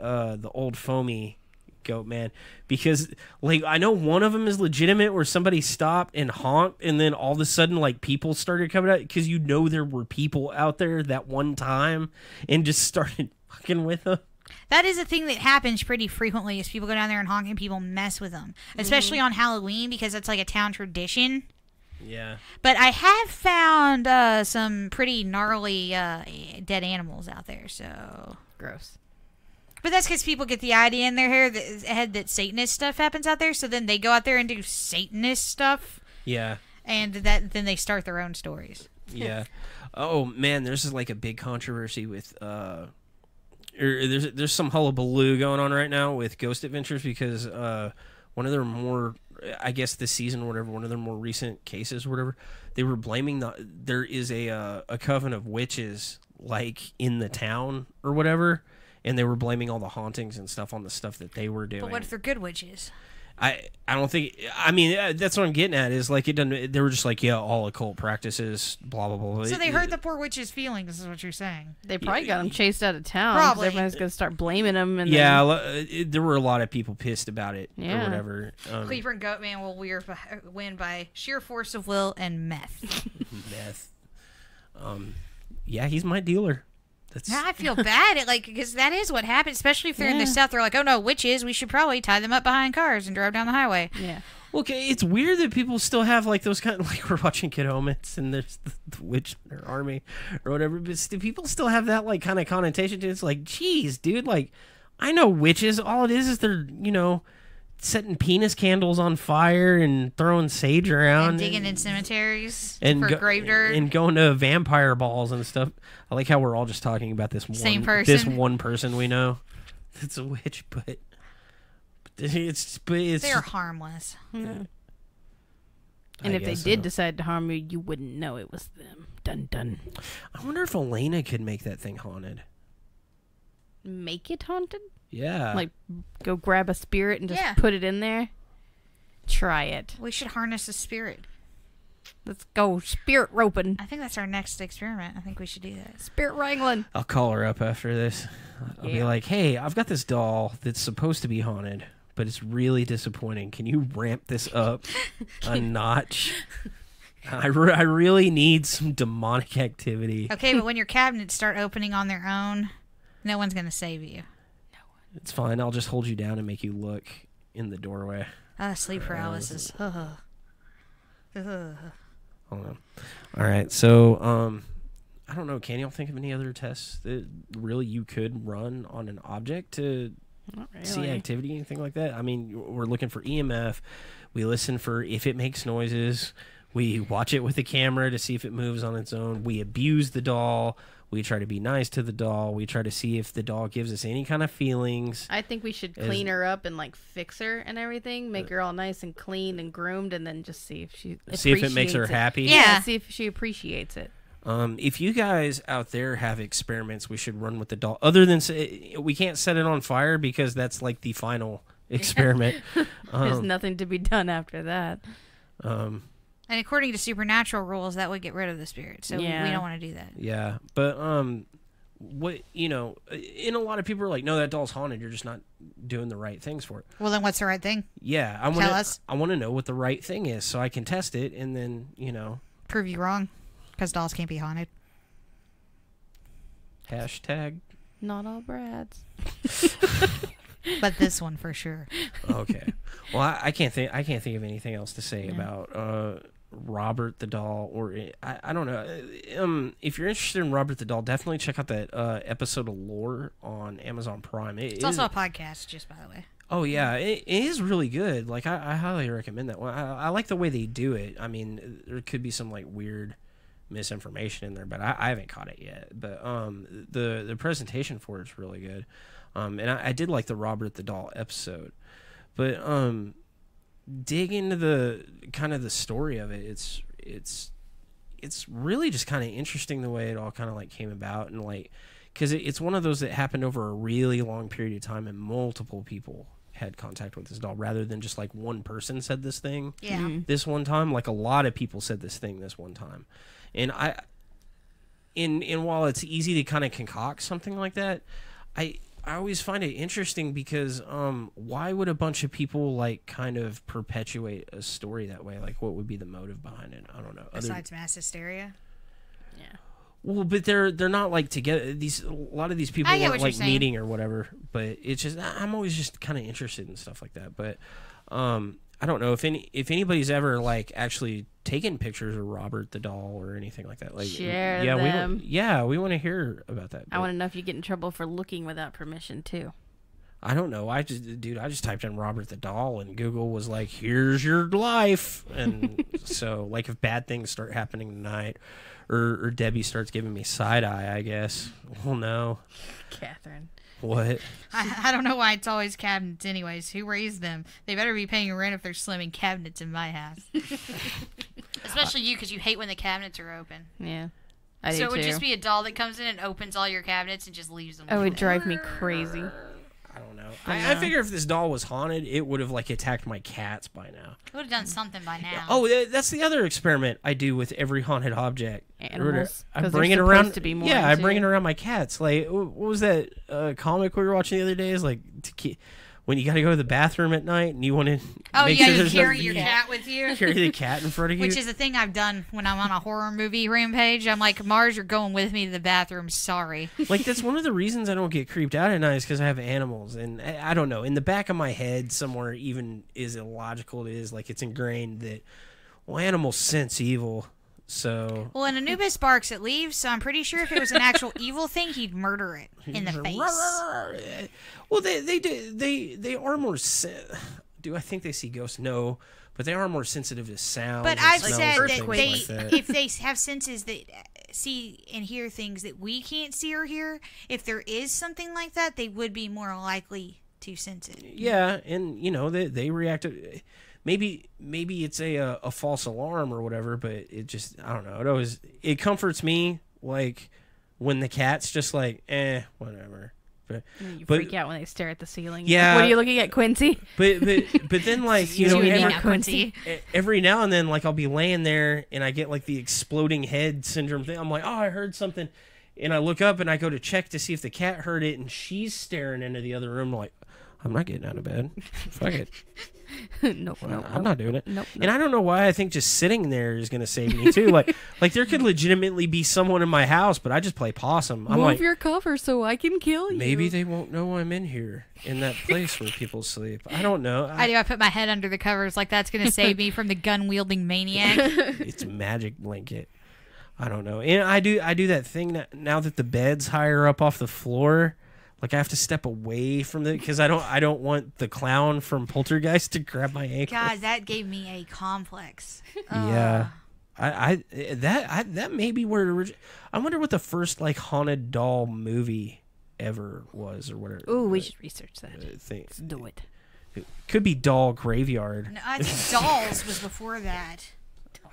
old foamy goat man, because like I know one of them is legitimate where somebody stopped and honked, and then all of a sudden like people started coming out because there were people out there that one time and just started fucking with them. That is a thing that happens pretty frequently is people go down there and honk and people mess with them, especially on Halloween because it's like a town tradition. Yeah. But I have found some pretty gnarly dead animals out there, so Gross. But that's because people get the idea in their head that Satanist stuff happens out there, so then they go out there and do Satanist stuff. Yeah. And then they start their own stories. Yeah. Oh man, there's like a big controversy with there's some hullabaloo going on right now with Ghost Adventures because one of their more, I guess this season or whatever, one of their more recent cases or whatever, they were blaming there is a coven of witches like in the town or whatever. And they were blaming all the hauntings and stuff on the stuff that they were doing. But what if they're good witches? I don't think. I mean, that's what I'm getting at. Is like it doesn't. They were just like, yeah, all occult practices, blah blah blah. So they hurt the poor witch's feelings, is what you're saying. They probably got them chased out of town. Probably. Everyone's gonna start blaming them. And there were a lot of people pissed about it or whatever. Cleveland Goatman will win by sheer force of will and meth. Meth. Yeah, he's my dealer. Now I feel bad because that is what happens, especially if they're in the South. They're like, oh no, witches, we should probably tie them up behind cars and drive down the highway. Yeah. Okay, it's weird that people still have like those kind of, like we're watching Kid Omits and there's the witch in their army or whatever, but people still have that like kind of connotation to it. It's like, geez, dude, like I know witches. All it is they're, setting penis candles on fire and throwing sage around. And digging in cemeteries for grave dirt. And going to vampire balls and stuff. I like how we're all just talking about this this one person we know. It's a witch, but it's they're harmless. And if they did decide to harm you, you wouldn't know it was them. Dun dun. I wonder if Elena could make that thing haunted. Make it haunted? Yeah. Like, go grab a spirit and just put it in there? Try it. We should harness a spirit. Let's go spirit roping. I think that's our next experiment. I think we should do that. Spirit wrangling. I'll call her up after this. I'll be like, hey, I've got this doll that's supposed to be haunted, but it's really disappointing. Can you ramp this up a notch? I really need some demonic activity. Okay, but when your cabinets start opening on their own, no one's going to save you. It's fine. I'll just hold you down and make you look in the doorway. Sleep paralysis. Hold on. All right. So, I don't know. Can y'all think of any other tests that really you could run on an object to see activity, anything like that? I mean, we're looking for EMF. We listen for if it makes noises. We watch it with the camera to see if it moves on its own. We abuse the doll. We try to be nice to the doll. We try to see if the doll gives us any kind of feelings. I think we should clean her up and like fix her and everything, make her all nice and clean and groomed, and then just see if she if it makes her happy. Yeah, see if she appreciates it. If you guys out there have experiments we should run with the doll, other than we can't set it on fire because that's like the final experiment. There's nothing to be done after that. And according to supernatural rules, that would get rid of the spirit. So we don't want to do that. Yeah, but what and a lot of people are like, no, that doll's haunted. You're just not doing the right things for it. Well, then what's the right thing? Yeah, I want to know what the right thing is so I can test it and then prove you wrong, because dolls can't be haunted. Hashtag not all brads. But this one for sure. Okay. Well, I can't think of anything else to say about Robert the doll, or I don't know. If you're interested in Robert the doll, definitely check out that episode of Lore on Amazon Prime. It's also a podcast, just by the way. Oh yeah, it is really good. Like I highly recommend that one. I like the way they do it. I mean, there could be some like weird misinformation in there, but I haven't caught it yet. But the presentation for it's really good. And I did like the Robert the Doll episode. But dig into the kind of the story of it. It's really just kind of interesting the way it all kind of like came about, and like because it's one of those that happened over a really long period of time, and multiple people had contact with this doll rather than just like one person said this thing this one time. Like a lot of people said this thing this one time, and while it's easy to kind of concoct something like that, I always find it interesting because why would a bunch of people like kind of perpetuate a story that way? Like, what would be the motive behind it? I don't know. Besides mass hysteria. Yeah. Well, but they're not like together. A lot of these people aren't like meeting or whatever. But it's just I'm always just kind of interested in stuff like that. But I don't know if anybody's ever like actually taken pictures of Robert the doll or anything like that. Like share them. We want to hear about that. I want to know if you get in trouble for looking without permission too. I don't know. I just typed in Robert the doll and Google was like, "Here's your life," and so like if bad things start happening tonight, or Debbie starts giving me side eye, I guess. Well, no, Catherine. What? I don't know why it's always cabinets anyways. Who raised them? They better be paying rent if they're slamming cabinets in my house. Especially you, because you hate when the cabinets are open. Yeah. So it would just be a doll that comes in and opens all your cabinets and just leaves them. Oh, it would drive me crazy. I don't know. I figure if this doll was haunted, it would have like attacked my cats by now. It would have done something by now. Oh, that's the other experiment I do with every haunted object. Animals. I bring it around. To be more I bring it around my cats. Like, what was that comic we were watching the other day? Is like when you got to go to the bathroom at night and you want to. Oh yeah, you carry your cat with you. Carry the cat in front of you. Which is a thing I've done when I'm on a horror movie rampage. I'm like, Mars, you're going with me to the bathroom. Sorry. Like that's one of the reasons I don't get creeped out at night is because I have animals, and I don't know. In the back of my head, somewhere even as illogical it is, like it's ingrained that animals sense evil. So well, in Anubis barks at leaves, so I'm pretty sure if it was an actual evil thing, he'd murder it in the face. Well, they are more. Do I think they see ghosts? No, but they are more sensitive to sound. But I've said that if they have senses that see and hear things that we can't see or hear, if there is something like that, they would be more likely to sense it. Yeah, and they react to. Maybe it's a false alarm or whatever, but it just I don't know. It comforts me like when the cat's just like whatever. But you freak out when they stare at the ceiling. Yeah. Like, what are you looking at, Quincy? But then like every now and then like I'll be laying there and I get like the exploding head syndrome thing. I'm like, oh, I heard something, and I look up and I go to check to see if the cat heard it, and she's staring into the other room like, I'm not getting out of bed. Fuck it. No, I'm not doing it. Nope. And I don't know why I think just sitting there is going to save me too. like there could legitimately be someone in my house, but I just play possum. I'm Move your cover so I can kill you. Maybe they won't know I'm in here in that place where people sleep. I don't know. I put my head under the covers like that's going to save me from the gun-wielding maniac. It's a magic blanket. I don't know. And I do that thing now that the bed's higher up off the floor. Like I have to step away from it because I don't want the clown from Poltergeist to grab my ankle. God, that gave me a complex. Yeah, that may be where it originated. I wonder what the first like haunted doll movie ever was or whatever. Ooh, we should research that. Let's do it. It could be Doll Graveyard. No, I think Dolls was before that.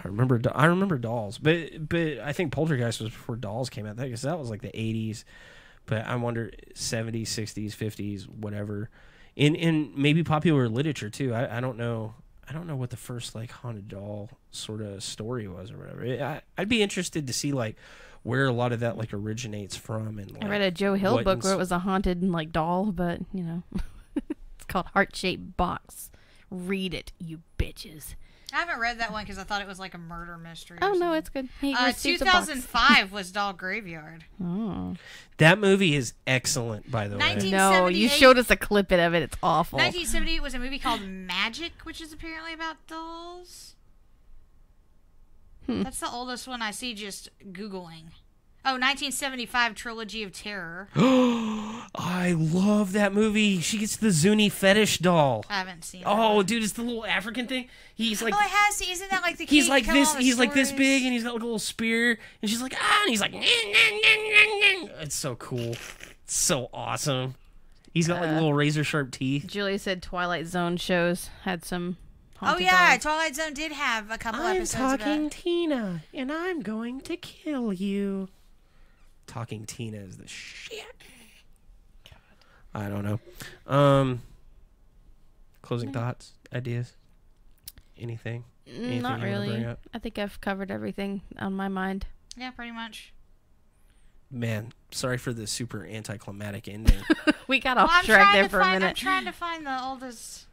I remember Dolls, but I think Poltergeist was before Dolls came out. Because that was like the 80s. But I wonder 70s, 60s, 50s, whatever. In maybe popular literature too. I don't know. I don't know what the first like haunted doll sort of story was or whatever. I'd be interested to see like where a lot of that like originates from. And like, I read a Joe Hill book where it was a haunted like doll, but it's called Heart Shaped Box. Read it, you bitches. I haven't read that one because I thought it was like a murder mystery. Oh, no, it's good. 2005 was Doll Graveyard. Oh. That movie is excellent, by the way. No, you showed us a clip of it. It's awful. 1978 was a movie called Magic, which is apparently about dolls. That's the oldest one I see just Googling. Oh, 1975 Trilogy of Terror. I love that movie. She gets the Zuni fetish doll. I haven't seen it. Oh, dude, it's the little African thing. He's like, oh, it has. Isn't that like the? He's like this. He's like this big, and he's got like a little spear, and she's like, ah, and he's like, it's so cool. It's so awesome. He's got like little razor sharp teeth. Julie said Twilight Zone shows had some. Oh yeah, Twilight Zone did have a couple episodes. I'm talking Tina, and I'm going to kill you. Talking Tina is the shit. I don't know. Closing thoughts, ideas, anything? Not you wanna really. bring up? I think I've covered everything on my mind. Yeah, pretty much. Man, sorry for the super anticlimactic ending. We got off track there for a minute. I'm trying to find the oldest.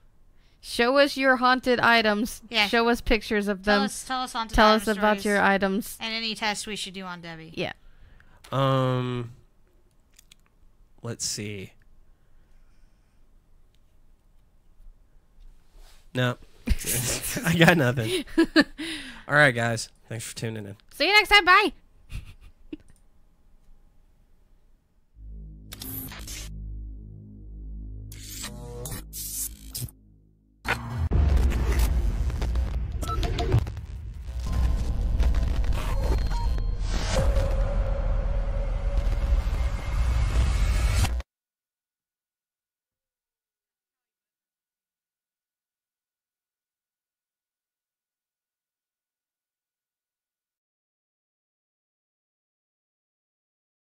Show us your haunted items. Yeah. Show us pictures of them. Tell us haunted Tell item us about stories. your items. And any test we should do on Debbie. Yeah. Let's see. No. I got nothing. All right, guys. Thanks for tuning in. See you next time. Bye.